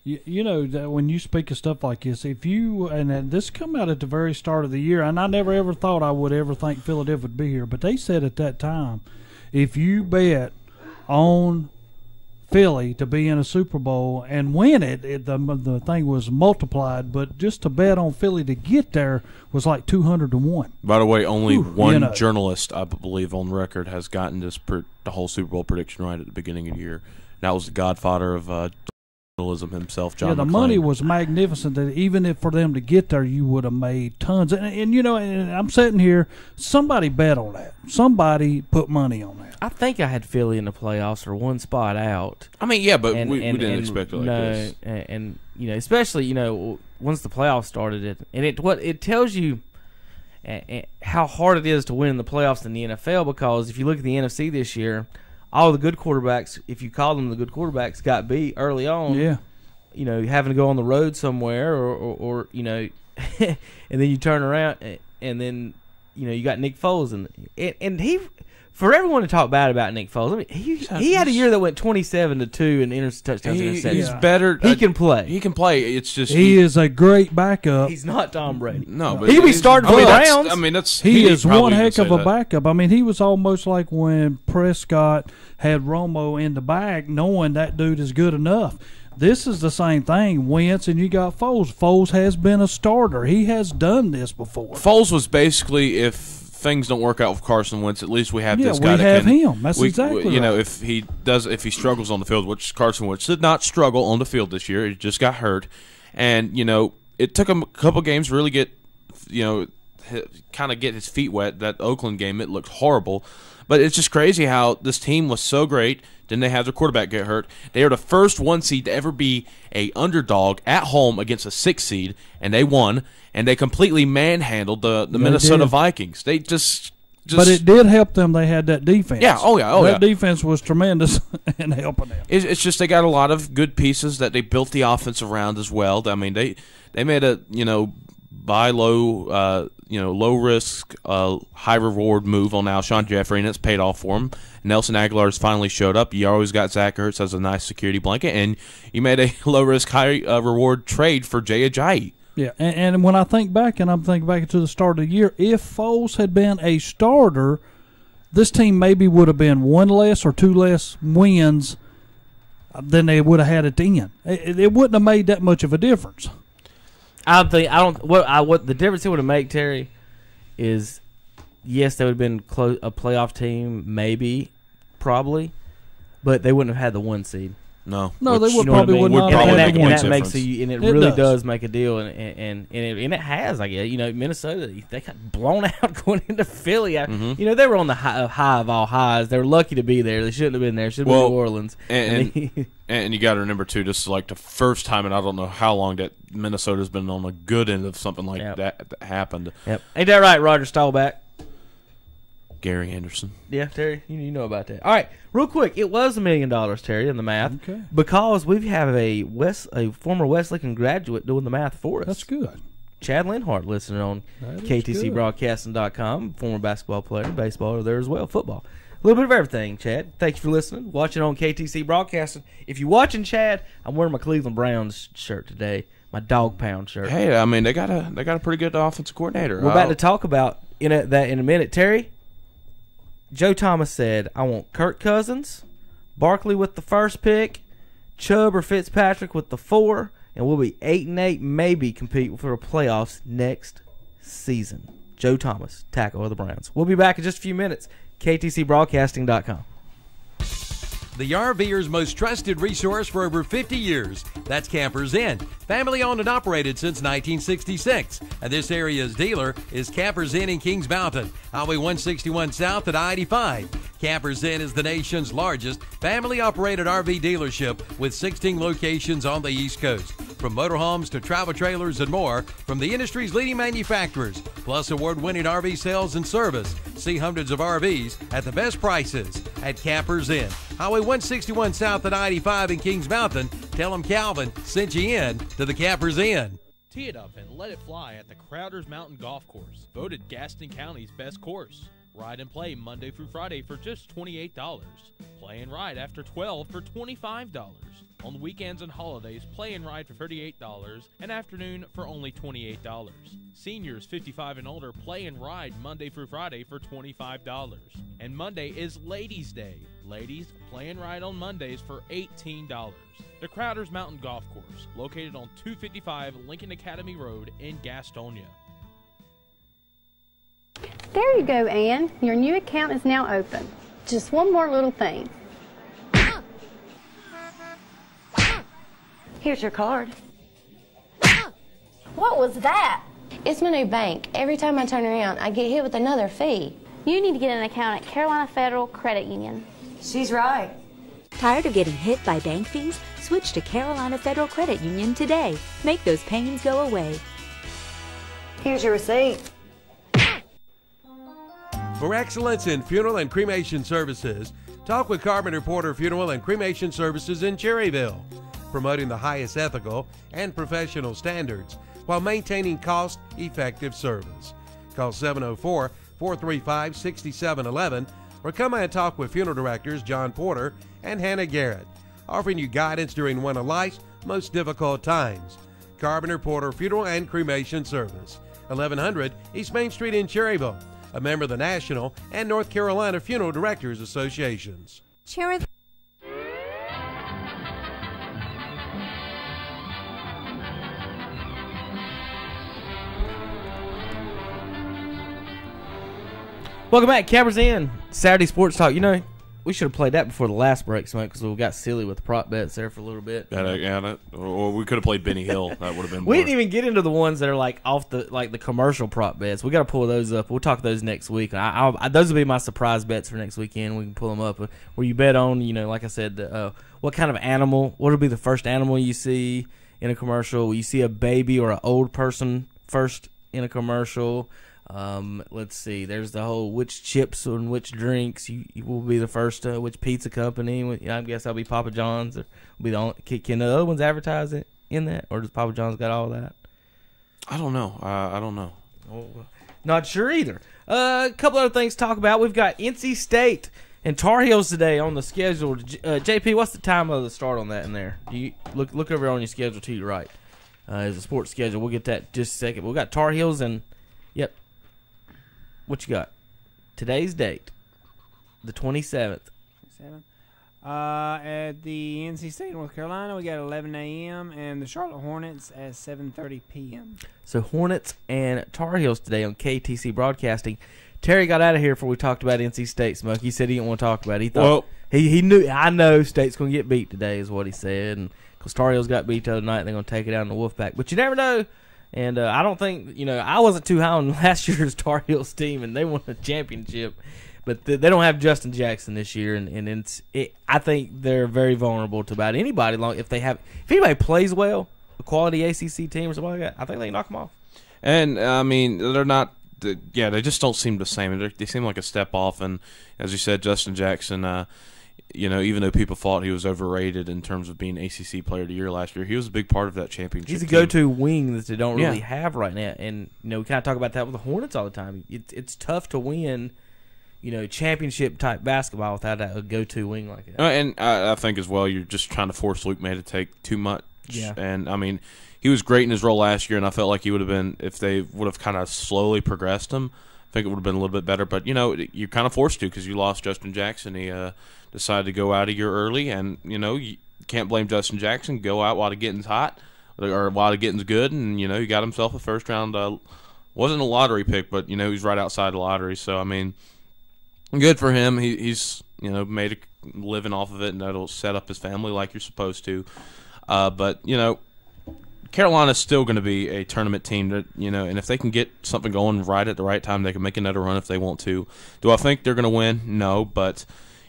That when you speak of stuff like this, and this come out at the very start of the year, and I never ever thought I would ever think Philadelphia would be here, but they said at that time, if you bet on Philly to be in a Super Bowl and win it, the thing was multiplied, but just to bet on Philly to get there was like 200-1. By the way, only one journalist, I believe, on record has gotten the whole Super Bowl prediction right at the beginning of the year. That was the godfather of journalism himself, John the McClane. money was magnificent. That even if for them to get there, you would have made tons. And I'm sitting here. Somebody bet on that. Somebody put money on that. I think I had Philly in the playoffs or one spot out. I mean, yeah, but we didn't expect it like this. And especially once the playoffs started, it tells you how hard it is to win in the playoffs in the NFL, because if you look at the NFC this year, all the good quarterbacks, if you call them the good quarterbacks, got beat early on. Yeah. Having to go on the road somewhere or and then you turn around and then, you got Nick Foles and he, for everyone to talk bad about Nick Foles, I mean, he had a year that went 27-2 in touchdowns. He's better. He can play. He can play. It's just he is a great backup. He's not Tom Brady. No, but he'll be starting 4 rounds. He is one heck of a backup. I mean, he was almost like when Prescott had Romo in the bag, knowing that dude is good enough. This is the same thing. Wentz and you got Foles. Foles has been a starter. He has done this before. Foles was basically, if things don't work out with Carson Wentz, at least we have this guy. We have him. That's exactly you know, right. if he struggles on the field, which Carson Wentz did not struggle on the field this year, he just got hurt, and you know, it took him a couple games to really get, you know, kind of get his feet wet. That Oakland game, it looked horrible, but it's just crazy how this team was so great. Then they had their quarterback get hurt. They are the first 1 seed to ever be a underdog at home against a 6 seed, and they won. And they completely manhandled the Minnesota Vikings. They just. But it did help them. They had that defense. Yeah. That defense was tremendous in helping them. It's just they got a lot of good pieces that they built the offense around as well. I mean, they made a buy low, low risk, high reward move on Alshon Jeffrey, and it's paid off for him. Nelson Aguilar's finally showed up. You always got Zach Ertz as a nice security blanket, and you made a low risk, high reward trade for Jay Ajayi. Yeah, and when I think back, and I'm thinking back to the start of the year, if Foles had been a starter, this team maybe would have been 1 less or 2 less wins than they would have had at the end. It wouldn't have made that much of a difference. What the difference it would have made, Terry, is yes, they would have been a playoff team, maybe, probably, but they wouldn't have had the 1 seed. No, they would probably would not have had the 1 seed. And it really does make a deal, and it has. I guess Minnesota, they got blown out going into Philly. Mm-hmm. They were on the high of all highs. They were lucky to be there. They shouldn't have been there. Should have been New Orleans. And you got to remember too, this is like the first time in I don't know how long that Minnesota's been on the good end of something like that happened. Yep, ain't that right, Roger Staubach? Gary Anderson. Yeah, Terry, you know about that. All right, real quick, it was $1 million, Terry, in the math. Okay. Because we have a former West Lincoln graduate doing the math for us. That's good. Chad Linhart listening on KTCBroadcasting.com, former basketball player, baseball there as well, football. A little bit of everything, Chad. Thank you for listening. Watching on KTC Broadcasting. If you're watching, Chad, I'm wearing my Cleveland Browns shirt today, my Dog Pound shirt. Hey, I mean they got a pretty good offensive coordinator. We're about to talk about that in a minute, Terry. Joe Thomas said, I want Kirk Cousins, Barkley with the first pick, Chubb or Fitzpatrick with the 4, and we'll be 8-8, maybe compete for the playoffs next season. Joe Thomas, tackle of the Browns. We'll be back in just a few minutes. KTCBroadcasting.com. The RVer's most trusted resource for over 50 years. That's Campers Inn. Family owned and operated since 1966. And this area's dealer is Campers Inn in Kings Mountain, Highway 161 South at I-85. Campers Inn is the nation's largest family-operated RV dealership with 16 locations on the East Coast. From motorhomes to travel trailers and more, from the industry's leading manufacturers, plus award-winning RV sales and service. See hundreds of RVs at the best prices at Campers Inn. Highway 161 South at I-85 in Kings Mountain. Tell them Calvin sent you in to the Campers Inn. Tee it up and let it fly at the Crowders Mountain Golf Course, voted Gaston County's best course. Ride and play Monday through Friday for just $28. Play and ride after 12 for $25. On weekends and holidays, play and ride for $38 and afternoon for only $28. Seniors 55 and older play and ride Monday through Friday for $25. And Monday is Ladies' Day. Ladies, play and ride on Mondays for $18. The Crowders Mountain Golf Course, located on 255 Lincoln Academy Road in Gastonia. There you go, Ann. Your new account is now open. Just one more little thing. Here's your card. What was that? It's my new bank. Every time I turn around, I get hit with another fee. You need to get an account at Carolina Federal Credit Union. She's right. Tired of getting hit by bank fees? Switch to Carolina Federal Credit Union today. Make those pains go away. Here's your receipt. For excellence in funeral and cremation services, talk with Carpenter Porter Funeral and Cremation Services in Cherryville, promoting the highest ethical and professional standards while maintaining cost-effective service. Call 704-435-6711 or come and talk with funeral directors John Porter and Hannah Garrett, offering you guidance during one of life's most difficult times. Carpenter Porter Funeral and Cremation Service, 1100 East Main Street in Cherryville, a member of the National and North Carolina Funeral Directors Associations. Welcome back, Cameras In Saturday Sports Talk. You know, we should have played that before the last break, Smoke, because we got silly with the prop bets there for a little bit. Or we could have played Benny Hill. That would have been. We didn't even get into the ones that are like off the the commercial prop bets. We got to pull those up. We'll talk those next week. Those will be my surprise bets for next weekend. We can pull them up where you bet on, you know, like I said, what kind of animal. What will be the first animal you see in a commercial? Will you see a baby or an old person first in a commercial? Let's see. There's the whole which chips and which drinks you will be the first. Which pizza company? I guess I'll be Papa John's. Or will be the only. Can the other ones advertise it in that, or does Papa John's got all that? I don't know. I don't know. Not sure either. A couple other things to talk about. We've got NC State and Tar Heels today on the schedule. JP, what's the time of the start on that in there? You look over on your schedule to your right. There's a sports schedule. We'll get that just a second. We've got Tar Heels and yep. What you got? Today's date, the 27th. At the NC State, North Carolina, we got 11 a.m. and the Charlotte Hornets at 7:30 p.m. So Hornets and Tar Heels today on KTC Broadcasting. Terry got out of here before we talked about NC State, Smoke. He said he didn't want to talk about it. He thought he knew. I know State's going to get beat today, is what he said, and because Tar Heels got beat the other night, they're going to take it out in the Wolfpack. But you never know. And I don't think, I wasn't too high on last year's Tar Heels team, and they won a championship. But they don't have Justin Jackson this year, and I think they're very vulnerable to about anybody. If anybody plays well, a quality ACC team or something like that, I think they can knock them off. And, I mean, they're not – they just don't seem the same. They seem like a step off. And, as you said, Justin Jackson – even though people thought he was overrated in terms of being ACC Player of the Year last year, he was a big part of that championship. He's a go-to wing that they don't really have right now. And, we kind of talk about that with the Hornets all the time. It's tough to win, championship-type basketball without a go-to wing like that. And I think as well you're just trying to force Luke May to take too much. Yeah. And, I mean, he was great in his role last year, and I felt like he would have been, if they would have kind of slowly progressed him, I think it would have been a little bit better. But, you're kind of forced to because you lost Justin Jackson. He decided to go out a year early, and, you can't blame Justin Jackson. Go out while the getting's hot or while the getting's good, and, he got himself a first-round wasn't a lottery pick, but, he's right outside the lottery. So, I mean, good for him. He's, made a living off of it, and that'll set up his family like you're supposed to. But, Carolina's still going to be a tournament team that, and if they can get something going right at the right time, they can make another run if they want to. Do I think they're going to win? No, but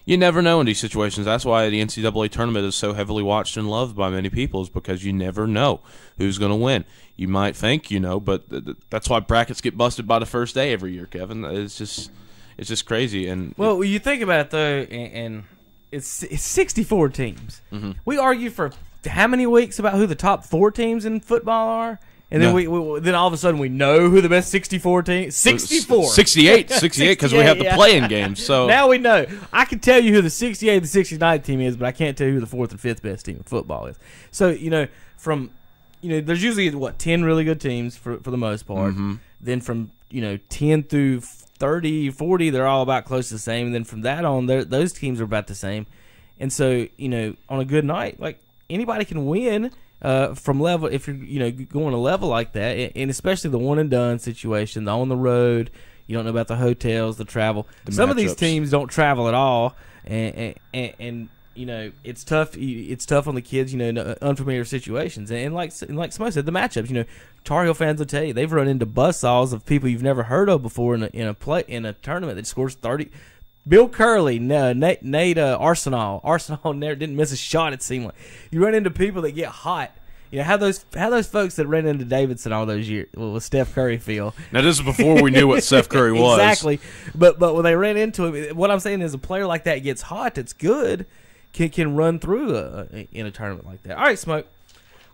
you never know in these situations. That's why the NCAA tournament is so heavily watched and loved by many people, is because you never know who's going to win. You might think but that's why brackets get busted by the first day every year, Kevin. It's just crazy. And well, you think about it, though, and it's 64 teams. Mm-hmm. We argue for how many weeks about who the top 4 teams in football are? And then then all of a sudden we know who the best 64 teams. 64, 68, because we have the play-in games. So now we know. I can tell you who the 68, the 69 team is, but I can't tell you who the 4th and 5th best team in football is. So there's usually 10 really good teams for the most part. Mm-hmm. Then from 10 through 30, 40, they're all about close to the same. And then from that on, those teams are about the same. And so on a good night, anybody can win from level if you're going a level like that, and especially the one and done situation, the on the road. You don't know about the hotels, the travel. Some of these teams don't travel at all, and it's tough. It's tough on the kids. Unfamiliar situations, and like somebody said, the matchups. Tar Heel fans will tell you they've run into buzzsaws of people you've never heard of before in a tournament that scores 30. Bill Curley, Nate Arsenal never didn't miss a shot. It seemed like you run into people that get hot. How those folks that ran into Davidson all those years with Steph Curry feel. Now this is before we knew what Steph Curry was. Exactly, but when they ran into him, what I'm saying is a player like that gets hot. That's good, can run through in a tournament like that. All right, Smoke.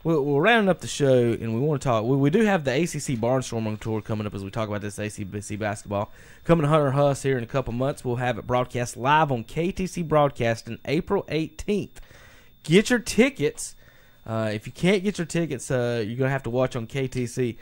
We're rounding up the show, and we want to talk. We do have the ACC Barnstorming Tour coming up as we talk about this ACC basketball. Coming to Hunter Huss here in a couple months. We'll have it broadcast live on KTC Broadcasting April 18th. Get your tickets. If you can't get your tickets, you're going to have to watch on KTC.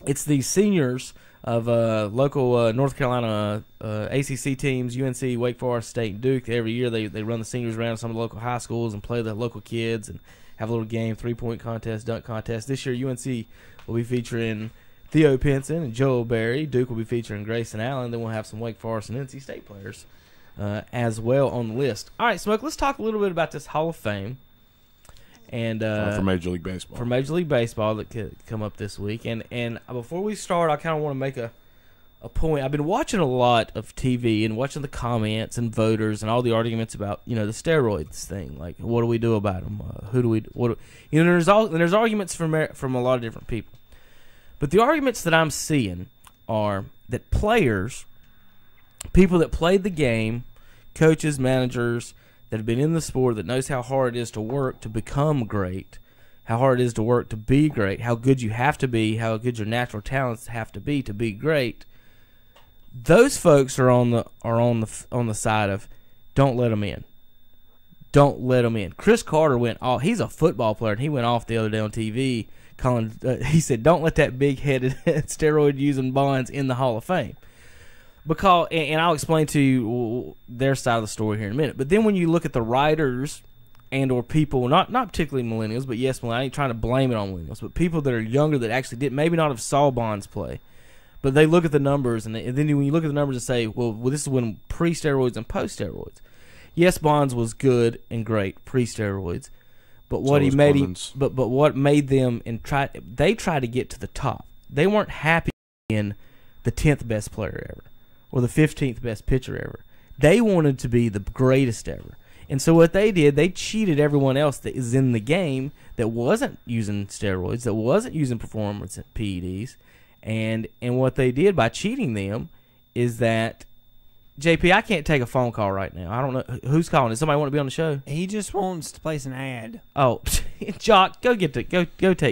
It's the seniors of local North Carolina ACC teams, UNC, Wake Forest State, and Duke. Every year they run the seniors around some of the local high schools and play the local kids and have a little game, 3-point contest, dunk contest. This year, UNC will be featuring Theo Pinson and Joel Berry. Duke will be featuring Grayson Allen. Then we'll have some Wake Forest and NC State players as well on the list. All right, Smoke, let's talk a little bit about this Hall of Fame. And for Major League Baseball. For Major League Baseball that could come up this week. And before we start, I kind of want to make a point. I've been watching a lot of TV and watching the comments and voters and all the arguments about, the steroids thing. Like, what do we do about them? There's arguments from a lot of different people. But the arguments that I'm seeing are that players, people that played the game, coaches, managers that have been in the sport, that knows how hard it is to work to become great, how hard it is to work to be great, how good you have to be, how good your natural talents have to be great. Those folks are on the side of don't let them in. Don't let them in. Chris Carter went off. He's a football player, and he went off the other day on TV calling. He said, "Don't let that big-headed steroid-using Bonds in the Hall of Fame." Because, and I'll explain to you their side of the story here in a minute. But then when you look at the writers and or people, not particularly millennials, but yes, I ain't trying to blame it on millennials, but people that are younger that actually did maybe not have saw Bonds play, but they look at the numbers, and then when you look at the numbers and say, well, this is when pre-steroids and post-steroids. Yes, Bonds was good and great pre-steroids, but what what made them they tried to get to the top. They weren't happy in the 10th best player ever or the 15th best pitcher ever. They wanted to be the greatest ever. And so what they did, they cheated everyone else that is in the game that wasn't using steroids, that wasn't using performance PEDs. And what they did by cheating them is that, JP, I can't take a phone call right now. I don't know who's calling. Does somebody want to be on the show? He just wants to place an ad. Oh, Jock, go take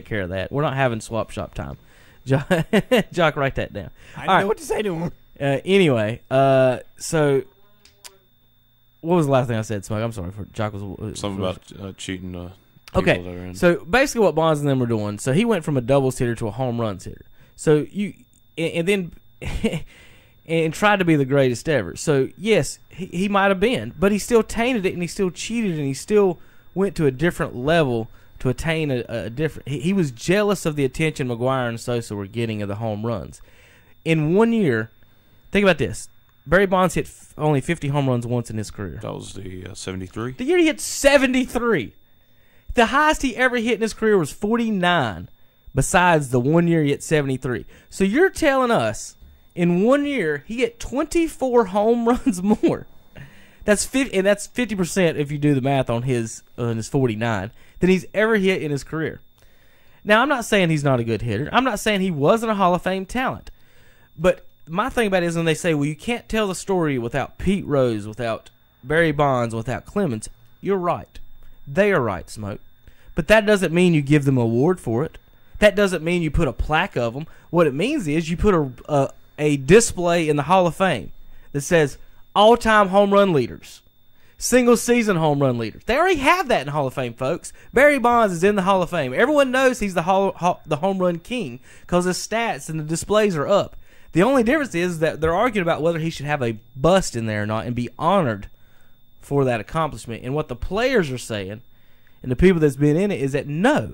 care of that. We're not having swap shop time. Jock, write that down. I don't know what to say to him. Anyway, so what was the last thing I said, Smoke? I'm sorry for Jock was something about cheating. Okay, so basically what Bonds and them were doing. So he went from a doubles hitter to a home runs hitter. So then tried to be the greatest ever. So yes, he might have been, but he still tainted it, and he still cheated, and he still went to a different level to attain a different. He was jealous of the attention McGuire and Sosa were getting of the home runs. In 1 year, think about this: Barry Bonds hit only 50 home runs once in his career. That was the 73. The year he hit 73. The highest he ever hit in his career was 49. Besides the 1 year he hit 73. So you're telling us in 1 year he hit 24 home runs more. That's 50, and that's 50% if you do the math on his 49 than he's ever hit in his career. Now, I'm not saying he's not a good hitter. I'm not saying he wasn't a Hall of Fame talent. But my thing about it is when they say, well, you can't tell the story without Pete Rose, without Barry Bonds, without Clemens, you're right. They are right, Smoke. But that doesn't mean you give them an award for it. That doesn't mean you put a plaque of them. What it means is you put a display in the Hall of Fame that says all-time home run leaders, single-season home run leaders. They already have that in the Hall of Fame, folks. Barry Bonds is in the Hall of Fame. Everyone knows he's the home run king because his stats and the displays are up. The only difference is that they're arguing about whether he should have a bust in there or not and be honored for that accomplishment. And what the players are saying and the people that's been in it is that no.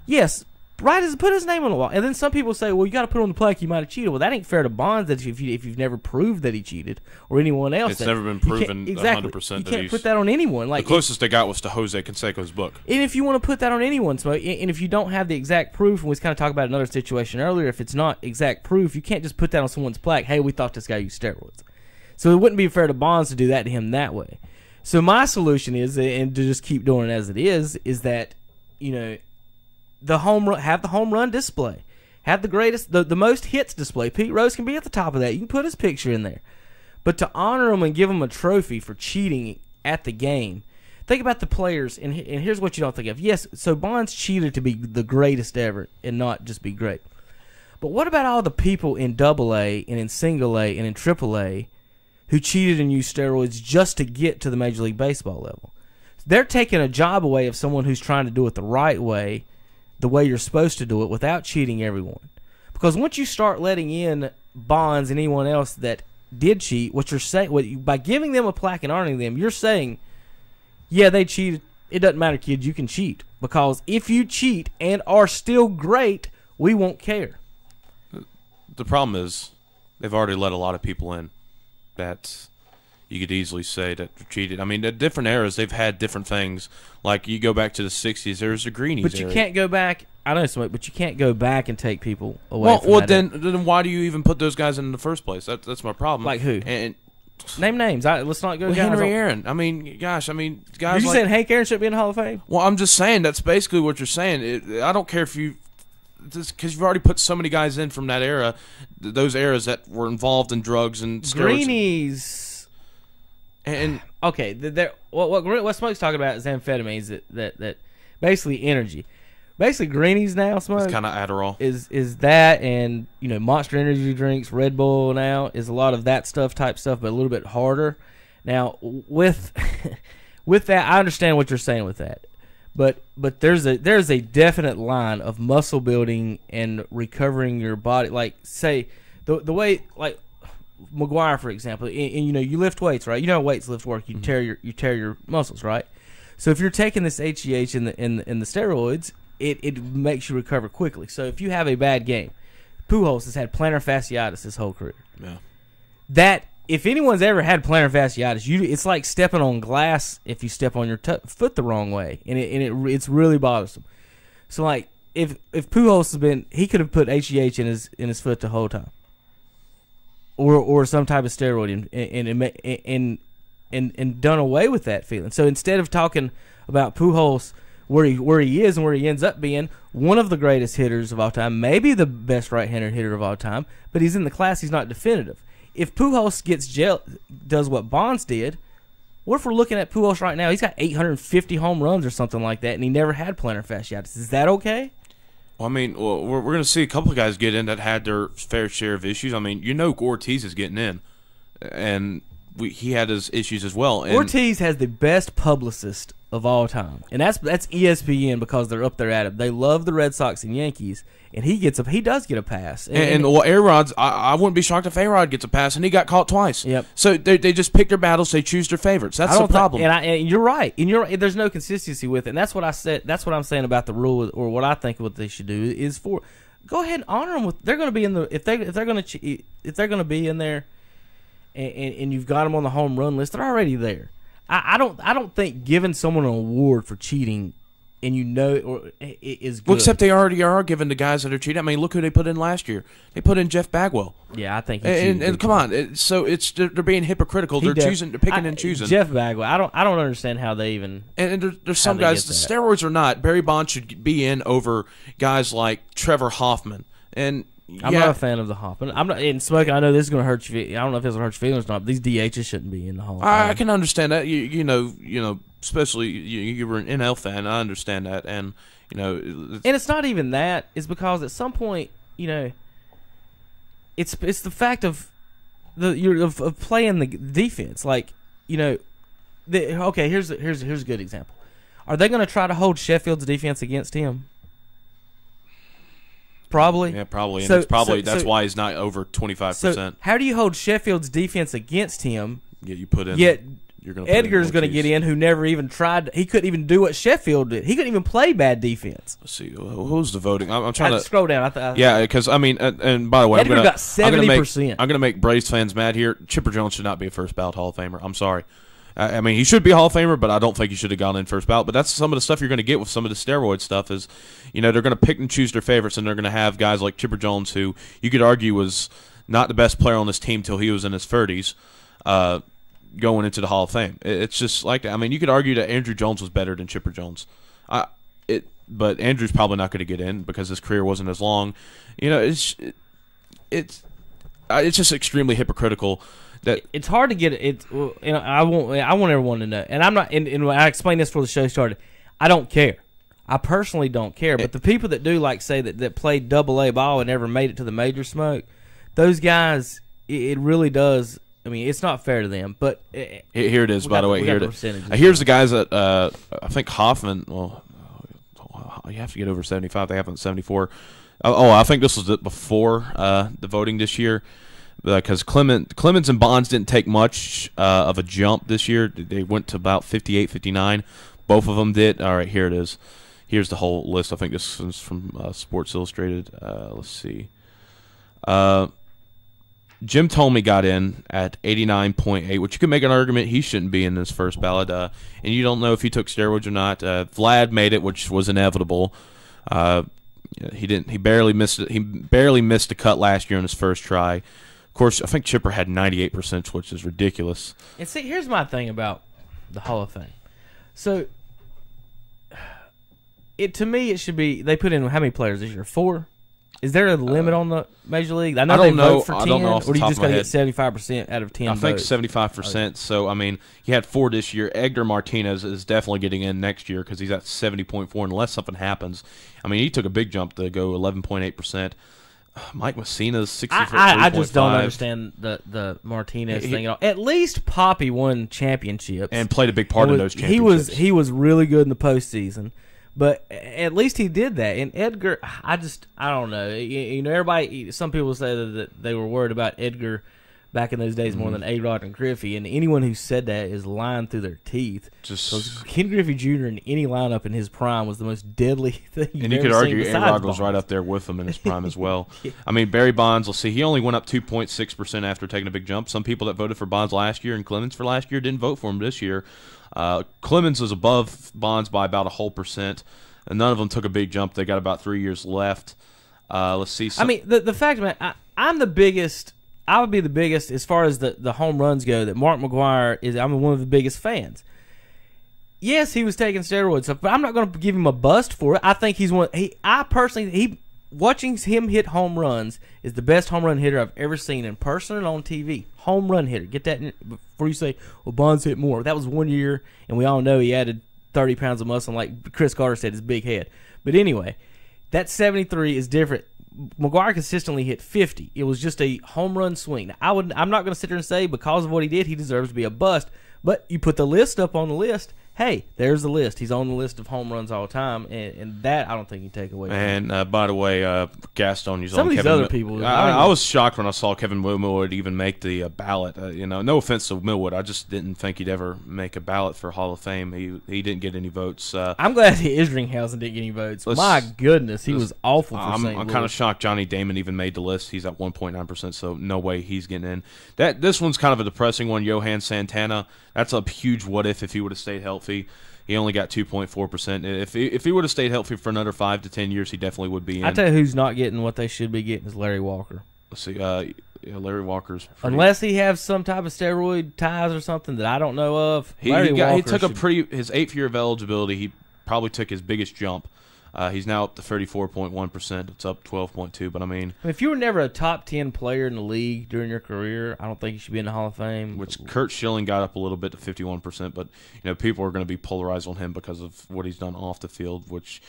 Yes, put his name on the wall. And then some people say, well, you got to put on the plaque you might have cheated. Well, that ain't fair to Bonds if you've never proved that he cheated or anyone else. It's never been proven 100% You can't put that on anyone. The closest they got was to Jose Canseco's book. And if you want to put that on anyone, and if you don't have the exact proof, and we kind of talked about another situation earlier, if it's not exact proof, you can't just put that on someone's plaque, hey, we thought this guy used steroids. So it wouldn't be fair to Bonds to do that to him that way. So my solution is, and to just keep doing it as it is that, have the home run display. Have the greatest, the most hits display. Pete Rose can be at the top of that. You can put his picture in there. But to honor him and give him a trophy for cheating at the game, think about the players, and here's what you don't think of. Yes, so Bonds cheated to be the greatest ever and not just be great. But what about all the people in AA and in single A and in AAA who cheated and used steroids just to get to the Major League Baseball level? They're taking a job away of someone who's trying to do it the right way, the way you're supposed to do it without cheating everyone. Because once you start letting in Bonds and anyone else that did cheat, what you're saying, by giving them a plaque and honoring them, you're saying, yeah, they cheated. It doesn't matter, kids. You can cheat. Because if you cheat and are still great, we won't care. the problem is they've already let a lot of people in that you could easily say that were cheated. I mean, at different eras, they've had different things. Like, you go back to the 60s, there's a greenies But you area. can't go back. I know somebody, but you can't go back and take people away from that. Then why do you even put those guys in the first place? That's my problem. Like who? And name names. Let's not go. Henry Aaron. I mean, gosh. I mean, guys. Are you saying Hank Aaron should be in the Hall of Fame? Well, I'm just saying that's basically what you're saying. I don't care if you, because you've already put so many guys in from that era, those eras that were involved in drugs and steroids. Greenies. And okay, what Smoke's talking about is amphetamines that basically energy. Basically, Greenies now, Smoke. It's kind of Adderall. Is that, and Monster Energy drinks, Red Bull now is a lot of that type stuff, but a little bit harder. Now with that, I understand what you're saying with that, but there's a definite line of muscle building and recovering your body. Like say the way like McGuire, for example, and you lift weights, right? You know how weights lift work. You tear your muscles, right? So if you're taking this HGH in the steroids, it makes you recover quickly. So if you have a bad game, Pujols has had plantar fasciitis his whole career. Yeah. That if anyone's ever had plantar fasciitis, it's like stepping on glass if you step on your foot the wrong way, and it's really bothersome. So like if Pujols he could have put HGH in his foot the whole time, or some type of steroid and done away with that feeling. So instead of talking about Pujols where he is and where he ends up being one of the greatest hitters of all time, maybe the best right-handed hitter of all time, but he's in the class, he's not definitive. If Pujols does what Bonds did, what if we're looking at Pujols right now? He's got 850 home runs or something like that, and he never had plantar fasciitis. Is that okay? Well, I mean, we're going to see a couple of guys get in that had their fair share of issues. I mean, Ortiz is getting in, and he had his issues as well. And Ortiz has the best publicist of all time, and that's ESPN because they're up there at him. They love the Red Sox and Yankees, and he does get a pass. And A-Rod's, I wouldn't be shocked if A-Rod gets a pass, and he got caught twice. Yep. So they just pick their battles, they choose their favorites. That's the problem. And you're right. There's no consistency with it, and that's what I said. That's what I'm saying about the rule, or what I think what they should do is go ahead and honor them with. They're going to be in the if they're going to be in there. And you've got them on the home run list. They're already there. I don't think giving someone an award for cheating, and is good. Well, except they already are giving the guys that are cheating. I mean, look who they put in last year. They put in Jeff Bagwell. Yeah, I think. And come on, so they're being hypocritical. They're picking and choosing. Jeff Bagwell. I don't understand how they even. And there's some guys. The steroids or not, Barry Bonds should be in over guys like Trevor Hoffman and. I'm not a fan of the Hoffman. I'm not in Smoking. I know this is going to hurt you. I don't know if this will hurt your feelings or not. But these DHs shouldn't be in the Hall of Fame. I can understand that. You know, especially you were an NL fan. I understand that, and and it's not even that. It's because at some point, it's the fact of of playing the defense. Like okay, here's a good example. Are they going to try to hold Sheffield's defense against him? Probably. Yeah, probably. And that's why he's not over 25%. So how do you hold Sheffield's defense against him? Yeah, you put in. Yet Edgar's going to get in, who never even tried. He couldn't even do what Sheffield did. He couldn't even play bad defense. Let's see. Who's the voting? I'm trying to scroll down. Yeah, because I mean, and by the way, Edgar got 70%. I'm going to make Braves fans mad here. Chipper Jones should not be a first ballot Hall of Famer. I'm sorry. I mean, he should be a Hall of Famer, but I don't think he should have gone in first ballot. But that's some of the stuff you're going to get with some of the steroid stuff is, they're going to pick and choose their favorites, and they're going to have guys like Chipper Jones, who you could argue was not the best player on this team till he was in his 30s, going into the Hall of Fame. It's just like that. I mean, you could argue that Andrew Jones was better than Chipper Jones. But Andrew's probably not going to get in because his career wasn't as long. It's just extremely hypocritical. That it's hard to get it. I want everyone to know, and I'm not. And I explained this before the show started. I don't care. I personally don't care. But the people that do, like, say that played AA ball and never made it to the major, Smoke, those guys, it really does. I mean, it's not fair to them. But here it is. By the way, here it is. Here's the guys that I think Hoffman. Well, you have to get over 75. They haven't 74. I think this was before the voting this year. Because Clemens and Bonds didn't take much of a jump this year. They went to about 58, 59. Both of them did. All right, here it is. Here's the whole list. I think this is from Sports Illustrated. Let's see. Jim Thome got in at 89.8, which you could make an argument he shouldn't be in this first ballot. And you don't know if he took steroids or not. Vlad made it, which was inevitable. He didn't. He barely missed it. He barely missed a cut last year on his first try. Of course, I think Chipper had 98%, which is ridiculous. And see, here's my thing about the Hall of Fame. So, to me, it should be, they put in how many players this year? 4? Is there a limit on the Major League? I know they vote for 10, I don't know off the or do you top just of got my to get 75% out of 10 I think votes? 75%. So, I mean, he had 4 this year. Edgar Martinez is definitely getting in next year because he's at 70.4 unless something happens. I mean, he took a big jump to go 11.8%. Mike Messina's 64.5. I just don't understand the Martinez thing at all. At least Poppy won championships. And played a big part in those championships. He was really good in the postseason. But at least he did that. And Edgar, I don't know. You know, everybody, some people say that they were worried about Edgar back in those days more than A-Rod and Griffey. And anyone who said that is lying through their teeth. Ken Griffey Jr. in any lineup in his prime was the most deadly thing you've And you ever could argue seen A-Rod besides was Bonds. right up there with him in his prime as well. I mean, Barry Bonds, let's see, he only went up 2.6% after taking a big jump. Some people that voted for Bonds last year and Clemens for last year didn't vote for him this year. Clemens was above Bonds by about 0.5%. And none of them took a big jump. They got about 3 years left. Let's see. I mean, the fact, man, I'm the biggest. I would be the biggest as far as the home runs go. That Mark McGwire is. I'm one of the biggest fans. Yes, he was taking steroids, but I'm not going to give him a bust for it. I think he's one. Watching him hit home runs is the best home run hitter I've ever seen in person and on TV. Home run hitter. Get that before you say, well, Bonds hit more. That was 1 year, and we all know he added 30 pounds of muscle, like Chris Carter said, his big head. But anyway, that 73 is different. McGwire consistently hit 50. It was just a home run swing. Now, I'm not going to sit there and say because of what he did, he deserves to be a bust. But you put the list up on the list. Hey, there's the list. He's on the list of home runs all the time, and that I don't think you take away from him. And by the way, Gaston, you Some of these Kevin other people. I was shocked when I saw Kevin Millwood even make the ballot. No offense to Millwood, I just didn't think he'd ever make a ballot for Hall of Fame. He didn't get any votes. I'm glad Isringhausen didn't get any votes. My goodness, he was awful for St. Louis. I'm kind of shocked Johnny Damon even made the list. He's at 1.9%, so no way he's getting in. This one's kind of a depressing one. Johan Santana, that's a huge what if he would have stayed healthy. He only got 2.4%. If he would have stayed healthy for another 5 to 10 years, he definitely would be in. I tell you who's not getting what they should be getting is Larry Walker. Let's see. Larry Walker's unless he has some type of steroid ties or something that I don't know of. He took his 8th year of eligibility. He probably took his biggest jump. He's now up to 34.1%. It's up 12.2. But I mean, if you were never a top 10 player in the league during your career, I don't think you should be in the Hall of Fame. Which Kurt Schilling got up a little bit to 51%, but people are going to be polarized on him because of what he's done off the field, which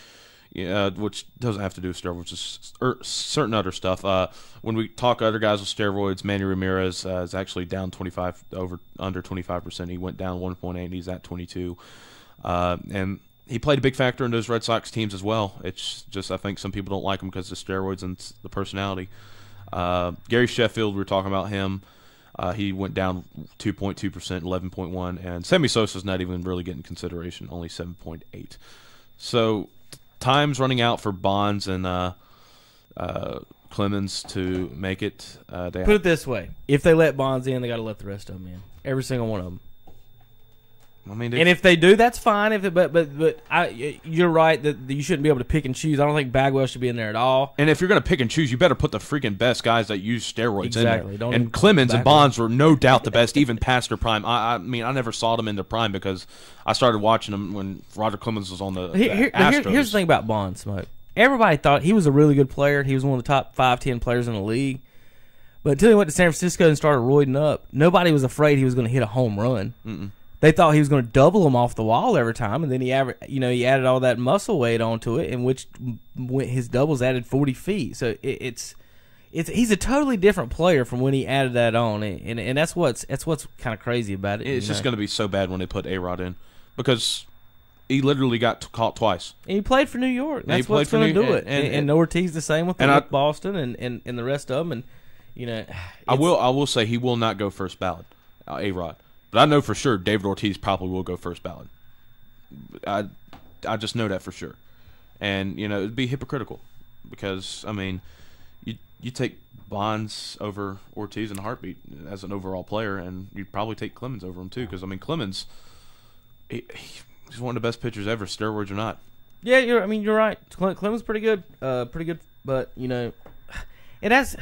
doesn't have to do with steroids, just certain other stuff. When we talk other guys with steroids, Manny Ramirez is actually down under 25%. He went down 1.8, and he's at 22. And he played a big factor in those Red Sox teams as well. It's just I think some people don't like him because of steroids and the personality. Gary Sheffield, we were talking about him. He went down 2.2%, 11.1, and Sammy Sosa's not even really getting consideration, only 7.8. So time's running out for Bonds and Clemens to make it. Put it this way: if they let Bonds in, they got to let the rest of them in. Every single one of them. I mean, and if they do, that's fine. You're right that you shouldn't be able to pick and choose. I don't think Bagwell should be in there at all. And if you're going to pick and choose, you better put the freaking best guys that use steroids in there. Don't and Clemens and Bonds were no doubt the best, even past their prime. I mean, I never saw them in their prime because I started watching them when Roger Clemens was on the Astros. Here's the thing about Bonds, Smoke. Everybody thought he was a really good player. He was one of the top 5-10 players in the league. But until he went to San Francisco and started roiding up, nobody was afraid he was going to hit a home run. Mm-mm. They thought he was going to double them off the wall every time, and then he added all that muscle weight onto it, in which his doubles added 40 feet. So he's a totally different player from when he added that on, and that's what's kind of crazy about it. It's just going to be so bad when they put A-Rod in because he literally got caught twice. And he played for New York. That's what's going to do it. And Ortiz the same with Boston and the rest of them. And I will say he will not go first ballot, A-Rod. But I know for sure David Ortiz probably will go first ballot. I just know that for sure. And, it'd be hypocritical because, I mean, you take Bonds over Ortiz in a heartbeat as an overall player, and you'd probably take Clemens over him too. Because I mean, Clemens, he's one of the best pitchers ever, steroids or not. Yeah, you're right. Clemens pretty good, but and that's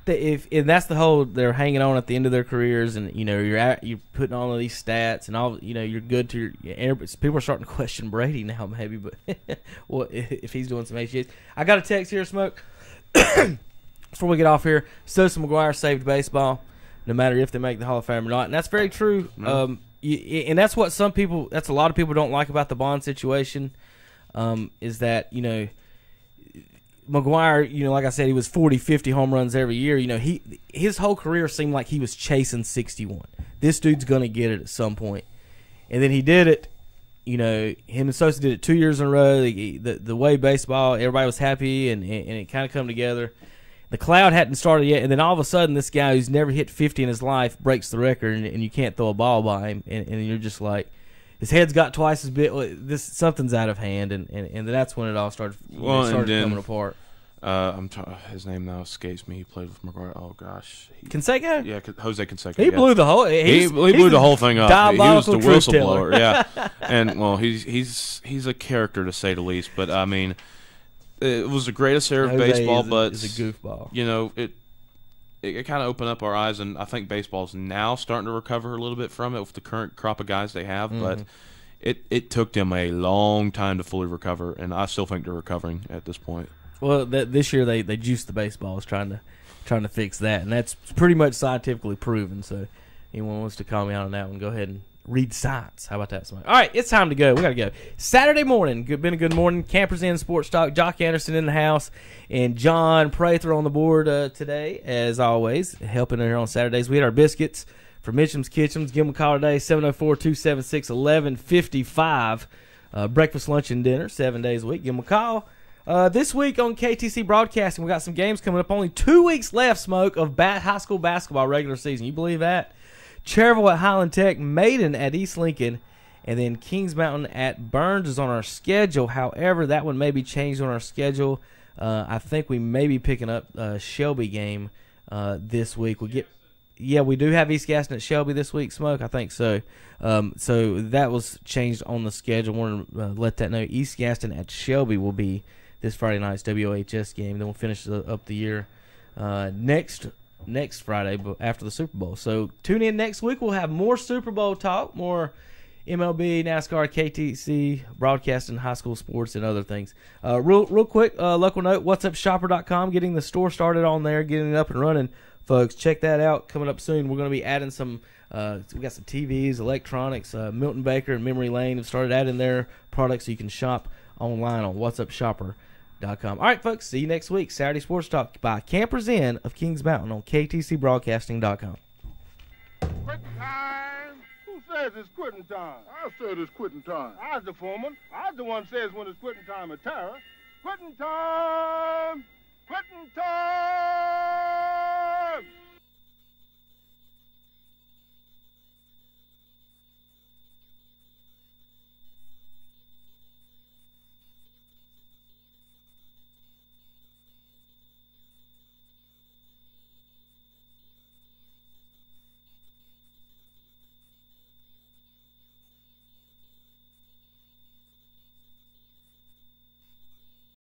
that's the whole they're hanging on at the end of their careers, and you're putting all of these stats and all, you're good to your. People are starting to question Brady now, maybe, but well, if he's doing some HGs. I got a text here, Smoke. Before we get off here, Sosa McGuire saved baseball, no matter if they make the Hall of Fame or not, and that's very true. Mm-hmm. And that's what that's a lot of people don't like about the Bond situation, is that McGuire, like I said, he was 40, 50 home runs every year. His whole career seemed like he was chasing 61. This dude's gonna get it at some point, and then he did it. Him and Sosa did it 2 years in a row. The way baseball, everybody was happy, and it kind of come together. The cloud hadn't started yet, and then all of a sudden, this guy who's never hit 50 in his life breaks the record, and you can't throw a ball by him, and you're just like, his head's got twice as big. Something's out of hand, and that's when it all started. Coming apart. His name now escapes me. He played with McGuire. Oh gosh, Canseco? Yeah, Jose Canseco. He blew the whole. He blew the whole thing up. He was the whistleblower. Yeah, and well, he's a character to say the least. But I mean, it was the greatest era of baseball. But is a goofball. It kind of opened up our eyes, and I think baseball's now starting to recover a little bit from it with the current crop of guys they have. Mm-hmm. But it took them a long time to fully recover, and I still think they're recovering at this point. Well, this year they juiced the baseballs trying to fix that, and that's pretty much scientifically proven. So, anyone wants to call me out on that one, go ahead and read science. How about that, Smart? All right, it's time to go. We got to go. Saturday morning, been a good morning. Campers in Sports Talk. Jock Anderson in the house, and John Prather on the board today, as always, helping here on Saturdays. We had our biscuits from Mitchum's Kitchens. Give them a call today, 704-276-1155. Breakfast, lunch, and dinner, 7 days a week. Give them a call. This week on KTC Broadcasting, we got some games coming up. Only 2 weeks left, Smoke, of high school basketball regular season. You believe that? Cherryville at Highland Tech, Maiden at East Lincoln, and then Kings Mountain at Burns is on our schedule. However, that one may be changed on our schedule. I think we may be picking up a Shelby game this week. We do have East Gaston at Shelby this week, Smoke. I think so. So that was changed on the schedule. I want to let that know. East Gaston at Shelby will be this Friday night's WHS game. Then we'll finish up the year next Friday after the Super Bowl. So tune in next week. We'll have more Super Bowl talk, more MLB, NASCAR, KTC, broadcasting, high school sports, and other things. Real quick, local note, whatsupshopper.com, getting the store started on there, getting it up and running. Folks, check that out. Coming up soon, we're going to be adding some we got some TVs, electronics. Milton Baker and Memory Lane have started adding their products so you can shop online on whatsupshopper.com. All right, folks, see you next week. Saturday Sports Talk by Campers Inn of Kings Mountain on KTCBroadcasting.com. Quitting time? Who says it's quitting time? I said it's quitting time. I was the foreman. I was the one says when it's quitting time at Tara. Quitting time! Quitting time!